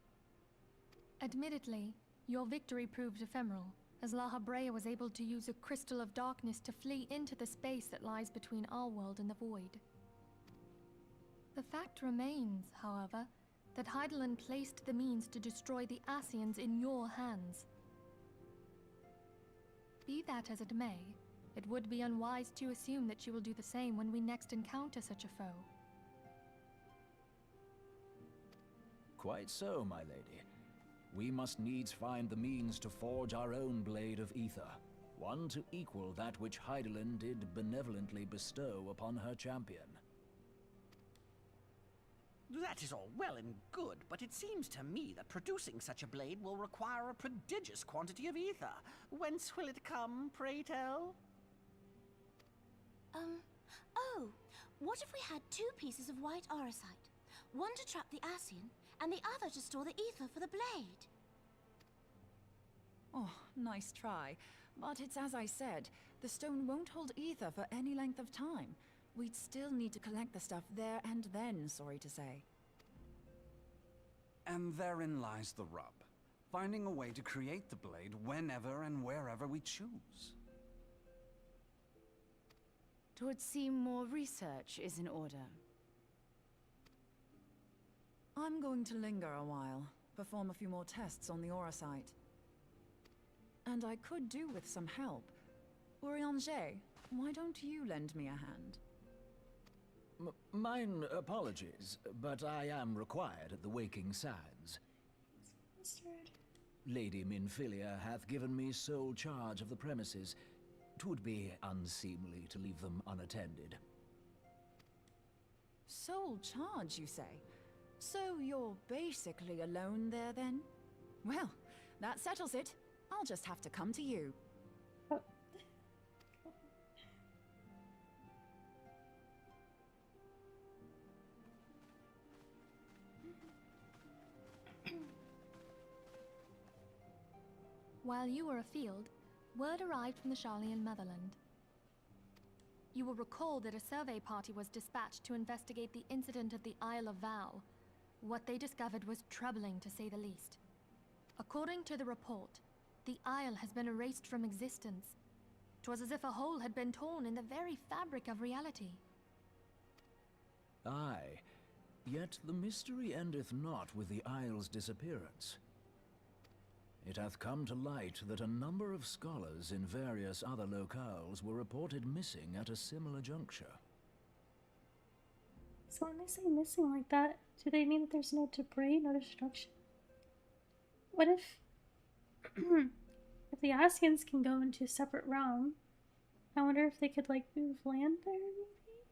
Admittedly, your victory proved ephemeral, as La Habrea was able to use a crystal of darkness to flee into the space that lies between our world and the void. The fact remains, however, that Hydaelyn placed the means to destroy the Ascians in your hands. Be that as it may, it would be unwise to assume that she will do the same when we next encounter such a foe. Quite so, my lady. We must needs find the means to forge our own blade of ether, one to equal that which Hydaelyn did benevolently bestow upon her champion. That is all well and good, but it seems to me that producing such a blade will require a prodigious quantity of ether. Whence will it come, pray tell? Oh, what if we had two pieces of white orosite? One to trap the Ascian, and the other to store the ether for the blade. Oh, nice try. But it's as I said, the stone won't hold ether for any length of time. We'd still need to collect the stuff there and then, sorry to say. And therein lies the rub. Finding a way to create the blade whenever and wherever we choose. 'Twould seem more research is in order. I'm going to linger a while, perform a few more tests on the Orosite. And I could do with some help. Urianger, why don't you lend me a hand? Mine apologies, but I am required at the Waking Sands. Lady Minfilia hath given me sole charge of the premises. 'Twould be unseemly to leave them unattended. Sole charge, you say? So you're basically alone there, then? Well, that settles it. I'll just have to come to you. While you were afield, word arrived from the Sharlayan Motherland. You will recall that a survey party was dispatched to investigate the incident at the Isle of Vow. What they discovered was troubling, to say the least. According to the report, the Isle has been erased from existence. 'Twas as if a hole had been torn in the very fabric of reality. Aye, yet the mystery endeth not with the Isle's disappearance. It hath come to light that a number of scholars in various other locales were reported missing at a similar juncture. So when they say missing like that, do they mean that there's no debris, no destruction? What if... if the Ascians can go into a separate realm, I wonder if they could, like, move land there, maybe?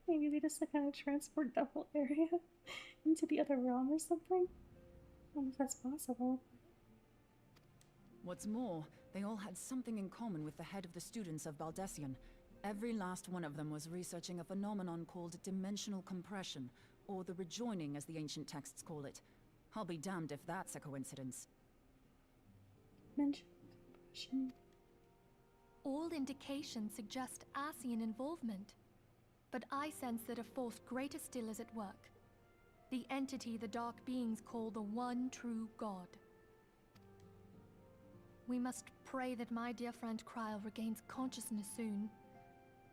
Maybe they just, like, kind of transport the whole area into the other realm or something? I don't know if that's possible. What's more, they all had something in common with the head of the students of Baldesion. Every last one of them was researching a phenomenon called dimensional compression, or the rejoining as the ancient texts call it. I'll be damned if that's a coincidence. Dimensional All indications suggest Ascian involvement, but I sense that a force greater still is at work. The entity the Dark Beings call the One True God. We must pray that my dear friend Kryl regains consciousness soon.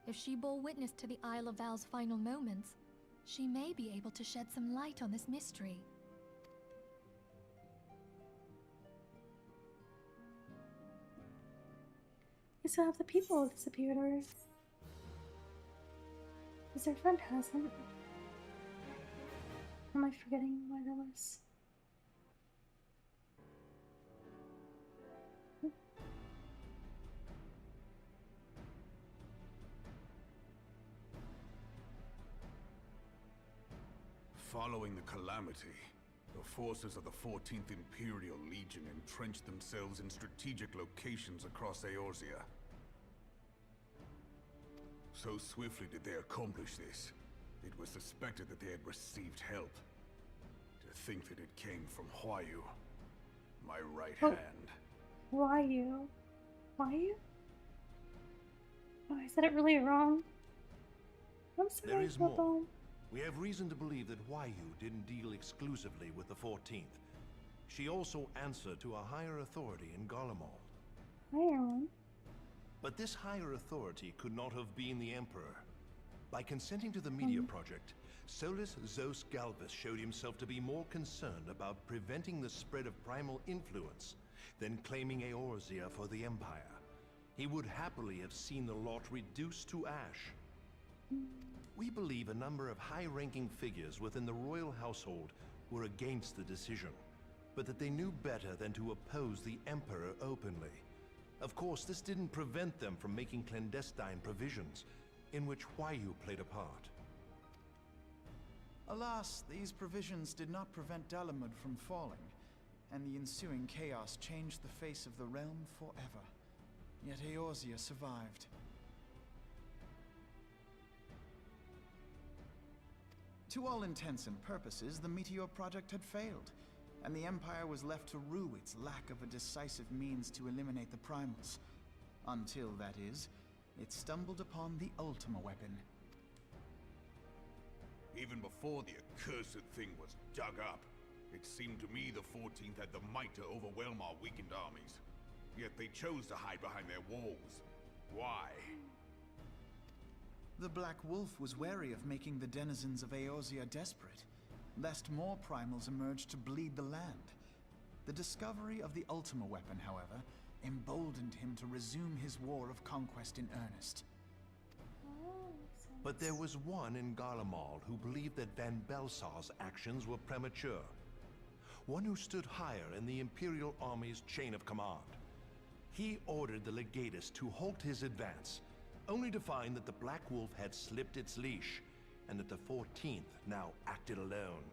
If she bore witness to the Isle of Val's final moments, she may be able to shed some light on this mystery. We still have the people disappeared, or is their friend hasn't? Am I forgetting why that was? Following the calamity, the forces of the 14th Imperial Legion entrenched themselves in strategic locations across Eorzea. So swiftly did they accomplish this, it was suspected that they had received help. To think that it came from Huayu, my right hand. Huayu? Huayu? Oh, I said it really wrong. I'm sorry, There is more. Bobo. We have reason to believe that Huayu didn't deal exclusively with the 14th. She also answered to a higher authority in Garlemald. Higher one? But this higher authority could not have been the Emperor. By consenting to the Media Project, Solus Zos Galvus showed himself to be more concerned about preventing the spread of primal influence than claiming Eorzea for the Empire. He would happily have seen the lot reduced to ash. We believe a number of high-ranking figures within the royal household were against the decision, but that they knew better than to oppose the Emperor openly. Of course, this didn't prevent them from making clandestine provisions, in which Huayu played a part. Alas, these provisions did not prevent Dalamud from falling, and the ensuing chaos changed the face of the realm forever. Yet Eorzea survived. To all intents and purposes, the Meteor Project had failed, and the Empire was left to rue its lack of a decisive means to eliminate the primals. Until, that is, it stumbled upon the Ultima weapon. Even before the accursed thing was dug up, it seemed to me the 14th had the might to overwhelm our weakened armies. Yet they chose to hide behind their walls. Why? The Black Wolf was wary of making the denizens of Eorzea desperate, lest more primals emerged to bleed the land. The discovery of the Ultima weapon, however, emboldened him to resume his war of conquest in earnest. But there was one in Garlemald who believed that Van Belsar's actions were premature. One who stood higher in the Imperial Army's chain of command. He ordered the Legatus to halt his advance, only to find that the Black Wolf had slipped its leash, and that the 14th now acted alone.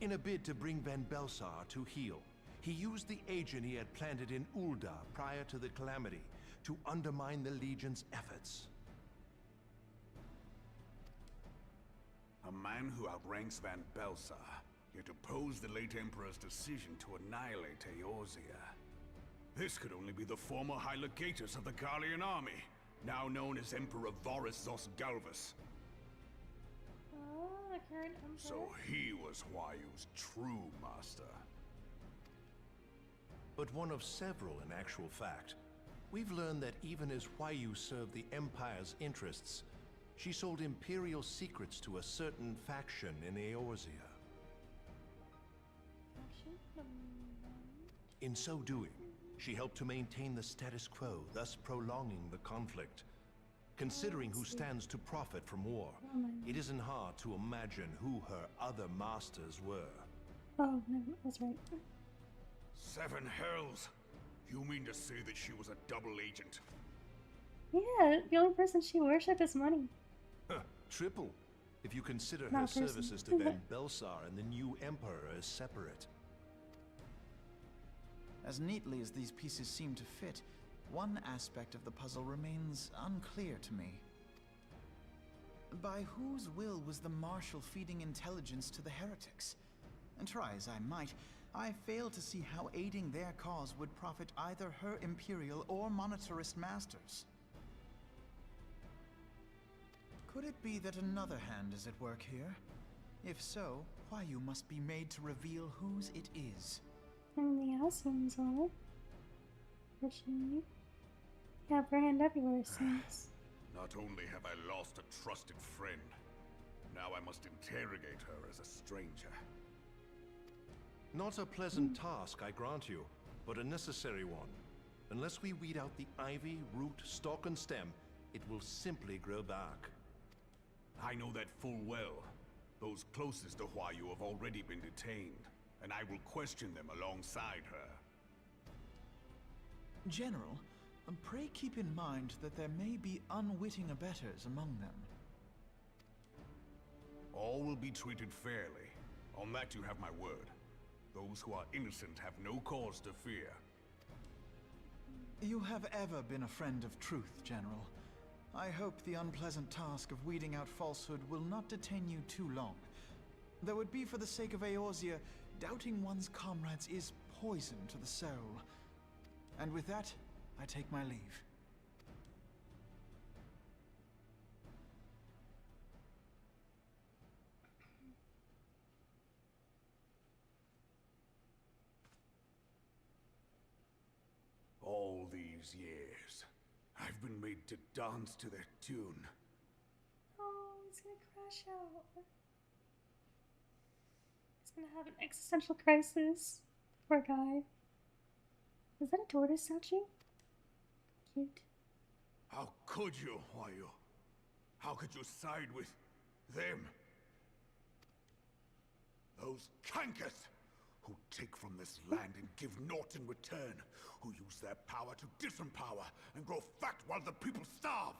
In a bid to bring Van Belsar to heel, he used the agent he had planted in Ul'dah prior to the calamity to undermine the Legion's efforts. A man who outranks Van Belsar, yet opposed the late Emperor's decision to annihilate Eorzea. This could only be the former High Legatus of the Garlean army, now known as Emperor Voris Zos Galvus. Oh, the current Emperor. So he was Huayu's true master. But one of several in actual fact. We've learned that even as Huayu served the Empire's interests, she sold Imperial secrets to a certain faction in Eorzea. In so doing, she helped to maintain the status quo, thus prolonging the conflict. Considering who stands to profit from war, it isn't hard to imagine who her other masters were. Oh, no, that's right. Seven hells! You mean to say that she was a double agent? Yeah, the only person she worshipped is money. Triple, if you consider Not her a person. services to Van Belsar and the new Emperor as separate. As neatly as these pieces seem to fit, one aspect of the puzzle remains unclear to me. By whose will was the Marshal feeding intelligence to the heretics? And try as I might, I fail to see how aiding their cause would profit either her Imperial or Monetarist masters. Could it be that another hand is at work here? If so, Huayu must be made to reveal whose it is. And the Aslan's are. Fortunately. You have her hand everywhere, it seems. Not only have I lost a trusted friend, now I must interrogate her as a stranger. Not a pleasant task, I grant you, but a necessary one. Unless we weed out the ivy, root, stalk, and stem, it will simply grow back. I know that full well. Those closest to Huayu have already been detained, and I will question them alongside her. General, pray keep in mind that there may be unwitting abettors among them. All will be treated fairly. On that you have my word. Those who are innocent have no cause to fear. You have ever been a friend of truth, General. I hope the unpleasant task of weeding out falsehood will not detain you too long. Though it be for the sake of Eorzea, doubting one's comrades is poison to the soul. And with that, I take my leave. All these years, I've been made to dance to their tune. Oh, he's gonna crash out. He's gonna have an existential crisis. Poor guy. Is that a tortoise statue? Cute. How could you, Huayu? How could you side with them? Those cankers who take from this land and give naught in return, who use their power to disempower and grow fat while the people starve.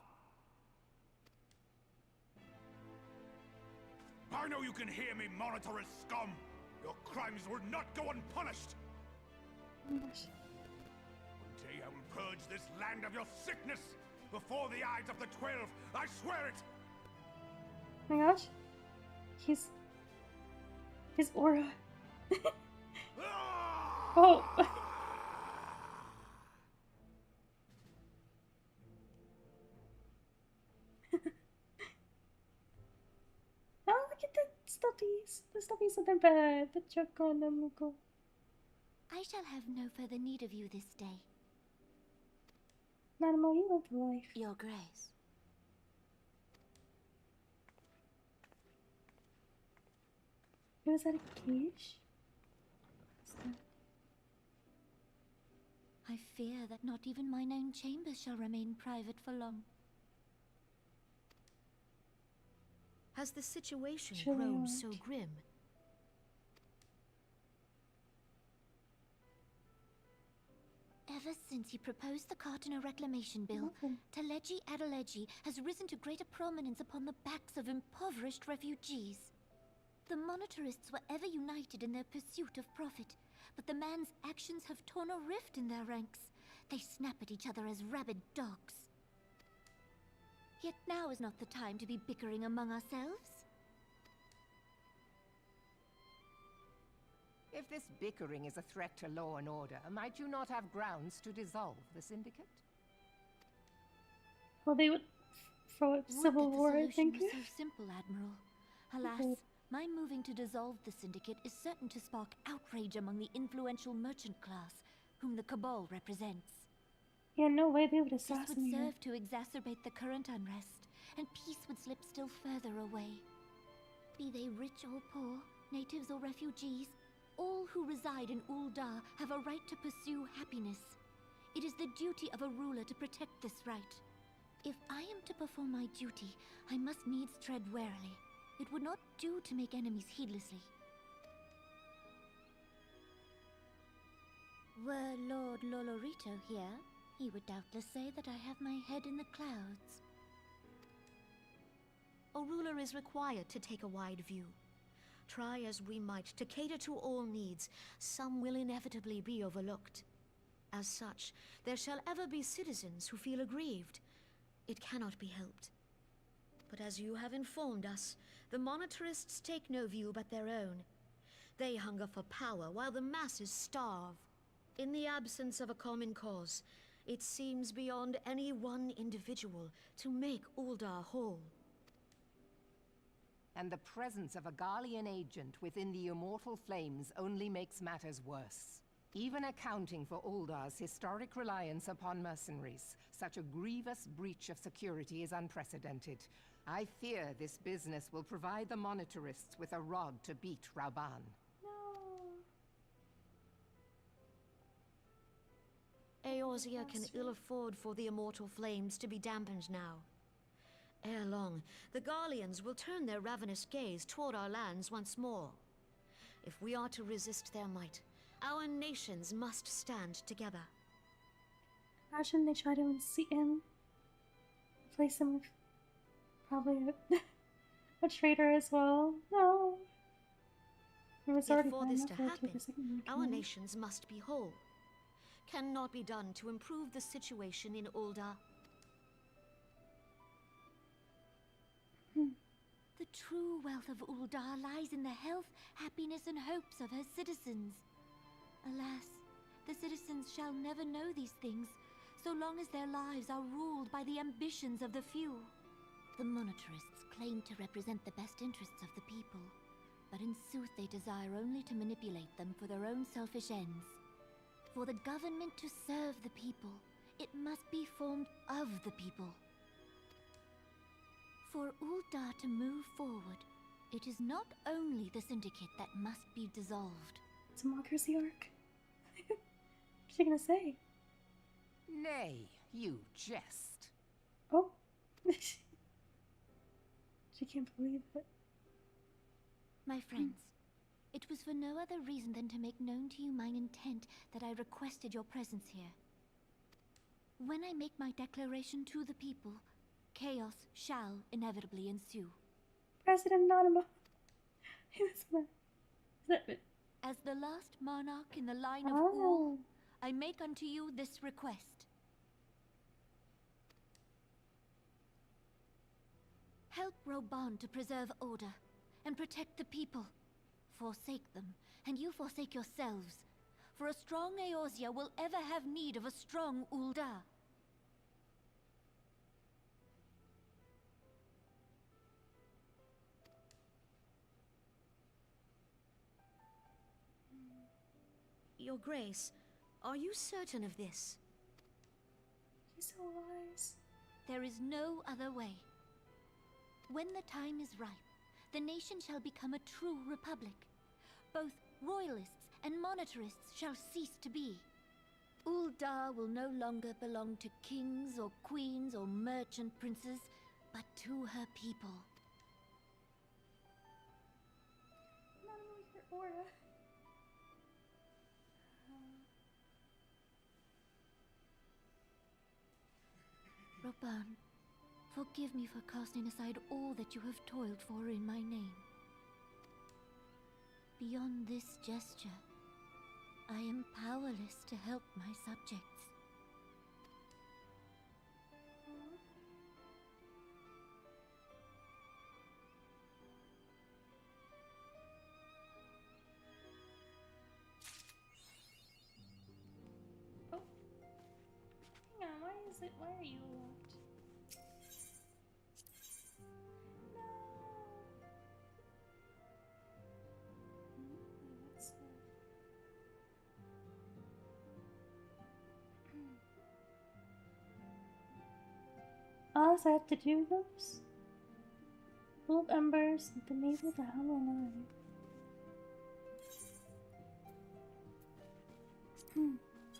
I know you can hear me, Monetarist scum! Your crimes will not go unpunished! One day I will purge this land of your sickness before the eyes of the 12, I swear it! Oh my gosh. His aura. Oh. Oh, look at the stuffies. The stuffies of the bed. The choco and the muko. I shall have no further need of you this day. Nanamo, you live the life. Your Grace. Was that a cage? What's that? I fear that not even mine own chambers shall remain private for long. Has the situation Surely grown not. so grim? Ever since you proposed the Cartona Reclamation Bill, Teleji Adeleji has risen to greater prominence upon the backs of impoverished refugees. The Monetarists were ever united in their pursuit of profit, but the man's actions have torn a rift in their ranks. They snap at each other as rabid dogs. Yet now is not the time to be bickering among ourselves. If this bickering is a threat to law and order, might you not have grounds to dissolve the Syndicate? Well, they would throw up civil war, I think. Was so simple, Admiral. Alas, my moving to dissolve the Syndicate is certain to spark outrage among the influential merchant class, whom the Cabal represents. Yeah, no way they would This would assassinate her. serve to exacerbate the current unrest, and peace would slip still further away. Be they rich or poor, natives or refugees, all who reside in Ul'dah have a right to pursue happiness. It is the duty of a ruler to protect this right. If I am to perform my duty, I must needs tread warily. It would not do to make enemies heedlessly. Were Lord Lolorito here, he would doubtless say that I have my head in the clouds. A ruler is required to take a wide view. Try as we might to cater to all needs, some will inevitably be overlooked. As such, there shall ever be citizens who feel aggrieved. It cannot be helped. But as you have informed us, the Monetarists take no view but their own. They hunger for power while the masses starve. In the absence of a common cause, it seems beyond any one individual to make Uldar whole. And the presence of a Garlean agent within the Immortal Flames only makes matters worse. Even accounting for Uldar's historic reliance upon mercenaries, such a grievous breach of security is unprecedented. I fear this business will provide the Monitorists with a rod to beat Rauban. Eorzea can ill afford for the Immortal Flames to be dampened now. Ere long, the Garleans will turn their ravenous gaze toward our lands once more. If we are to resist their might, our nations must stand together. Imagine they try to unseat him. Replace him with probably a traitor as well. No. It was already For bad this enough to that it took happen, a second our nations must be whole. Cannot be done to improve the situation in Uldar. The true wealth of Uldar lies in the health, happiness, and hopes of her citizens. Alas, the citizens shall never know these things, so long as their lives are ruled by the ambitions of the few. The Monitorists claim to represent the best interests of the people, but in sooth they desire only to manipulate them for their own selfish ends. For the government to serve the people, it must be formed of the people. For Uldar to move forward, it is not only the Syndicate that must be dissolved. Democracy arc? What's she gonna say? Nay, you jest. Oh. She can't believe it. My friends, it was for no other reason than to make known to you mine intent that I requested your presence here. When I make my declaration to the people, chaos shall inevitably ensue. President Nanima. He was As the last monarch in the line of Oh. Ul, I make unto you this request. Help Rauban to preserve order and protect the people. Forsake them, and you forsake yourselves. For a strong Eorzea will ever have need of a strong Uldar. Your Grace, are you certain of this? She's so wise. There is no other way. When the time is ripe, the nation shall become a true republic. Both royalists and monitorists shall cease to be. Uldar will no longer belong to kings or queens or merchant princes, but to her people. Not only her aura. Rauban, forgive me for casting aside all that you have toiled for in my name. Beyond this gesture, I am powerless to help my subjects. Oh. Hang on, why are you locked? No. What's that? Oh, so I have to do those? Bulb embers, enable the Hollow Knife.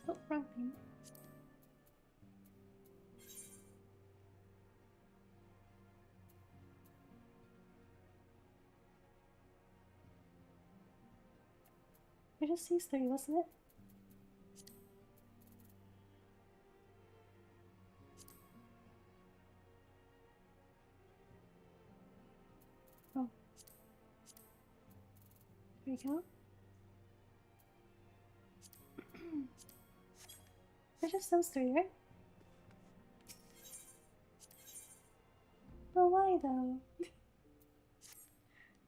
Oh, wrong thing. It just sees 3, wasn't it? Oh. There we go. It's just those 3, right? But why though?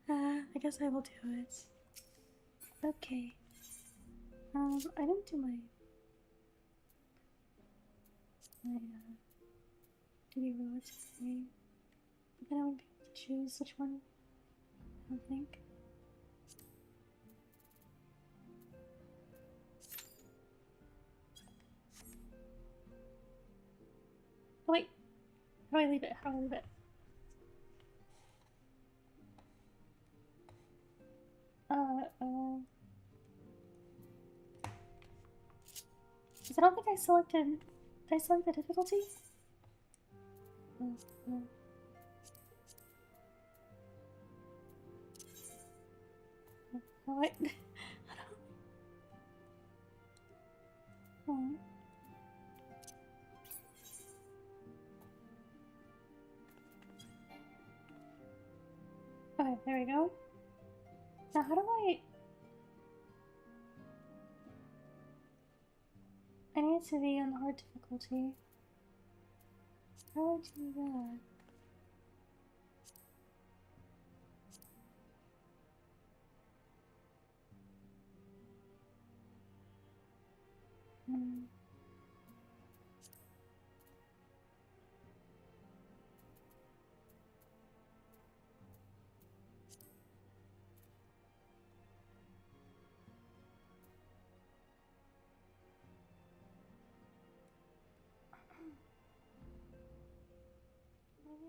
I guess I will do it. Okay. I didn't do my duty road today. But then I wouldn't be able to choose which one, I don't think. Oh, wait. How do I leave it? How do I leave it? Because I don't think I selected... Did I select the difficulty? What? Oh. Okay, there we go. Now how do I need it to be on hard difficulty. How do I do that?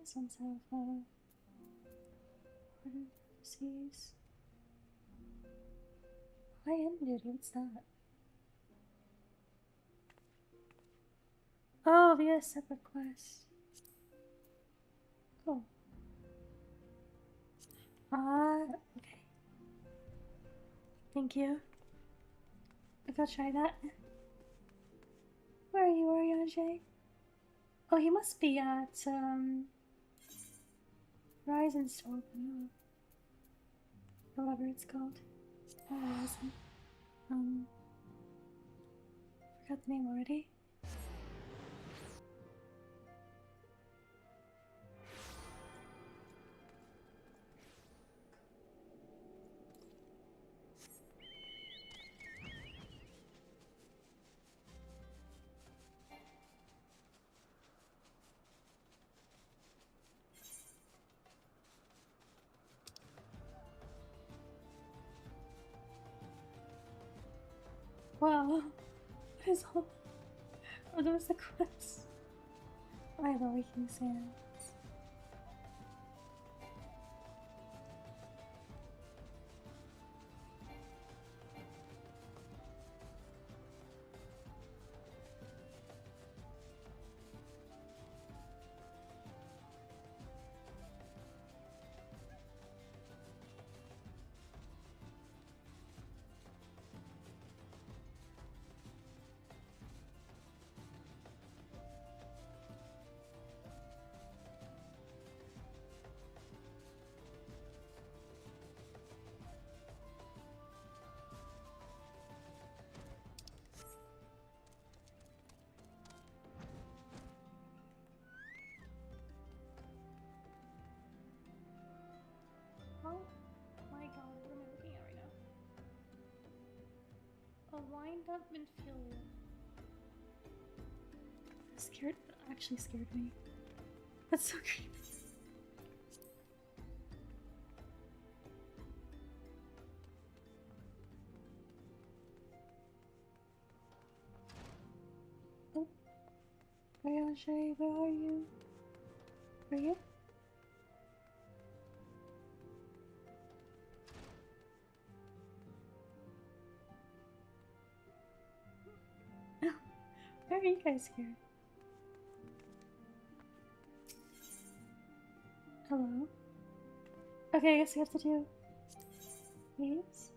These ones have harder disease. High-end duty, what's that? Oh, via separate quest. Cool. Okay. Thank you. Maybe I'll try that. Where are you, Ariane? Oh, he must be at, Horizon Store, whatever it's called. Oh, Horizon. Forgot the name already. Wow, what is all? Are those the quests? I have the waking sands. Oh my god, what am I looking at right now? A wind-up Minfield. That actually scared me. That's so creepy. Oh. Ayashe, where are you? Are you? Why are you guys here? Hello? Okay, I guess we have to do these.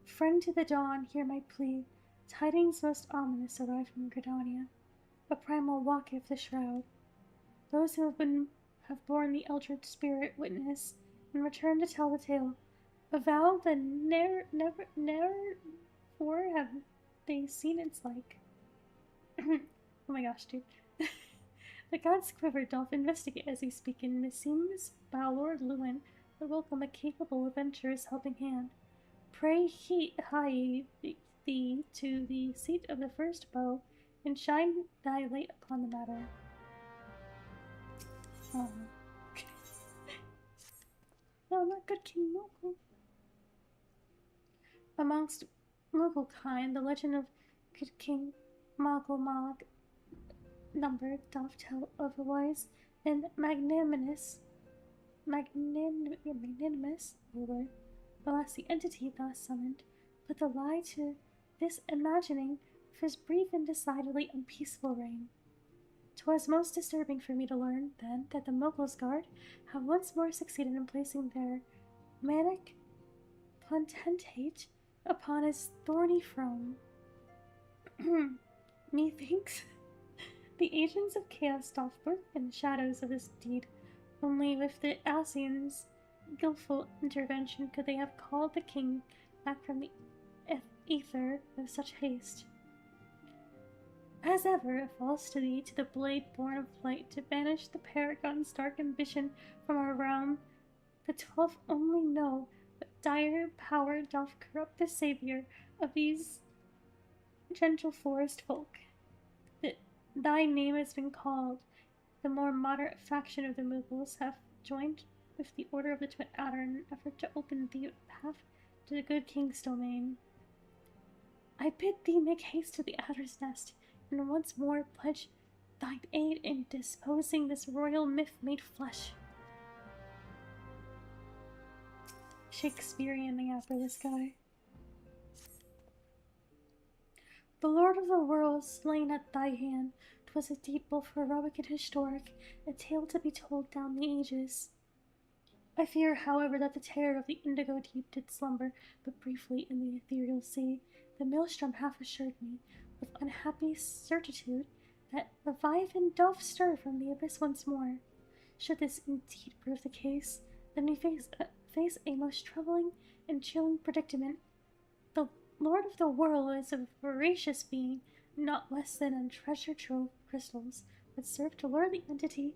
Friend to the dawn, hear my plea. Tidings most ominous arrive from Gridania. A primal walketh the shroud. Those who have borne the eldritch spirit witness and return to tell the tale. Avow that never before have they seen its like. Oh my gosh, dude. The gods quiver, doth investigate as we speak, and meseems Balor Lewin welcome a capable adventurer's helping hand. Pray hie thee to the seat of the first bow, and shine thy light upon the matter. Oh. No, not good King Mogul. Amongst Mogul kind, the legend of good King Mogul Mog numbered doth tell of a wise and magnanimous ruler. Alas, the entity thus summoned put the lie to this imagining of his brief and decidedly unpeaceful reign. 'Twas most disturbing for me to learn, then, that the Mogul's guard have once more succeeded in placing their manic potentate upon his thorny throne. Methinks the agents of chaos doth lurk in the shadows of this deed. Only with the Ascians' skillful intervention could they have called the king back from the ether with such haste. As ever, it falls to thee, to the blade born of light, to banish the paragon's dark ambition from our realm. The 12 only know what dire power doth corrupt the savior of these gentle forest folk. Thy name has been called. The more moderate faction of the Mughals have joined with the Order of the Twin Adder in an effort to open the path to the good king's domain. I bid thee make haste to the Adder's Nest, and once more pledge thine aid in disposing this royal myth-made flesh. Shakespearean app for this guy. The Lord of the World slain at thy hand, 'twas a deed both heroic and historic, a tale to be told down the ages. I fear, however, that the terror of the indigo deep did slumber but briefly in the ethereal sea. The maelstrom hath assured me, with unhappy certitude, that Leviathan doth stir from the abyss once more. Should this indeed prove the case, then we face a most troubling and chilling predicament. The Lord of the World is a voracious being, not less than a treasure trove of crystals, that serve to lure the entity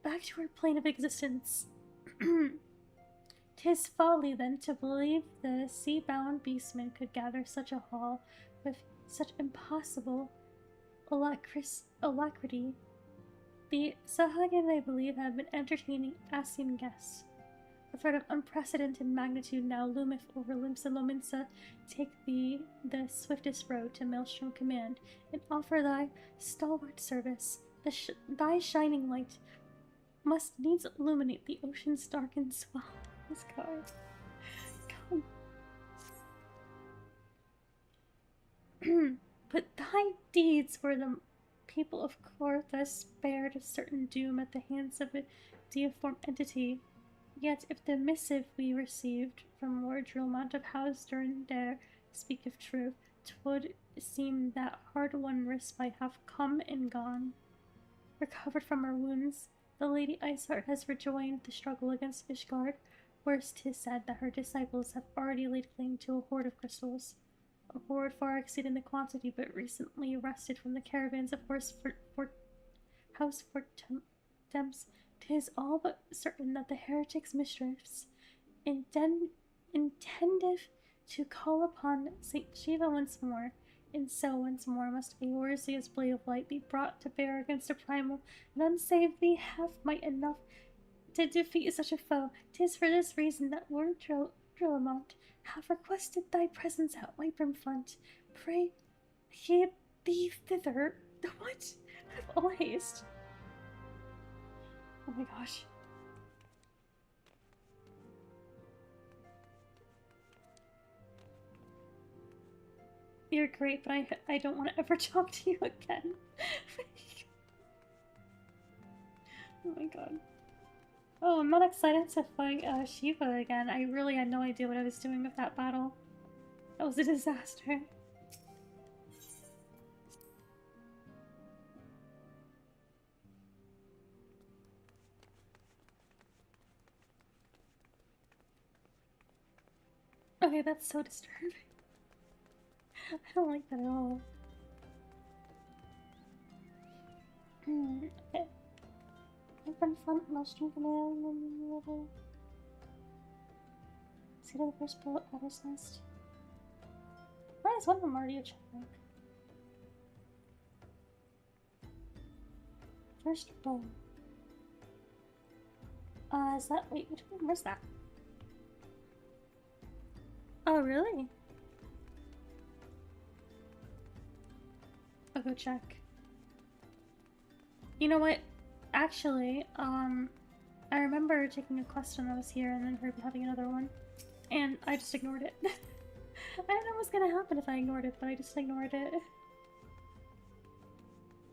back to her plane of existence. 'Tis folly, then, to believe the sea-bound beastman could gather such a haul with such impossible alacrity. The Sahagin, I believe, have been entertaining Ascian guests. A threat of unprecedented magnitude now loometh over Limsa Lominsa. Take thee the swiftest road to Maelstrom Command, and offer thy stalwart service. Thy shining light must needs illuminate the ocean's darkened swell. This guy. Come. But thy deeds were the people of Clortha spared a certain doom at the hands of a deiform entity. Yet if the missive we received from Lord Drillmont of House Durandare speak of truth, 'twould seem that hard-won respite hath come and gone. Recovered from her wounds, the Lady Iceheart has rejoined the struggle against Ishgard. Worse, 'tis said that her disciples have already laid claim to a hoard of crystals. A hoard far exceeding the quantity, but recently wrested from the caravans of House Fortemps. 'Tis all but certain that the heretic's mistress intendeth to call upon Saint Shiva once more, and so once more must Eorzea's blade of light be brought to bear against a primal. None save thee hath might enough to defeat such a foe. 'Tis for this reason that Lord Drillamont hath requested thy presence at Whitebrim Front. Pray, heed thee thither. What? With all haste. Oh my gosh. You're great, but I don't want to ever talk to you again. Oh my god. Oh, I'm not excited to fight Shiva again. I really had no idea what I was doing with that battle. That was a disaster. Okay, that's so disturbing. I don't like that at all. Okay. Open front, Maelstrom Command. Get to the first bullet Adder's Nest. Why is one of them already a check mark? First bowl. Is that, wait, which one? Where's that? Oh, really? I'll go check. You know what? Actually, I remember taking a quest when I was here and then her having another one. And I just ignored it. I don't know what's gonna happen if I ignored it, but I just ignored it.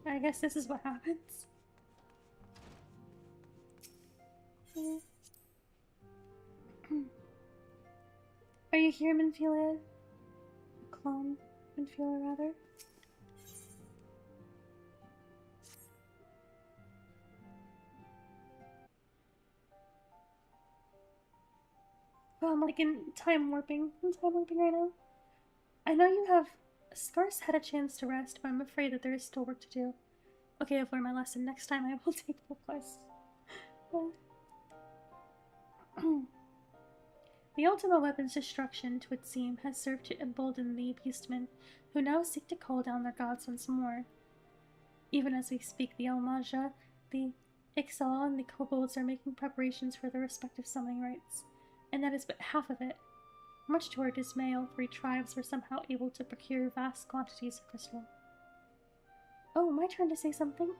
I guess this is what happens. Are you here, Minfilia? A clone, Minfilia, rather? Oh, I'm like in time warping. I'm time warping right now. I know you have scarce had a chance to rest, but I'm afraid that there is still work to do. Okay, I've learned my lesson. Next time I will take the quest. The ultimate weapon's destruction, it would seem, has served to embolden the beastmen, who now seek to call down their gods once more. Even as we speak, the Almaja, the Ixal, and the kobolds are making preparations for their respective summoning rites. And that is but half of it. Much to our dismay, all three tribes were somehow able to procure vast quantities of crystal. Oh, my turn to say something?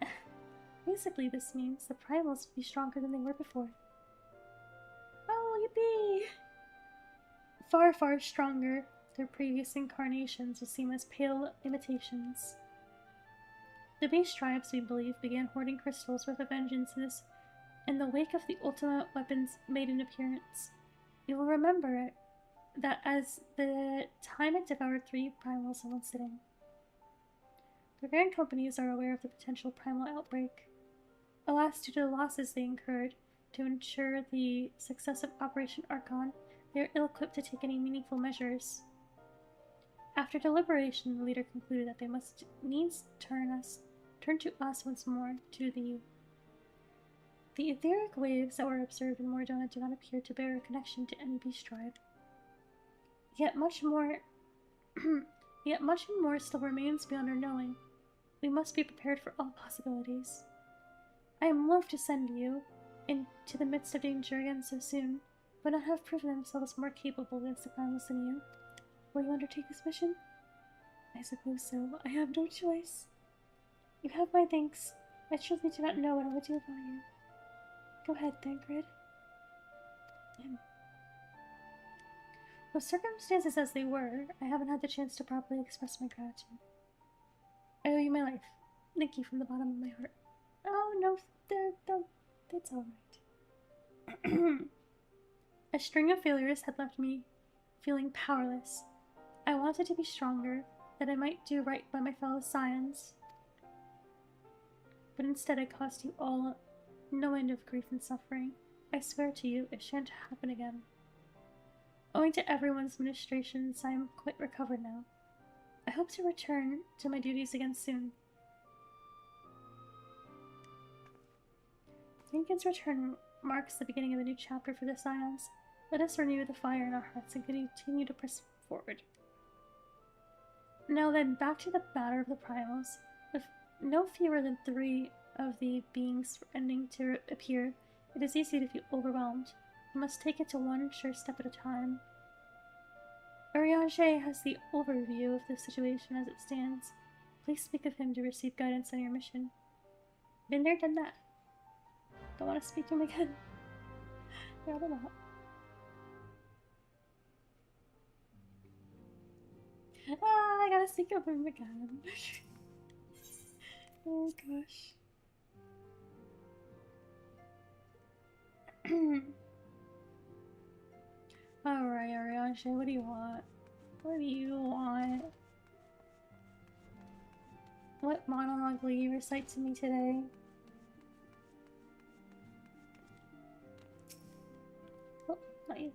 Basically, this means the primals will be stronger than they were before. Oh, yippee! Far, far stronger. Their previous incarnations will seem as pale imitations. The base tribes, we believe, began hoarding crystals with a vengeance in the wake of the ultimate weapon's maiden appearance. You will remember that as the time it devoured 3 primals in one sitting. The Grand Companies are aware of the potential primal outbreak. Alas, due to the losses they incurred to ensure the success of Operation Archon, they are ill-equipped to take any meaningful measures. After deliberation, the leader concluded that they must needs turn to us once more, to the etheric waves that were observed in Mordona do not appear to bear a connection to any beast tribe. Yet much more still remains beyond our knowing. We must be prepared for all possibilities. I am loath to send you into the midst of danger again so soon, but I have proven themselves more capable against the primals than you. Will you undertake this mission? I suppose so. I have no choice. You have my thanks. I truly do not know what I would do without you. Go ahead, Thancred. With circumstances as they were, I haven't had the chance to properly express my gratitude. I owe you my life. Thank you from the bottom of my heart. Oh, no, that's alright. A string of failures had left me feeling powerless. I wanted to be stronger, that I might do right by my fellow Scions. But instead it cost you all no end of grief and suffering. I swear to you, it shan't happen again. Owing to everyone's ministrations, I am quite recovered now. I hope to return to my duties again soon. Lincoln's return marks the beginning of a new chapter for the Scions. Let us renew the fire in our hearts and continue to press forward. Now then, back to the matter of the primals. With no fewer than 3 of the beings ending to appear, it is easy to feel overwhelmed. You must take it to one sure step at a time. Urianger has the overview of the situation as it stands. Please speak of him to receive guidance on your mission. Been there, done that. Don't want to speak to him again. Rather not. I gotta speak of him again. Oh gosh. Alright, Urianger, what do you want? What do you want? What monologue will you recite to me today? Oh, not you.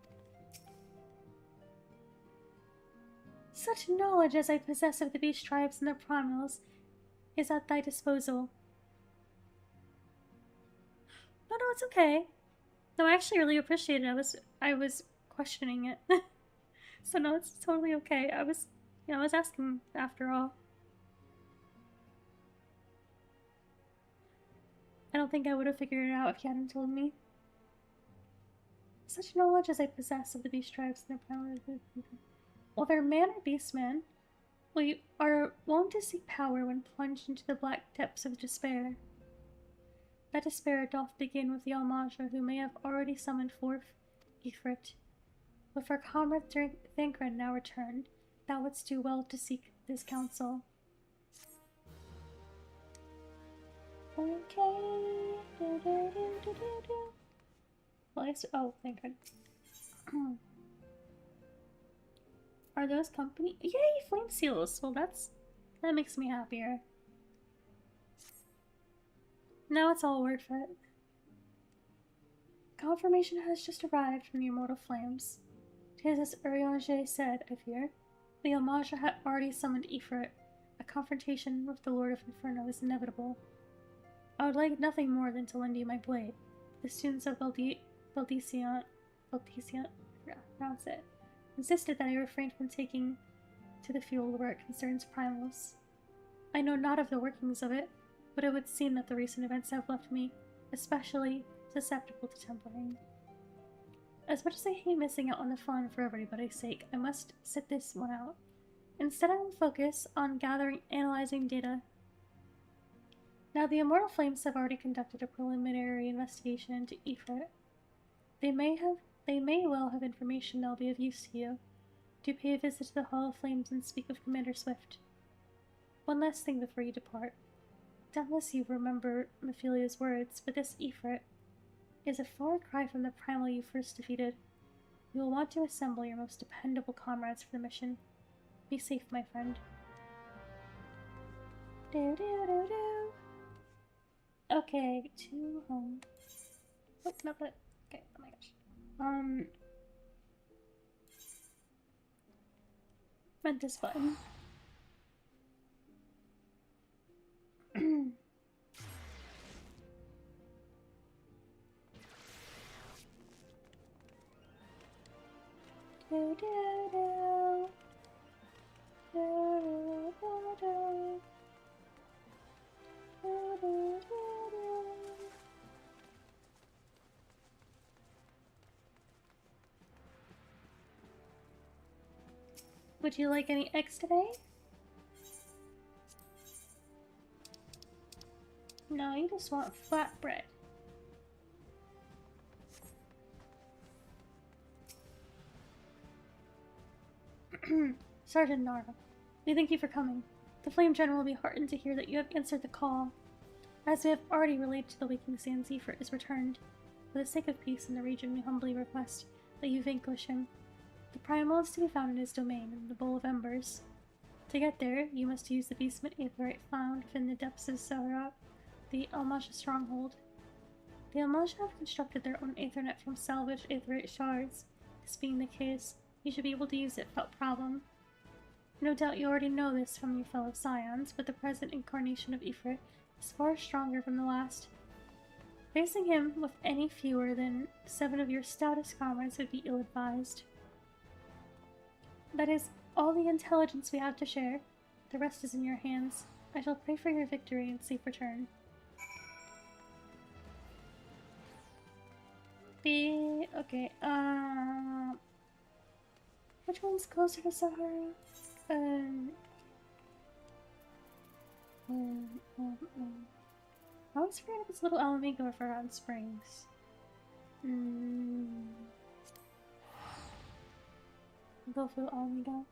Such knowledge as I possess of the beast tribes and their primals is at thy disposal. No, it's okay. No, I actually really appreciate it. I was questioning it. So no, it's totally okay. I was asking after all. I don't think I would have figured it out if you hadn't told me. Such knowledge as I possess of the beast tribes and their power. Whether man or beastman, we are wont to seek power when plunged into the black depths of despair. That despair doth begin with the Almaja, who may have already summoned forth Ifrit. With our comrade Thancred now returned, thou wouldst do well to seek this counsel. Okay. Well, oh, Thancred. Are those company? Yay, flame seals! Well, that makes me happier. Now it's all worth it. Confirmation has just arrived from the immortal flames. 'Tis as Urianger said, I fear. The Almaja had already summoned Ifrit. A confrontation with the Lord of Inferno is inevitable. I would like nothing more than to lend you my blade. The students of Valdiciant, I forgot to pronounce it, insisted that I refrain from taking to the field where it concerns primals. I know not of the workings of it, but it would seem that the recent events have left me especially susceptible to tempering. As much as I hate missing out on the fun for everybody's sake, I must sit this one out. Instead, I will focus on analyzing data. Now, the Immortal Flames have already conducted a preliminary investigation into Ifrit. They may well have information that will be of use to you. Do pay a visit to the Hall of Flames and speak with Commander Swift. One last thing before you depart. Doubtless you remember Mephilia's words, but this Ifrit is a far cry from the primal you first defeated. You will want to assemble your most dependable comrades for the mission. Be safe, my friend. Okay, to home. Oh, not that. Okay, oh my gosh. Meant this button. Would you like any eggs today? No, you just want flatbread. Sergeant Nara, we thank you for coming. The Flame General will be heartened to hear that you have answered the call. As we have already relayed to the Waking Sands, Ifrit is returned. For the sake of peace in the region, we humbly request that you vanquish him. The primal is to be found in his domain, in the Bowl of Embers. To get there, you must use the beastman Aetherite found within the depths of Saurat, the Almaja stronghold. The Almaja have constructed their own Aethernet from salvaged Aetherite shards. This being the case, you should be able to use it without problem. No doubt you already know this from your fellow Scions, but the present incarnation of Ifrit is far stronger from the last. Facing him with any fewer than 7 of your stoutest comrades would be ill-advised. That is all the intelligence we have to share. The rest is in your hands. I shall pray for your victory and safe return. Okay, which one's closer to Sahara? I always forget if it's Little Alamigo or Forgotten Springs. Go for Alamigo.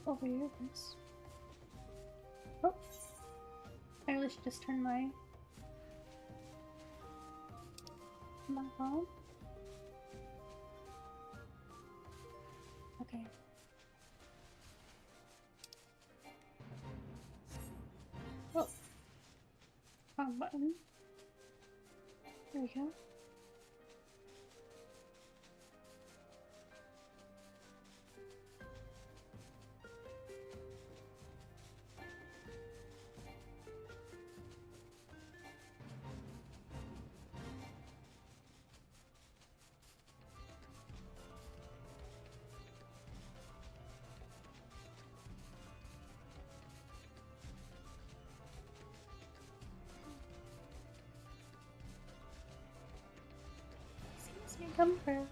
Over here, this. Oh, I really should just turn my phone. Okay. wrong button. There we go. Comfort.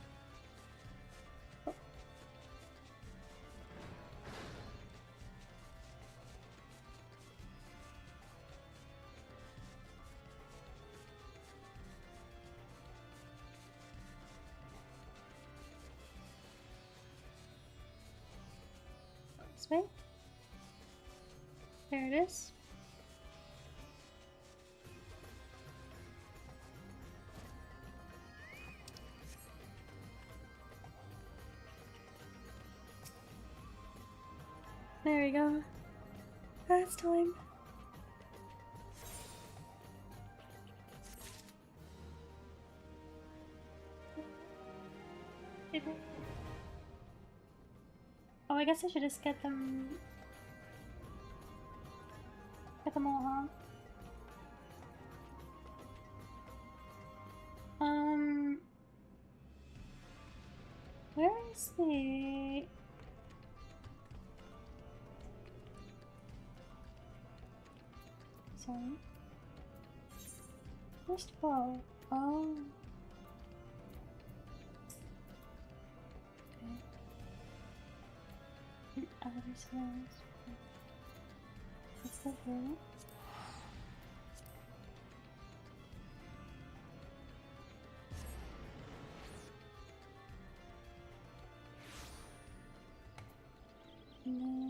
Oh. This way. There it is. There we go. That's time. Oh, I guess I should just get them. Get them all, huh? Where is the? Sorry. First of all, oh. Okay. Outer cells. What's that here? No.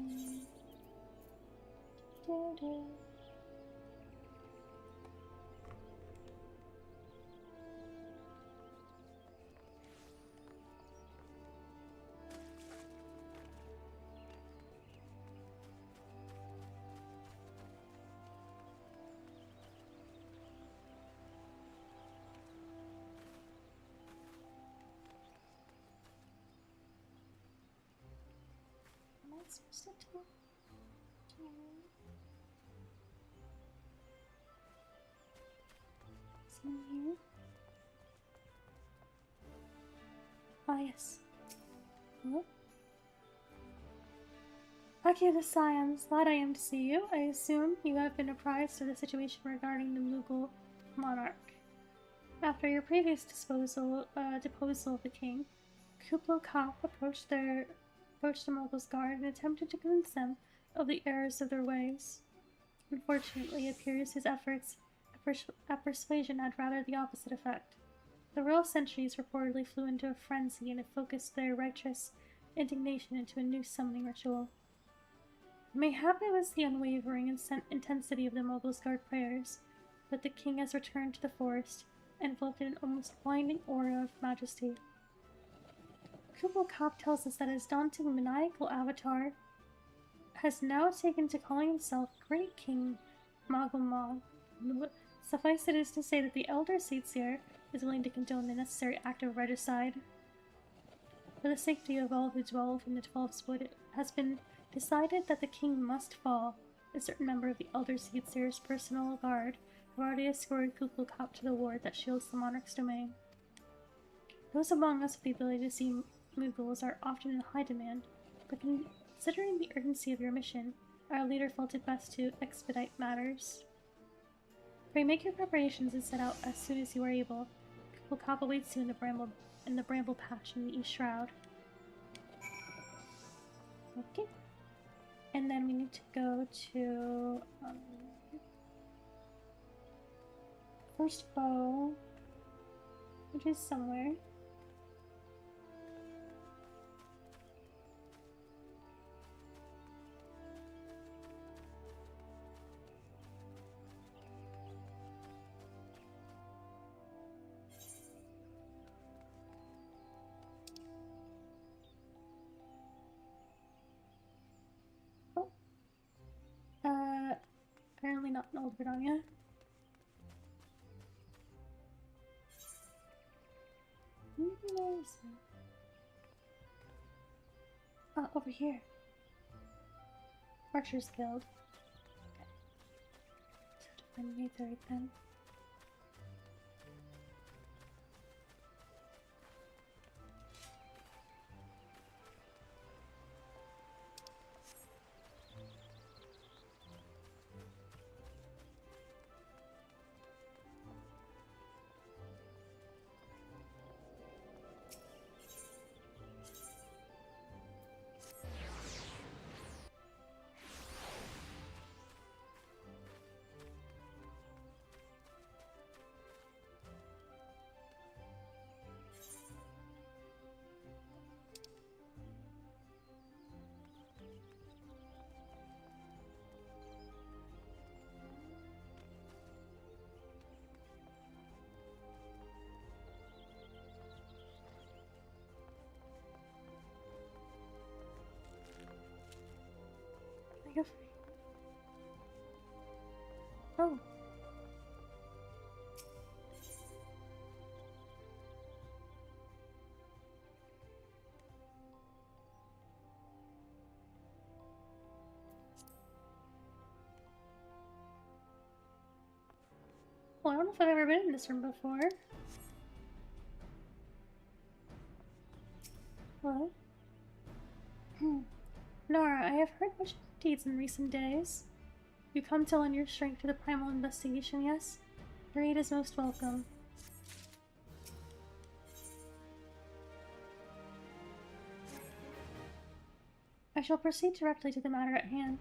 Am I supposed to talk to someone here? Ah, yes. Hello? Akio the Scions, glad I am to see you. I assume you have been apprised of the situation regarding the Mughal monarch. After your previous deposal of the king, Kublai Khan approached the Mogul's guard and attempted to convince them of the errors of their ways. Unfortunately, it appears his efforts at persuasion had rather the opposite effect. The royal sentries reportedly flew into a frenzy and focused their righteous indignation into a new summoning ritual. Mayhap it was the unwavering intensity of the Mogul's guard prayers, but the king has returned to the forest, enveloped in an almost blinding aura of majesty. Kublai Khan tells us that his daunting maniacal avatar has now taken to calling himself Great King Magumag. Suffice it is to say that the elder Seatsier is willing to condone the necessary act of regicide. For the safety of all who dwell within the 12's wood, it has been decided that the king must fall. A certain member of the elder Seatsier's personal guard have already escorted Kublai Khan to the ward that shields the monarch's domain. Those among us with the ability to see Mughals are often in high demand, but considering the urgency of your mission, our leader felt it best to expedite matters. Pray make your preparations and set out as soon as you are able. Kublai Khan awaits you in the bramble patch in the East Shroud. Okay. And then we need to go to First Bow, which is somewhere. Apparently not in Old Britannia. Where is it? Oh, over here. Archer's Guild. Okay. So to find Maythorite then. Go for it. Oh. Well, I don't know if I've ever been in this room before. Hello? Nora, I have heard much of your deeds in recent days. You come to lend your strength to the primal investigation, yes? Your aid is most welcome. I shall proceed directly to the matter at hand.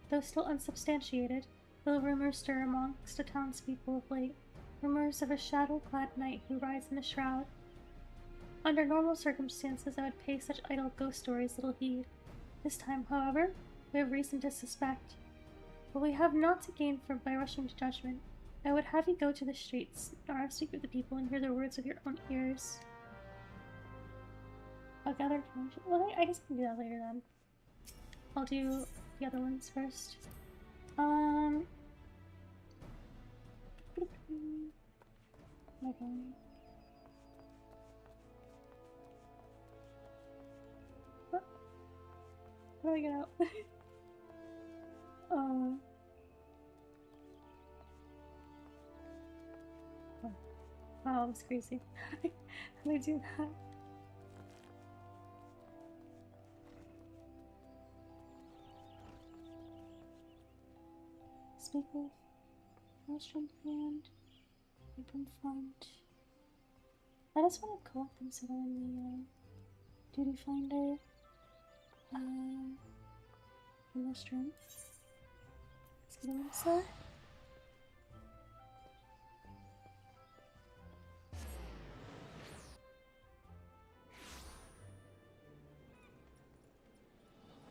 Though still unsubstantiated, little rumors stir amongst the townspeople of late. Rumors of a shadow-clad knight who rides in a shroud. Under normal circumstances, I would pay such idle ghost stories little heed. This time, however, we have reason to suspect. But we have naught to gain by rushing to judgment. I would have you go to the streets, or speak with the people and hear the words with your own ears. I'll gather information. Well, I guess I can do that later then. I'll do the other ones first. My phone. What? How do I get out? Oh. Wow, that's crazy. How do I do that? Speak with Restaurant Command. Open Front. I just want to collect them so they're in the Duty Finder. In this room. Let's get them inside.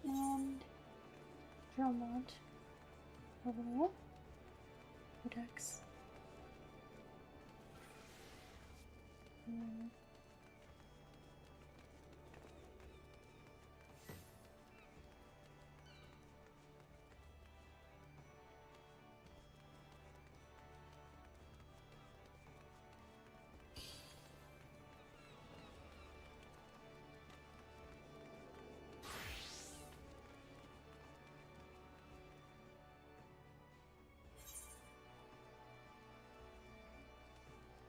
And Dromont over there. Codex.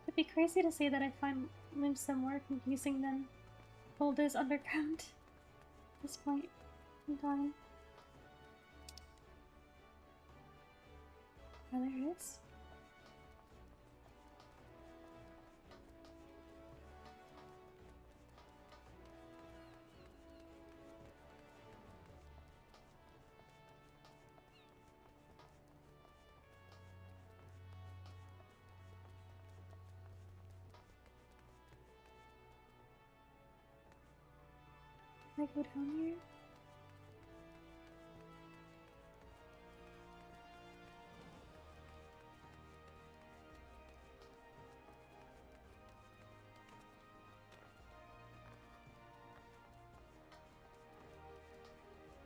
It'd be crazy to say that I find Limsa more confusing than Boulder's Underground at this point in time. Oh, there it is. Can I go down here?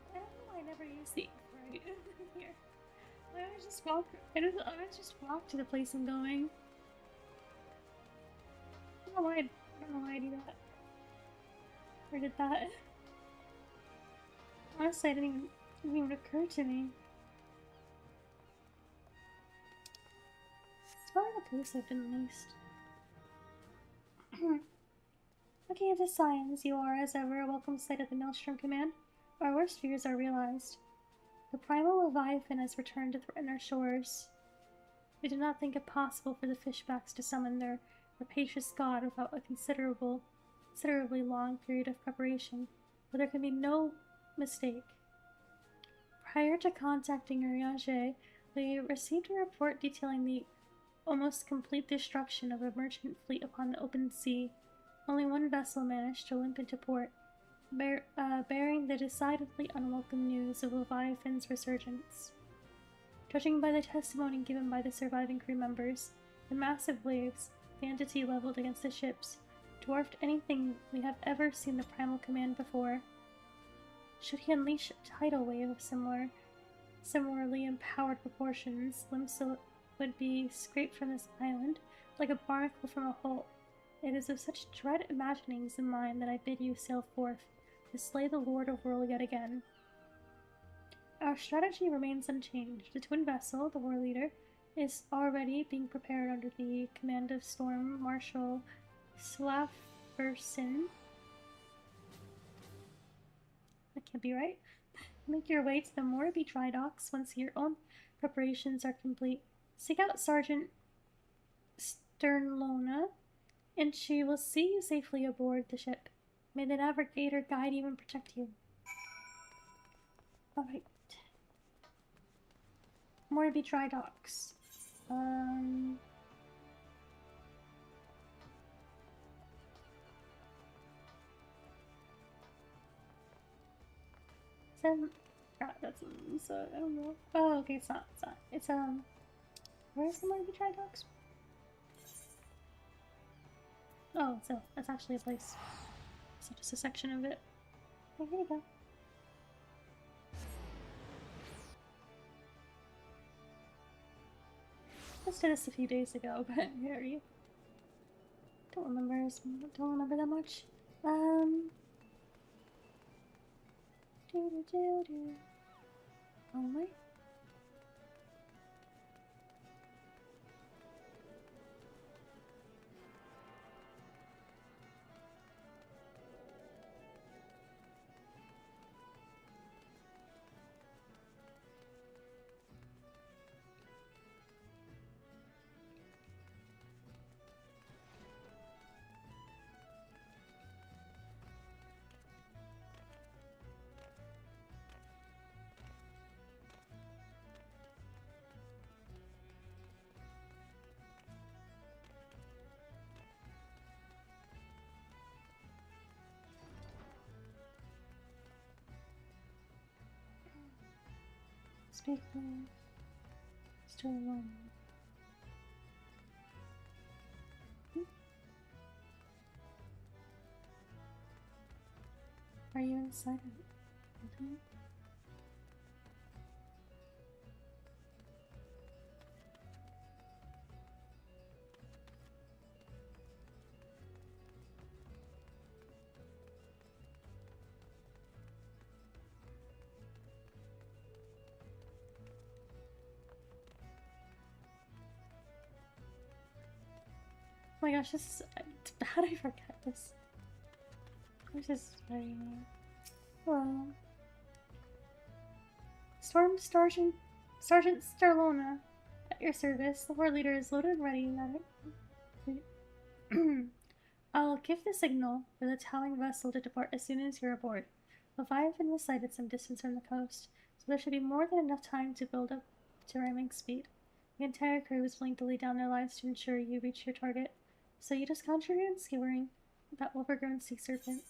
I don't know why I never use the right here. I always just walk. I always just walk to the place I'm going. I don't know why I do that. Or did that? Honestly, it didn't even occur to me. It's probably the place I've been least. Looking into science, you are, as ever, a welcome sight at the Maelstrom Command. Our worst fears are realized. The primal Leviathan has returned to threaten our shores. We did not think it possible for the Fishbacks to summon their rapacious god without a considerably long period of preparation, but there can be no mistake. Prior to contacting Urianger, we received a report detailing the almost complete destruction of a merchant fleet upon the open sea. Only one vessel managed to limp into port, bearing the decidedly unwelcome news of Leviathan's resurgence. Judging by the testimony given by the surviving crew members, the massive waves the entity leveled against the ships dwarfed anything we have ever seen the Primal Command before. Should he unleash a tidal wave of similarly empowered proportions, Limsa would be scraped from this island like a barnacle from a hole. It is of such dread imaginings in mind that I bid you sail forth to slay the Lord of Whirl yet again. Our strategy remains unchanged. The twin vessel, the War Leader, is already being prepared under the command of Storm Marshal Slafferson. That can't be right. Make your way to the Morby dry docks once your own preparations are complete. Seek out Sergeant Sternlona, and she will see you safely aboard the ship. May the navigator guide you and protect you. Alright. Morby dry docks. That's so I don't know. Oh, okay, it's not. It's where's the Morby dry docks? Oh, so that's actually a place. It's not just a section of it. Oh, here we go. Just did this a few days ago, but I don't remember that much. Oh my. Speak of still alone. Are you inside of it? Oh my gosh, how did I forget this? This is very annoying. Hello. Sergeant Starlona, at your service. The War Leader is loaded and ready. I'll give the signal for the towing vessel to depart as soon as you're aboard. Leviathan was sighted some distance from the coast, so there should be more than enough time to build up to ramming speed. The entire crew is willing to lay down their lives to ensure you reach your target. So you just concentrate on skewering that overgrown sea serpent.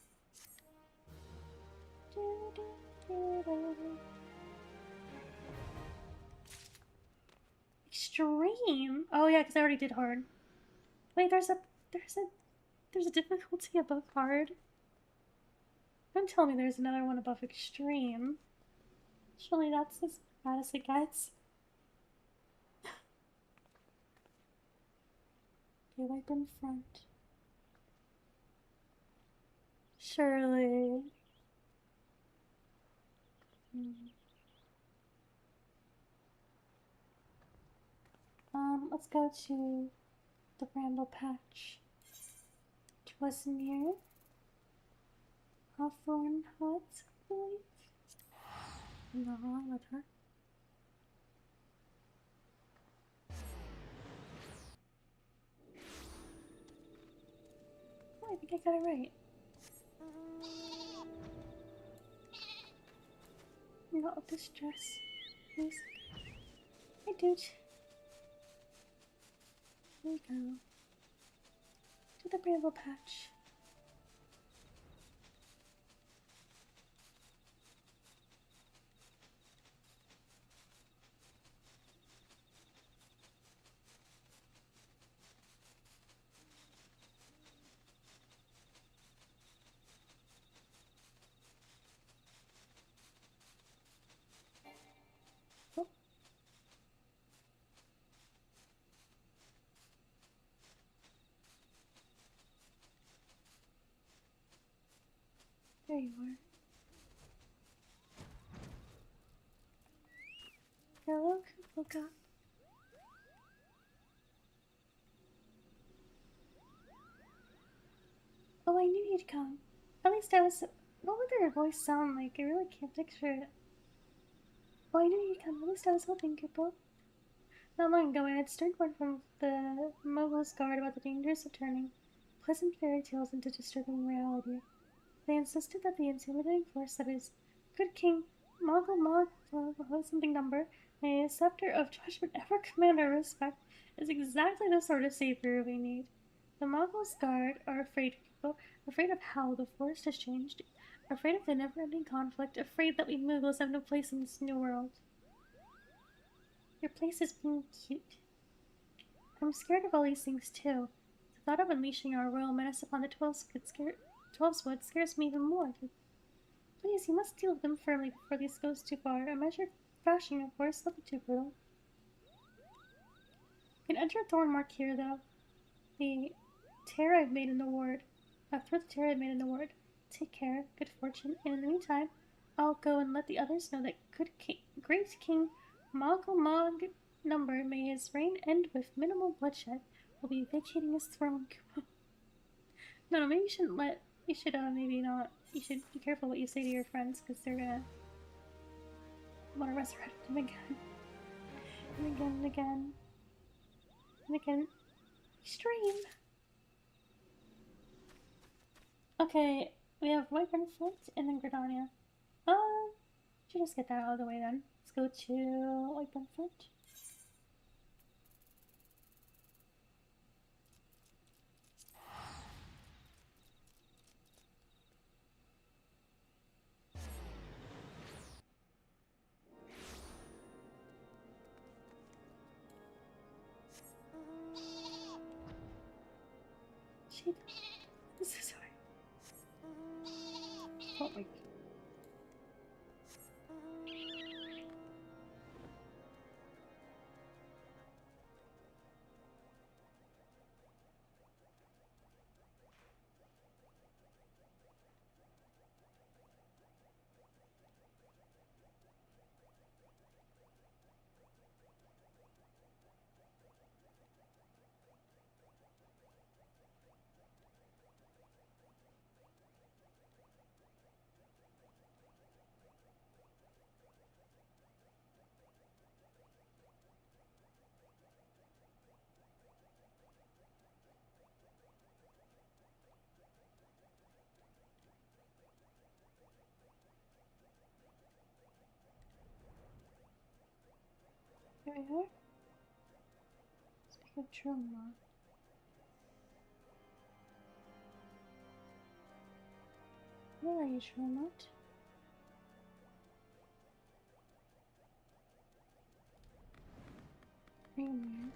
Extreme? Oh yeah, because I already did hard. Wait, there's a difficulty above hard. Don't tell me there's another one above extreme. Surely that's as bad as it gets. Okay, wipe in front. Surely. Let's go to the Bramble Patch. To what's near Hawthorne Hut, I believe. I'm not wrong with her. Oh, I think I got it right. Not with this dress, please. Hi, dude. Here we go. To the Bramble Patch. Oh. There you are. Hello, Kupoka. Oh, I knew you'd come. At least I was. What would their voice sound like? I really can't picture it. Oh, I knew you'd come. At least I was hoping, Kupo. Not long ago, I had stern word from the Mogul's guard about the dangers of turning pleasant fairy tales into disturbing reality. They insisted that the intimidating force that is good King Mogul something number, a scepter of judgment ever command our respect, is exactly the sort of savior we need. The Mogul's guard are afraid, people, afraid of how the forest has changed, afraid of the never-ending conflict, afraid that we Muggles have no place in this new world. Your place is being cute. I'm scared of all these things too. The thought of unleashing our royal menace upon the Twelveswood scares me even more. Please, you must deal with them firmly before this goes too far. A measured thrashing, of course, nothing too brutal. You can enter Thornmark here, though. The tear I've made in the ward. Through the tear I've made in the ward. Take care, good fortune, and in the meantime, I'll go and let the others know that great King Mog number, may his reign end with minimal bloodshed, will be vacating his throne. No, maybe you shouldn't let. You should, maybe not. You should be careful what you say to your friends, because they're gonna want to resurrect him again. And again and again. And again. Extreme! Okay, we have Wyvern Foot and then Gridania. Should just get that out of the way then. Let's go to Wyvern Foot. Shit. I'm so sorry. Oh my god. Here we are. Speaking of trauma. Where are you, trauma? Amen.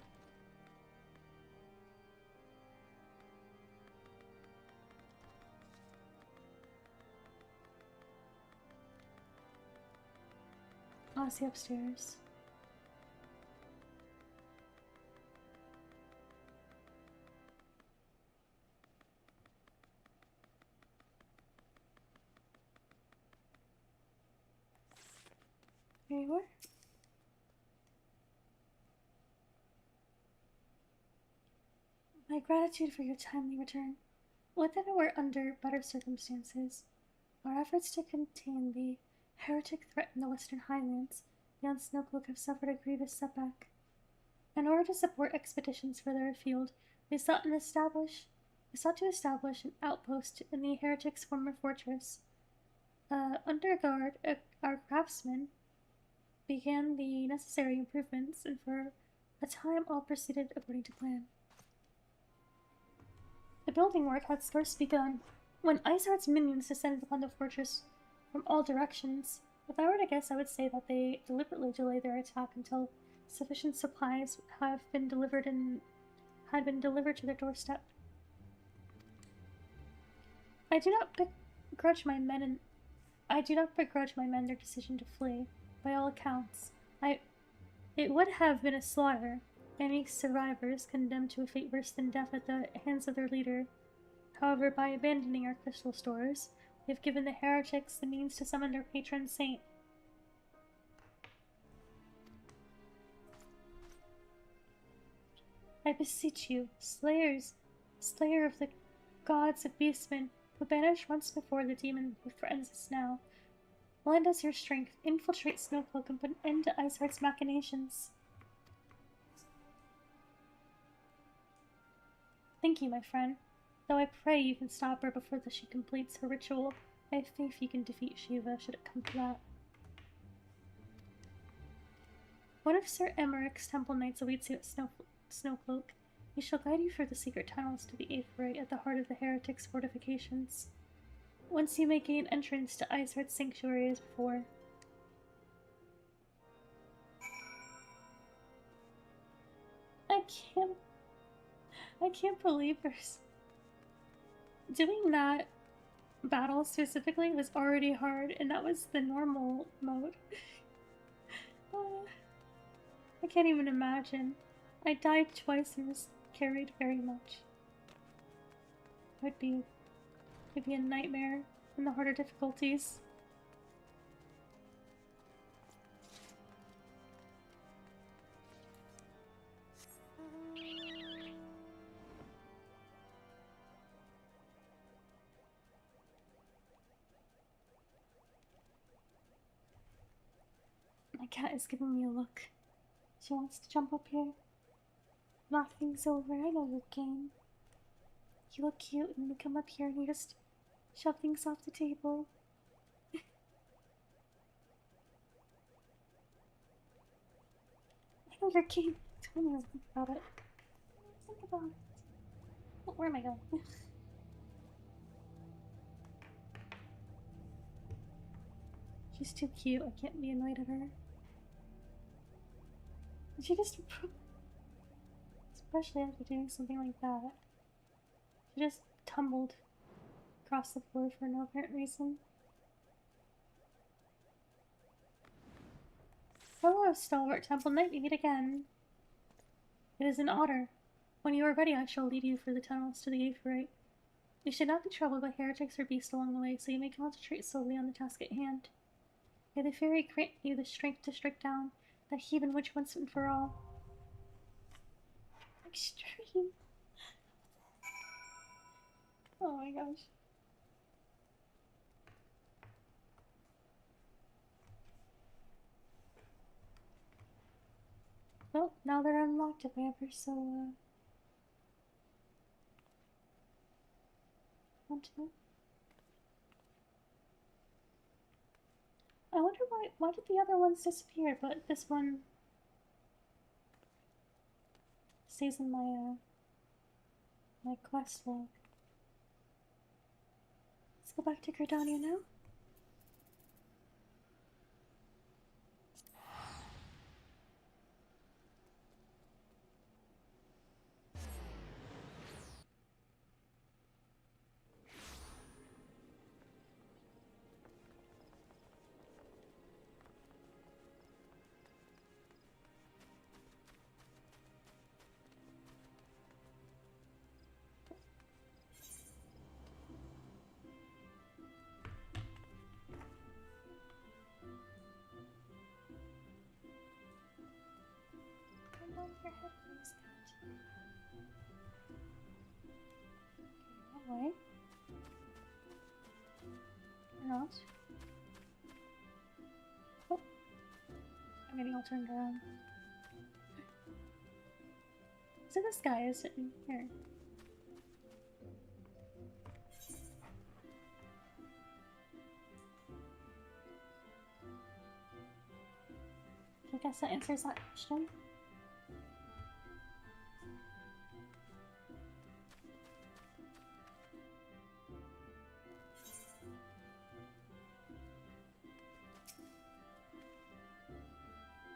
Oh, I see upstairs. There you are. My gratitude for your timely return. Would that it were under better circumstances. Our efforts to contain the heretic threat in the Western Highlands beyond Snowcloak have suffered a grievous setback. In order to support expeditions further afield, we sought to establish an outpost in the heretic's former fortress. Under guard, our craftsmen began the necessary improvements, and for a time all proceeded according to plan. The building work had scarce begun when Iceheart's minions descended upon the fortress from all directions. If I were to guess, I would say that they deliberately delayed their attack until sufficient supplies had been delivered to their doorstep. I do not begrudge my men their decision to flee. By all accounts, it would have been a slaughter. Any survivors condemned to a fate worse than death at the hands of their leader. However, by abandoning our crystal stores, we have given the heretics the means to summon their patron saint. I beseech you, slayer of the gods of beastmen, who banished once before the demon who threatens us now, lend us your strength, infiltrate Snowcloak, and put an end to Iceheart's machinations. Thank you, my friend. Though I pray you can stop her before she completes her ritual, I have faith you can defeat Shiva should it come to that. One of Sir Emmerich's temple knights awaits you at Snowcloak. He shall guide you through the secret tunnels to the Aetheryte at the heart of the heretics' fortifications. Once you may gain entrance to Iceheart's sanctuary as before. I can't believe there's... Doing that battle specifically was already hard, and that was the normal mode. I can't even imagine. I died twice and was carried very much. It'd be a nightmare in the harder difficulties. My cat is giving me a look. She wants to jump up here. Knock things over. I know your game. You look cute and you come up here and you just shove things off the table. I know your game. Tell me think about it. Think about it. Oh, where am I going? She's too cute. I can't be annoyed at her. She just... Especially after doing something like that. She just tumbled across the floor for no apparent reason. Hello, stalwart temple knight. We meet again. It is an honor. When you are ready, I shall lead you through the tunnels to the Aetheryte. You should not be troubled by heretics or beasts along the way, so you may concentrate solely on the task at hand. May the fairy grant you the strength to strike down that heathen witch once and for all. Extreme. Oh my gosh. Well, now they're unlocked if I ever so, want to. I wonder why did the other ones disappear, but this one stays in my, my quest log. Let's go back to Gridania now. your head, please, cat. Okay, that way. Or not. Oh. I'm getting all turned around. So this guy is sitting here. I guess that answers that question.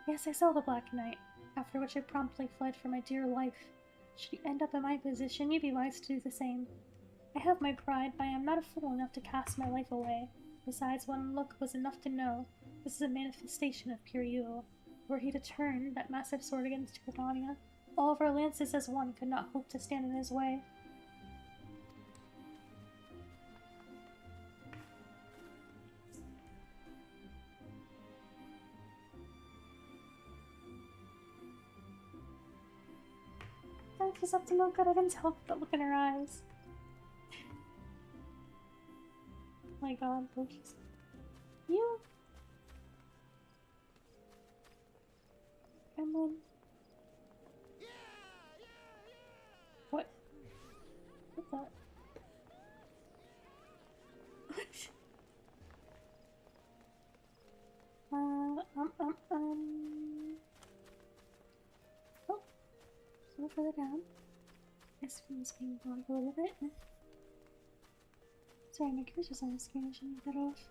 Yes, I saw the Black Knight, after which I promptly fled for my dear life. Should you end up in my position, you'd be wise to do the same. I have my pride, but I am not a fool enough to cast my life away. Besides, one look was enough to know this is a manifestation of pure evil. Were he to turn that massive sword against Gridania, all of our lances as one could not hope to stand in his way. She's up to no good, I can tell by the look in her eyes. Oh my god, Lucius. You? Emlyn? What? What's that? Oh. Just a little further down. This one's being blocked a little bit. Sorry, my cursor's on the screen, I should make that off.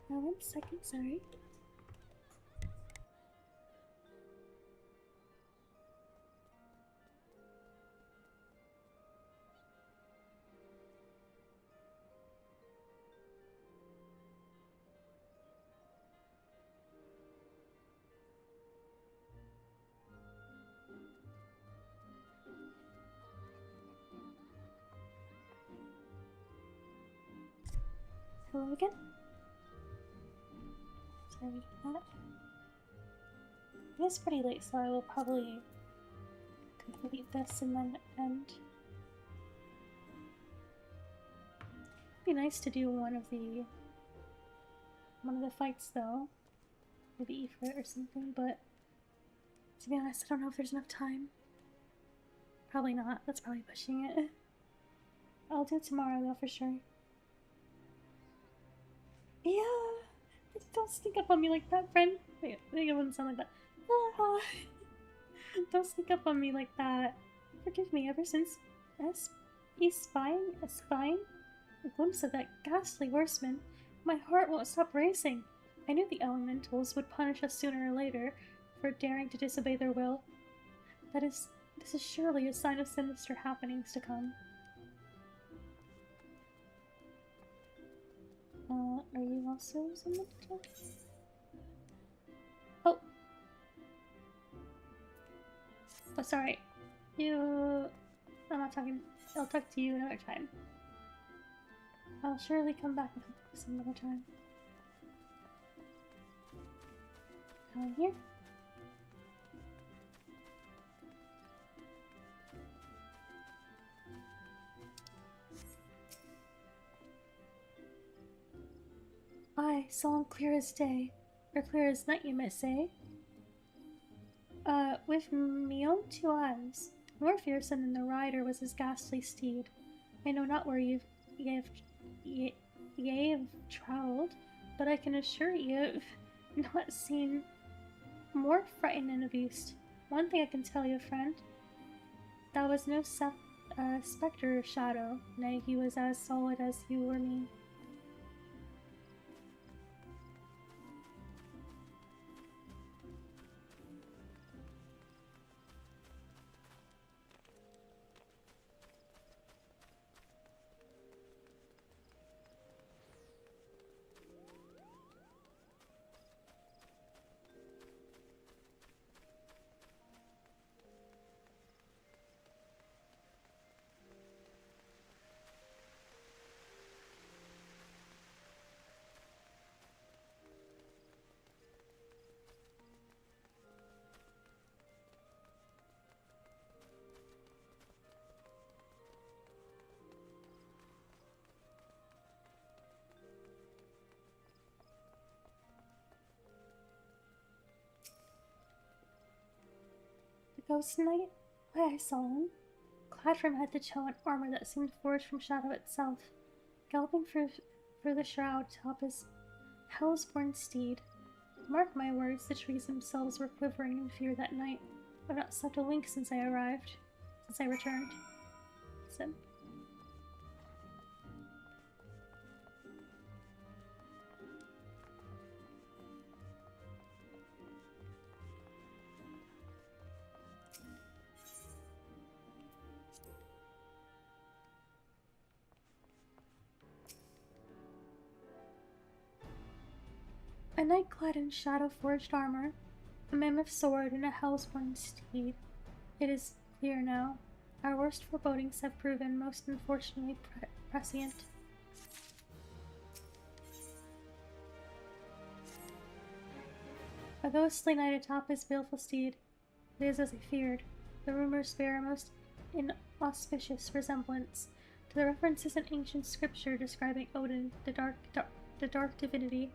One second, sorry. Hello again? Sorry about that. It is pretty late, so I will probably complete this and then end. It'd be nice to do one of the fights though. Maybe Ifrit or something, but to be honest, I don't know if there's enough time. Probably not. That's probably pushing it. I'll do it tomorrow though for sure. Yeah! Don't sneak up on me like that, friend. Wait, I think it wouldn't sound like that. Ah. Don't sneak up on me like that. Forgive me, ever since espying a glimpse of that ghastly horseman, my heart won't stop racing. I knew the elementals would punish us sooner or later for daring to disobey their will. This is surely a sign of sinister happenings to come. Are you also someone to talk? Oh! Oh, sorry. I'm not talking. I'll talk to you another time. I'll surely come back some other time. Come here. I saw him clear as day, or clear as night, you might say. With me own 2 eyes. More fearsome than the rider was his ghastly steed. I know not where ye have travelled, but I can assure you've not seen more frightening a beast. One thing I can tell you, friend, that was no spectre or shadow. Nay, he was as solid as you or me. ghost knight? Why, I saw him. Clad from head to toe in armor that seemed forged from shadow itself, galloping through the shroud atop his hell's-born steed. Mark my words, the trees themselves were quivering in fear that night. I've not slept a wink since I returned. Listen. A knight clad in shadow-forged armor, a mammoth sword, and a hell's-born steed. It is clear now. Our worst forebodings have proven most unfortunately prescient. A ghostly knight atop his baleful steed. It is as I feared. The rumors bear a most inauspicious resemblance to the references in ancient scripture describing Odin, the dark divinity.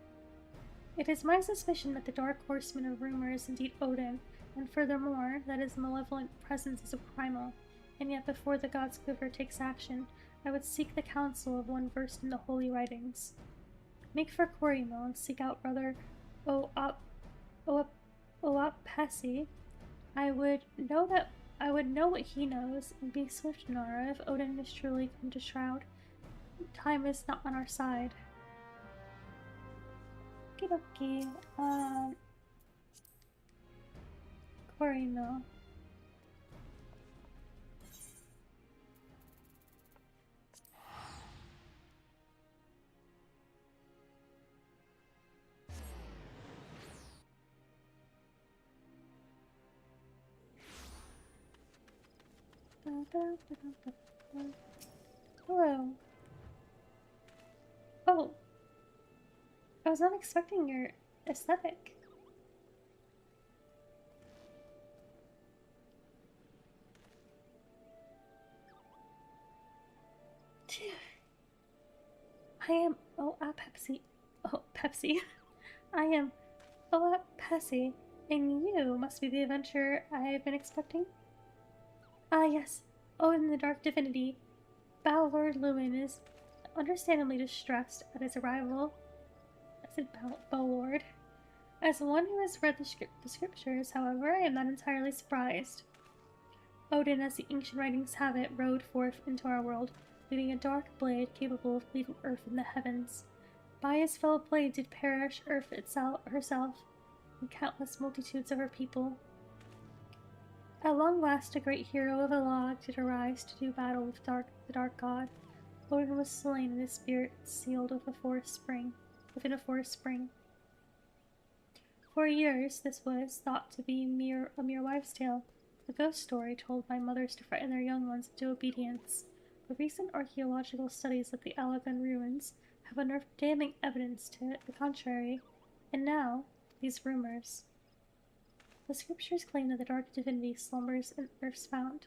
It is my suspicion that the dark horseman of rumor is indeed Odin, and furthermore, that his malevolent presence is a primal, and yet before the god's quiver takes action, I would seek the counsel of one versed in the holy writings. Make for Corimo and seek out brother Oapesi. I would know what he knows, and be swift, Nara, if Odin is truly come to Shroud. Time is not on our side. Okie dokie. Corimo. Hello. Oh. I was not expecting your aesthetic. I am Pepsi. Oh, Pepsi. I am Pepsi, and you must be the adventurer I have been expecting? Ah, yes. Odin the Dark Divinity. Balor Lumen is understandably distressed at his arrival. I said Balord. As one who has read the scriptures, however, I am not entirely surprised. Odin, as the ancient writings have it, rode forth into our world, leading a dark blade capable of leaving Earth in the heavens. By his fellow blade did perish Earth herself, and countless multitudes of her people. At long last, a great hero of Elag did arise to do battle with the dark god. Odin was slain, and his spirit sealed within a forest spring. For years, this was thought to be a mere wives' tale, a ghost story told by mothers to frighten their young ones into obedience. But recent archaeological studies of the Alagan ruins have unearthed damning evidence to the contrary, and now, these rumors. The scriptures claim that the dark divinity slumbers in Earth's fount,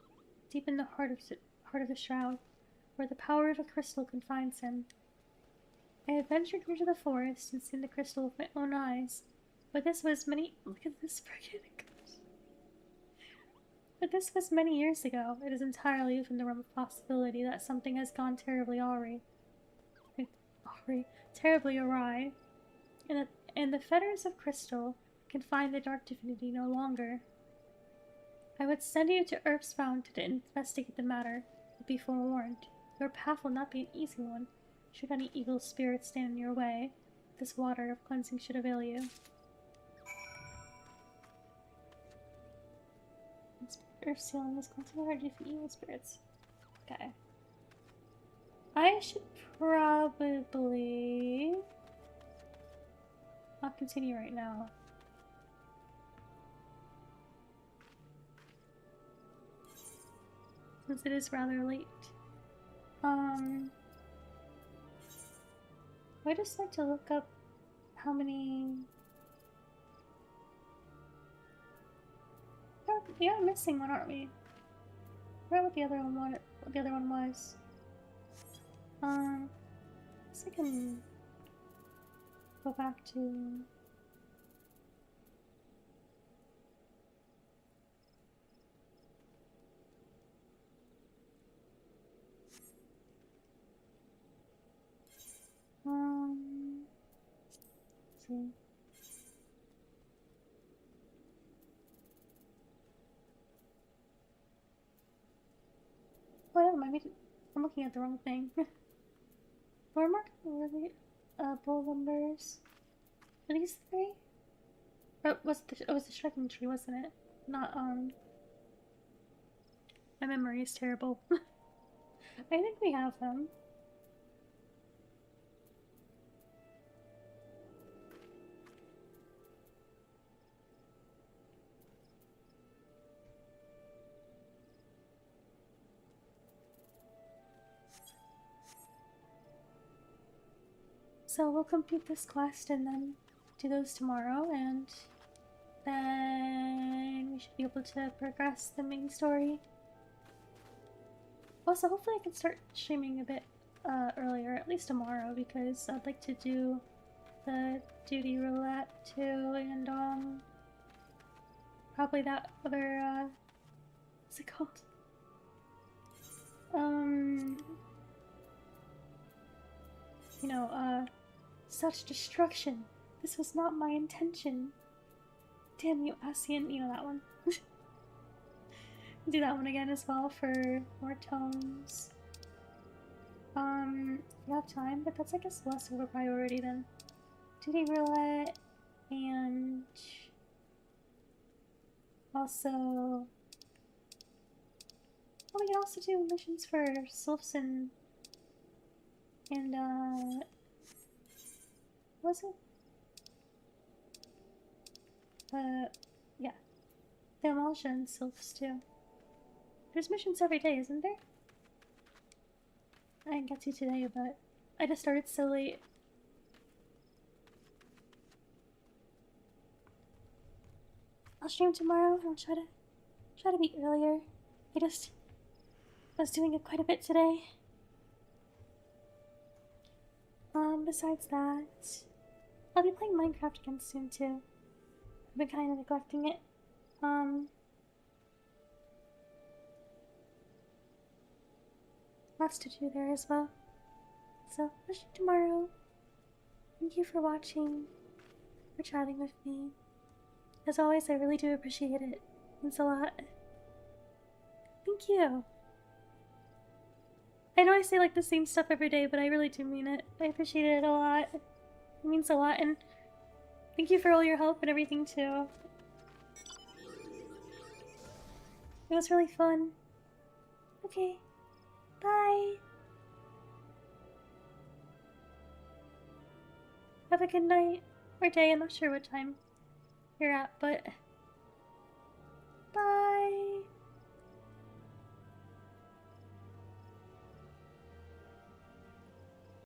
deep in the heart of the shroud, where the power of a crystal confines him. I have ventured into the forest and seen the crystal with my own eyes, but this was many— look at this friggin' ghost. But this was many years ago. It is entirely within the realm of possibility that something has gone terribly awry, and the fetters of crystal can find the dark divinity no longer. I would send you to Earth's Fount to investigate the matter, but be forewarned, your path will not be an easy one. Should any evil spirit stand in your way, this water of cleansing should avail you. Earth sealing is considered to defeat evil spirits. Okay. I should probably not continue right now. Since it is rather late. I just like to look up how many. Oh, we are missing one, aren't we? I forgot what the other one was. I guess I can go back to. see. Oh, I'm looking at the wrong thing. Lormark, really? Bull Lumbers. Are these three? Oh, it was the striking tree, wasn't it? Not, my memory is terrible. I think we have them. So we'll complete this quest and then do those tomorrow, and then we should be able to progress the main story. Also, hopefully I can start streaming a bit earlier, at least tomorrow, because I'd like to do the duty roulette too, and probably that other what's it called? You know, such destruction. This was not my intention. Damn you, Ascian. You know that one. Do that one again as well for more tomes. We have time, but that's, I guess, less of a priority than duty roulette, and also, oh, we can also do missions for Sylphs and was it? Yeah. The Emulsion and Sylphs too. There's missions every day, isn't there? I didn't get to today, but I just started so late. I'll stream tomorrow. I'll try to be earlier. I just was doing it quite a bit today. Besides that, I'll be playing Minecraft again soon too. I've been kind of neglecting it. Lots to do there as well. So, I'll see you tomorrow. Thank you for watching, for chatting with me. As always, I really do appreciate it. It means a lot. Thank you. I know I say like the same stuff every day, but I really do mean it. I appreciate it a lot. It means a lot, and thank you for all your help and everything too. It was really fun. Okay. Bye. Have a good night or day. I'm not sure what time you're at, but bye.